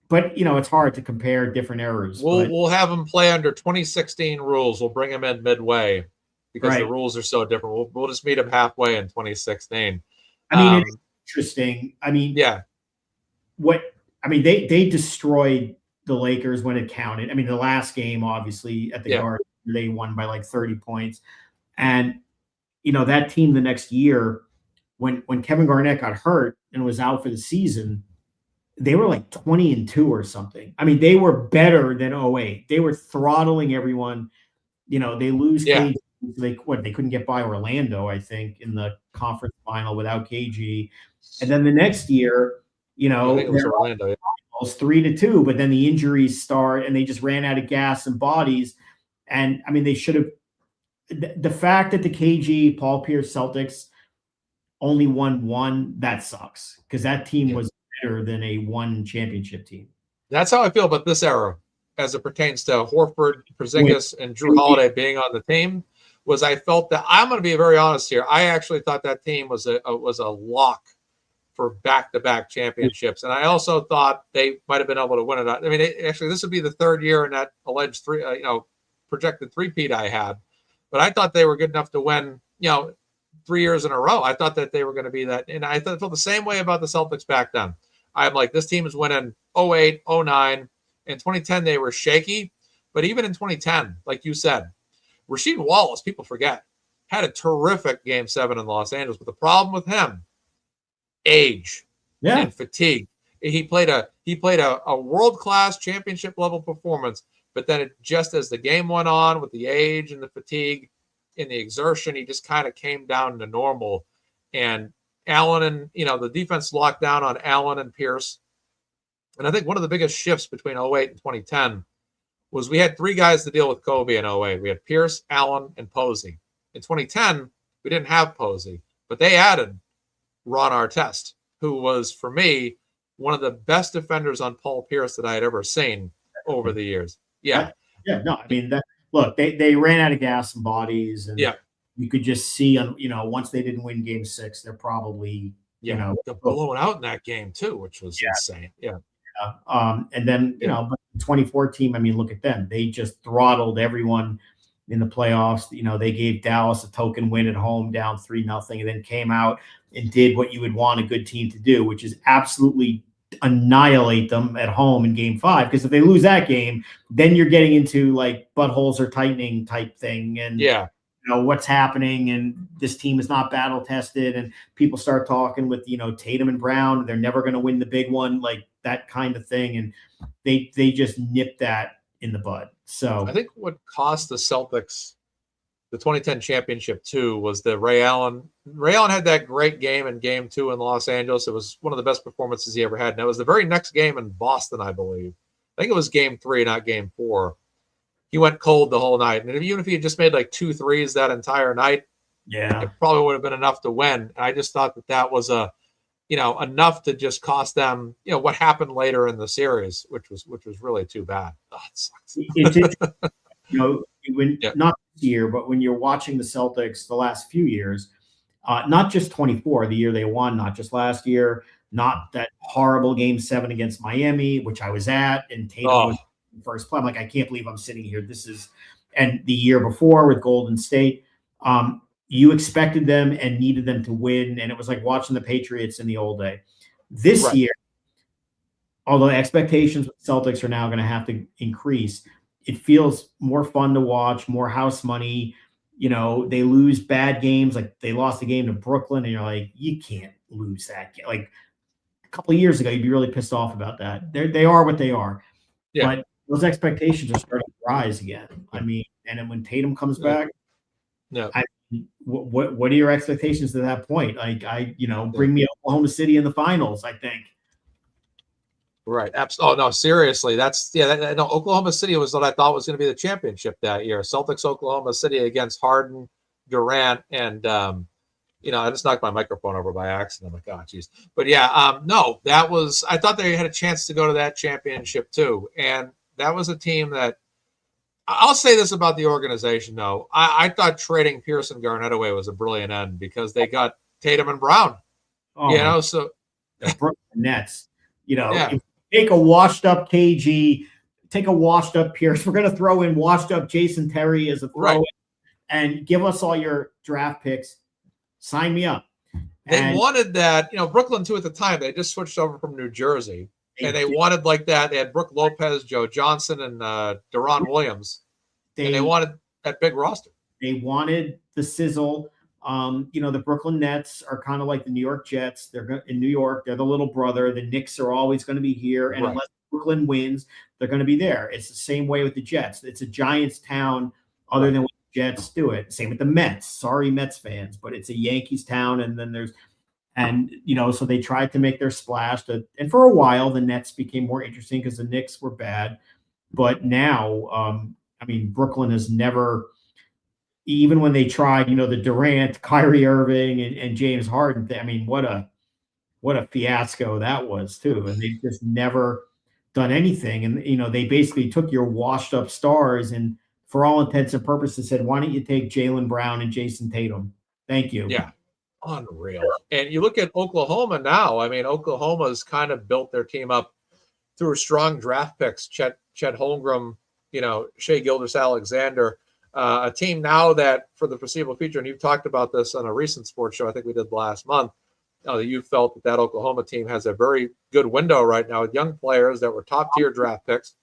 [SPEAKER 2] but it's hard to compare different eras.
[SPEAKER 1] We'll have them play under 2016 rules. We'll bring them in midway because the rules are so different. We'll just meet them halfway in 2016.
[SPEAKER 2] It's interesting. They destroyed the Lakers when it counted. The last game, obviously, at the Garden, they won by like 30 points. And, that team the next year, when Kevin Garnett got hurt and was out for the season, they were like 20-2 or something. They were better than 08. They were throttling everyone. They lose KG. They couldn't get by Orlando, I think, in the conference final without KG. And then the next year, I think it was Orlando. It was 3-2, but then the injuries start and they just ran out of gas and bodies. And they should have. The fact that the KG Paul Pierce Celtics only won 1, that sucks, because that team was better than a 1 championship team.
[SPEAKER 1] That's how I feel about this era as it pertains to Horford, Porzingis, and Drew Holiday being on the team. I felt that, I'm going to be very honest here, I actually thought that team was a lock for back-to-back championships. And I also thought they might have been able to win it. Actually, this would be the 3rd year in that alleged projected three-peat I had. But I thought they were good enough to win, 3 years in a row. I thought that they were going to be that. And I felt the same way about the Celtics back then. I'm like, this team is winning 08, 09. In 2010, they were shaky. But even in 2010, like you said, Rasheed Wallace, people forget, had a terrific Game 7 in Los Angeles. But the problem with him, age and fatigue. He played a world-class championship level performance, but then just as the game went on with the age and the fatigue and the exertion, he just kind of came down to normal. And Allen and the defense locked down on Allen and Pierce. And I think one of the biggest shifts between 08 and 2010 was we had 3 guys to deal with Kobe in 08. We had Pierce, Allen, and Posey. In 2010, we didn't have Posey, but they added Ron Artest, who was, for me, one of the best defenders on Paul Pierce that I had ever seen over the years. Yeah.
[SPEAKER 2] No, look, they ran out of gas and bodies, and you could just see, once they didn't win Game 6, they're probably,
[SPEAKER 1] Yeah,
[SPEAKER 2] you know,
[SPEAKER 1] got blown out in that game too, which was insane. Yeah.
[SPEAKER 2] And then, but the 24 team, I mean, look at them. They just throttled everyone in the playoffs. They gave Dallas a token win at home down 3-0, and then came out and did what you would want a good team to do, which is absolutely annihilate them at home in game 5. Because if they lose that game, then you're getting into like buttholes are tightening type thing. And what's happening, and this team is not battle tested, and people start talking with Tatum and Brown, they're never going to win the big one, like that kind of thing, and they just nipped that in the bud. So
[SPEAKER 1] I think what cost the Celtics the 2010 championship too was the Ray Allen had that great game in game 2 in Los Angeles. It was one of the best performances he ever had, and it was the very next game in Boston, I believe. I think it was game 3, not game 4. He went cold the whole night. And even if he had just made like 2 threes that entire night, it probably would have been enough to win. I just thought that was enough to just cost them, what happened later in the series, which was really too bad. Oh, it sucks.
[SPEAKER 2] Not this year, but when you're watching the Celtics the last few years, not just 24, the year they won, not just last year, not that horrible game 7 against Miami, which I was at, and Tatum was first play. I'm like, I can't believe I'm sitting here. And the year before with Golden State, you expected them and needed them to win. And it was like watching the Patriots in the old day. This year, although expectations with Celtics are now going to have to increase, it feels more fun to watch, more house money. They lose bad games. Like they lost a game to Brooklyn, and you're like, you can't lose that game. Like a couple of years ago, you'd be really pissed off about that. They are what they are. Yeah. But those expectations are starting to rise again. I mean, and then when Tatum comes back, what are your expectations at that point? Like bring me Oklahoma City in the finals, I think.
[SPEAKER 1] Right. Absolutely. Oh no, seriously. That's Oklahoma City was what I thought was going to be the championship that year. Celtics, Oklahoma City against Harden, Durant, and I just knocked my microphone over by accident. I'm like, oh, geez. But no, I thought they had a chance to go to that championship too. And that was a team that, I'll say this about the organization, though. I thought trading Pierce and Garnett away was a brilliant end because they got Tatum and Brown. So
[SPEAKER 2] the Brooklyn Nets, if take a washed up KG, take a washed up Pierce. We're going to throw in washed up Jason Terry as a throw and give us all your draft picks. Sign me up.
[SPEAKER 1] They wanted that, Brooklyn too at the time. They just switched over from New Jersey. And they wanted like that. They had Brooke Lopez, Joe Johnson, and Deron Williams. And they wanted that big roster.
[SPEAKER 2] They wanted the sizzle. The Brooklyn Nets are kind of like the New York Jets. They're in New York. They're the little brother. The Knicks are always going to be here. And unless Brooklyn wins, they're going to be there. It's the same way with the Jets. It's a Giants town other than when the Jets do it. Same with the Mets. Sorry, Mets fans, but it's a Yankees town. And then so they tried to make their splash. And for a while, the Nets became more interesting because the Knicks were bad. But now, Brooklyn has never, even when they tried, the Durant, Kyrie Irving, and James Harden. What a fiasco that was too. And they've just never done anything. And they basically took your washed up stars and, for all intents and purposes, said, "Why don't you take Jaylen Brown and Jason Tatum? Thank you."
[SPEAKER 1] Yeah. Unreal. And you look at Oklahoma now. Oklahoma's kind of built their team up through strong draft picks. Chet Holmgren, Shai Gilgeous-Alexander, a team now that for the foreseeable future, and you've talked about this on a recent sports show, I think we did last month, that you felt that Oklahoma team has a very good window right now with young players that were top tier draft picks.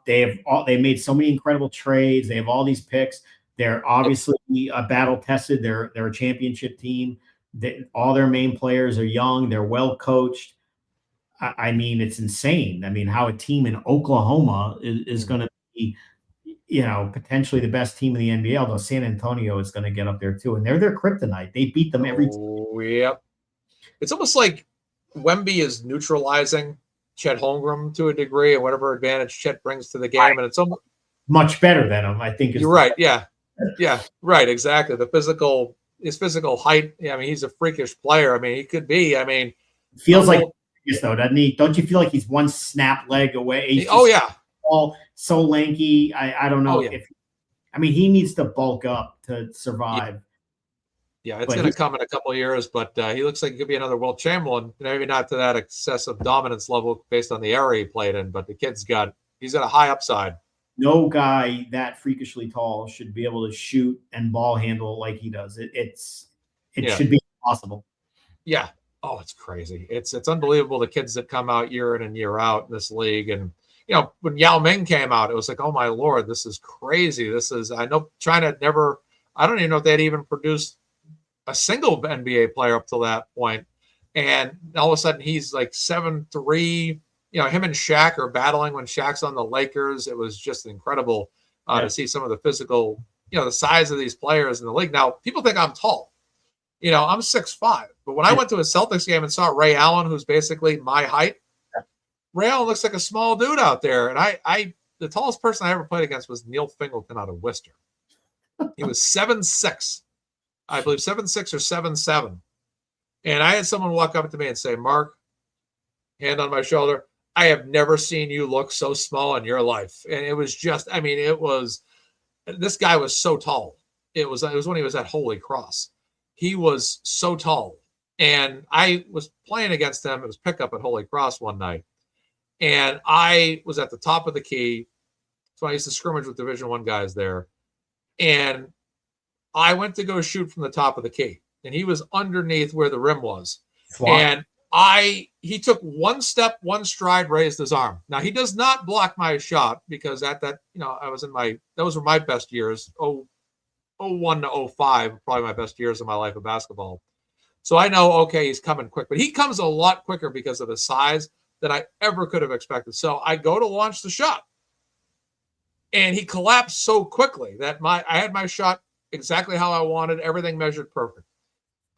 [SPEAKER 2] They made so many incredible trades. They have all these picks. They're obviously battle tested. They're a championship team. All their main players are young. They're well coached. It's insane. How a team in Oklahoma is going to be, potentially the best team in the NBA. Although San Antonio is going to get up there too, and they're their kryptonite. They beat them every time.
[SPEAKER 1] Yep. It's almost like Wemby is neutralizing Chet Holmgren to a degree, and whatever advantage Chet brings to the game, and it's almost
[SPEAKER 2] much better than him. I think
[SPEAKER 1] you're right. Yeah, right. Exactly. His physical height. He's a freakish player. He could be.
[SPEAKER 2] Feels like though, doesn't he? Don't you feel like he's one snap leg away? All so lanky. I don't know if. He needs to bulk up to survive.
[SPEAKER 1] Yeah, it's
[SPEAKER 2] But
[SPEAKER 1] going to come in a couple of years, but he looks like he could be another world champion. Maybe not to that excessive dominance level based on the era he played in, but he's got a high upside.
[SPEAKER 2] no guy that freakishly tall should be able to shoot and ball handle like he does. It should be possible.
[SPEAKER 1] Yeah. Oh, it's crazy. It's unbelievable, the kids that come out year in and year out in this league. And when Yao Ming came out, it was like, oh my Lord, this is crazy. I know China never, I don't even know if they'd even produced a single NBA player up till that point. And all of a sudden he's like 7'3". Him and Shaq are battling when Shaq's on the Lakers. It was just incredible to see some of the physical, the size of these players in the league. Now, people think I'm tall. I'm 6'5", but when I went to a Celtics game and saw Ray Allen, who's basically my height, Ray Allen looks like a small dude out there. And the tallest person I ever played against was Neil Fingleton out of Worcester. He was 7'6", I believe 7'6" or 7'7". And I had someone walk up to me and say, Mark, hand on my shoulder, I have never seen you look so small in your life. And it was just, this guy was so tall. It was when he was at Holy Cross. He was so tall. And I was playing against him. It was pickup at Holy Cross one night. And I was at the top of the key. So I used to scrimmage with Division I guys there. And I went to go shoot from the top of the key. And he was underneath where the rim was. And he took one step, one stride, raised his arm. Now, he does not block my shot because those were my best years. 01 to 05, probably my best years of my life of basketball. So I know, okay, he's coming quick, but he comes a lot quicker because of his size than I ever could have expected. So I go to launch the shot, and he collapsed so quickly that I had my shot exactly how I wanted, everything measured perfect.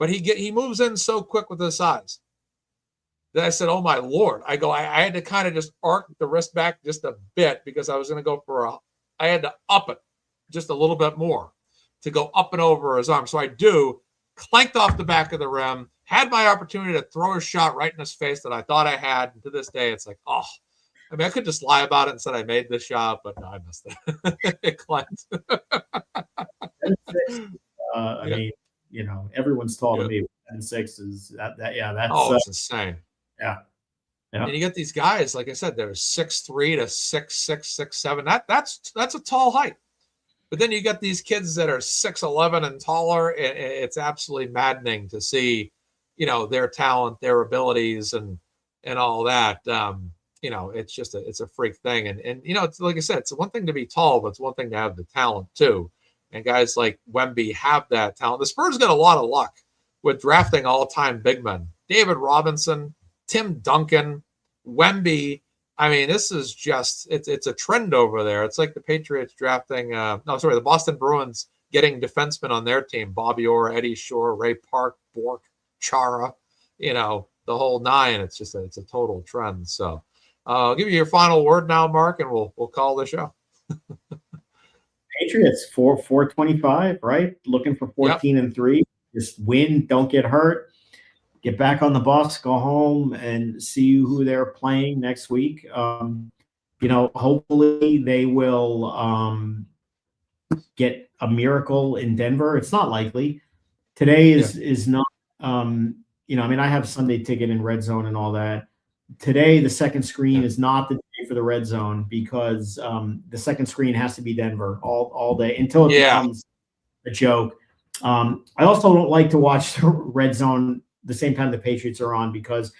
[SPEAKER 1] But he moves in so quick with his size that I said, oh my Lord. I had to kind of just arc the wrist back just a bit because I was going to go I had to up it just a little bit more to go up and over his arm. So I clanked off the back of the rim, had my opportunity to throw a shot right in his face that I thought I had. And to this day, it's like, I could just lie about it and said I made this shot, but no, I missed it. It clanked.
[SPEAKER 2] Everyone's tall to me. 6 is that's
[SPEAKER 1] it's insane.
[SPEAKER 2] Yeah.
[SPEAKER 1] And you get these guys, like I said, they're 6'3" to 6'6", 6'7". That's a tall height. But then you got these kids that are 6'11" and taller, and it's absolutely maddening to see, their talent, their abilities, and all that. It's just it's a freak thing. And it's like I said, it's one thing to be tall, but it's one thing to have the talent too. And guys like Wemby have that talent. The Spurs got a lot of luck with drafting all-time big men. David Robinson, Tim Duncan, Wemby. This is just, it's a trend over there. It's like the Patriots drafting, the Boston Bruins getting defensemen on their team. Bobby Orr, Eddie Shore, Ray Park, Bork, Chara, the whole nine. It's just it's a total trend. So I'll give you your final word now, Mark, and we'll call the show.
[SPEAKER 2] Patriots 425, right? Looking for 14-3. Just win, don't get hurt. Get back on the bus, go home, and see who they're playing next week. Hopefully they will get a miracle in Denver. It's not likely. Today is not. I have Sunday ticket in Red Zone and all that. Today, the second screen is not the day for the Red Zone because the second screen has to be Denver all day until it becomes a joke. I also don't like to watch the Red Zone the same time the Patriots are on because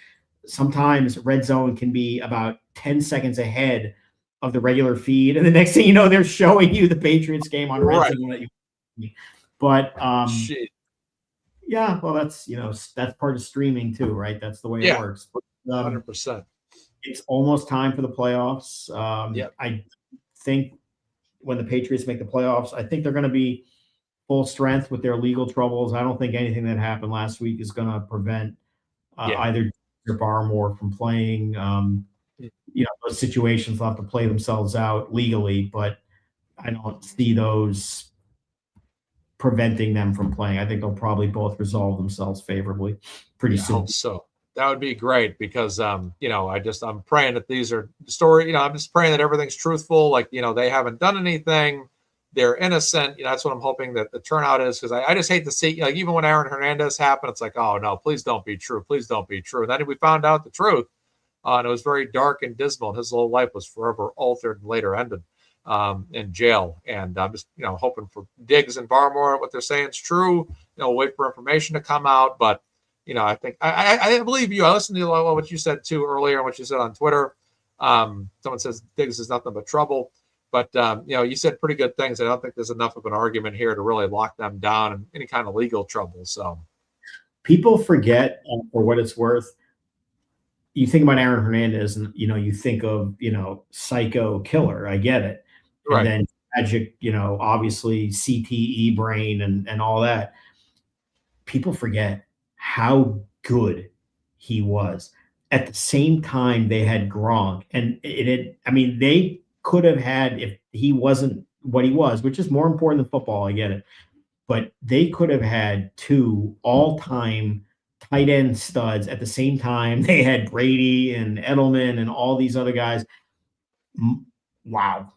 [SPEAKER 2] sometimes Red Zone can be about 10 seconds ahead of the regular feed. And the next thing you know, they're showing you the Patriots game on Red Zone. But that's part of streaming too, right? That's the way it works. But,
[SPEAKER 1] 100%.
[SPEAKER 2] It's almost time for the playoffs. I think when the Patriots make the playoffs, I think they're going to be full strength with their legal troubles. I don't think anything that happened last week is going to prevent either or Barmore from playing. Those situations will have to play themselves out legally, but I don't see those preventing them from playing. I think they'll probably both resolve themselves favorably pretty soon.
[SPEAKER 1] I hope so. That would be great because, I'm praying that these are story. I'm just praying that everything's truthful. Like, they haven't done anything. they're innocent. That's what I'm hoping that the turnout is, because I just hate to see, like, even when Aaron Hernandez happened, it's like, oh no, please don't be true. Please don't be true. And then we found out the truth. And it was very dark and dismal. And his whole life was forever altered and later ended in jail. And I'm just, hoping for Diggs and Barmore, what they're saying is true. Wait for information to come out. But, I think I believe you. I listened to what you said too earlier and what you said on Twitter. Someone says Diggs is nothing but trouble. But, you said pretty good things. I don't think there's enough of an argument here to really lock them down in any kind of legal trouble. So
[SPEAKER 2] people forget, for what it's worth, you think about Aaron Hernandez and, you think of, psycho killer. I get it.
[SPEAKER 1] Right.
[SPEAKER 2] And then tragic, obviously CTE brain and all that. People forget how good he was. At the same time, they had Gronk, and they could have had, if he wasn't what he was, which is more important than football, I get it, but they could have had 2 all-time tight end studs at the same time. They had Brady and Edelman and all these other guys. Wow.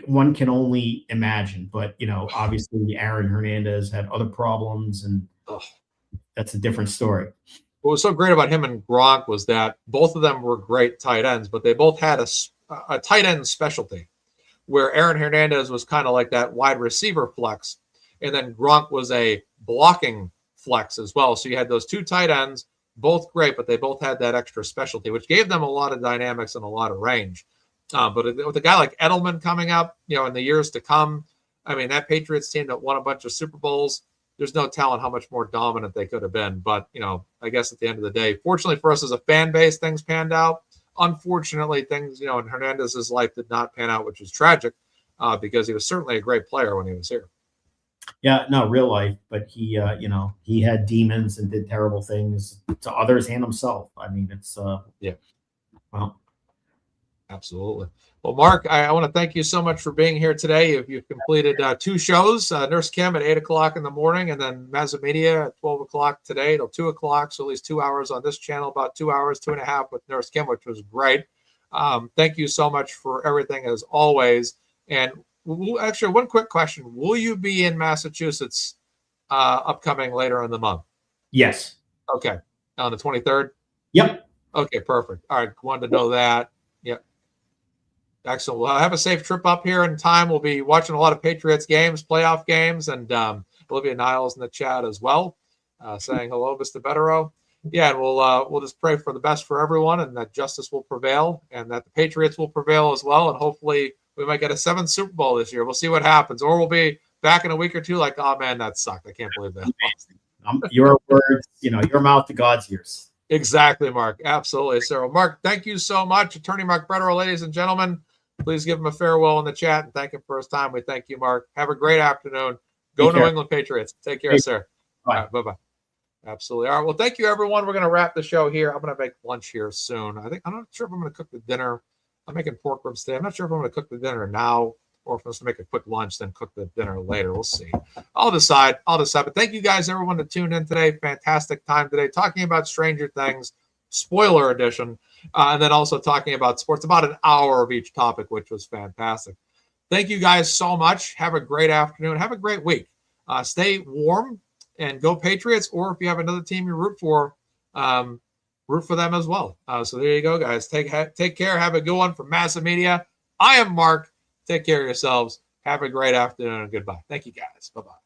[SPEAKER 2] One can only imagine, but obviously Aaron Hernandez had other problems, and that's a different story.
[SPEAKER 1] What was so great about him and Gronk was that both of them were great tight ends, but they both had a tight end specialty, where Aaron Hernandez was kind of like that wide receiver flex, and then Gronk was a blocking flex as well. So you had those 2 tight ends, both great, but they both had that extra specialty, which gave them a lot of dynamics and a lot of range. But with a guy like Edelman coming up, in the years to come, that Patriots team that won a bunch of Super Bowls, there's no telling how much more dominant they could have been. But, I guess at the end of the day, fortunately for us as a fan base, things panned out. Unfortunately, things, in Hernandez's life did not pan out, which is tragic, because he was certainly a great player when he was here.
[SPEAKER 2] Yeah, no, real life, but he, he had demons and did terrible things to others and himself. It's
[SPEAKER 1] yeah.
[SPEAKER 2] Well,
[SPEAKER 1] absolutely. Well, Mark, I want to thank you so much for being here today. You've completed 2 shows, Nurse Kim at 8 o'clock in the morning, and then MazzaMedia at 12 o'clock today till 2 o'clock. So at least 2 hours on this channel, about 2 hours, 2.5 with Nurse Kim, which was great. Thank you so much for everything as always. And actually, one quick question. Will you be in Massachusetts upcoming later in the month?
[SPEAKER 2] Yes.
[SPEAKER 1] Okay. On the 23rd?
[SPEAKER 2] Yep.
[SPEAKER 1] Okay, perfect. All right. Wanted to know that. Yep. Excellent. Well, have a safe trip up here in time. We'll be watching a lot of Patriots games, playoff games, and Olivia Niles in the chat as well, saying hello, Mr. Bederow. Yeah, and we'll just pray for the best for everyone, and that justice will prevail, and that the Patriots will prevail as well, and hopefully we might get a 7th Super Bowl this year. We'll see what happens, or we'll be back in a week or two like, oh man, that sucked. I can't believe that.
[SPEAKER 2] Your words, your mouth to God's ears.
[SPEAKER 1] Exactly, Mark. Absolutely, sir. Well, Mark, thank you so much. Attorney Mark Bederow, ladies and gentlemen. Please give him a farewell in the chat and thank him for his time. We thank you, Mark. Have a great afternoon. Go New England Patriots. Take care, sir.
[SPEAKER 2] Bye.
[SPEAKER 1] All right, bye-bye. Absolutely. All right. Well, thank you, everyone. We're going to wrap the show here. I'm going to make lunch here soon. I'm not sure if I'm going to cook the dinner. I'm making pork ribs today. I'm not sure if I'm going to cook the dinner now or if I'm supposed to make a quick lunch, then cook the dinner later. We'll see. I'll decide. But thank you guys, everyone, that tuned in today. Fantastic time today talking about Stranger Things, spoiler edition, and then also talking about sports, about an hour of each topic, which was fantastic. Thank you guys so much. Have a great afternoon. Have a great week. Stay warm and go Patriots, or if you have another team you root for them as well. So there you go, guys. Take care. Have a good one from MazzaMedia. I am Mark. Take care of yourselves. Have a great afternoon and goodbye. Thank you, guys. Bye-bye.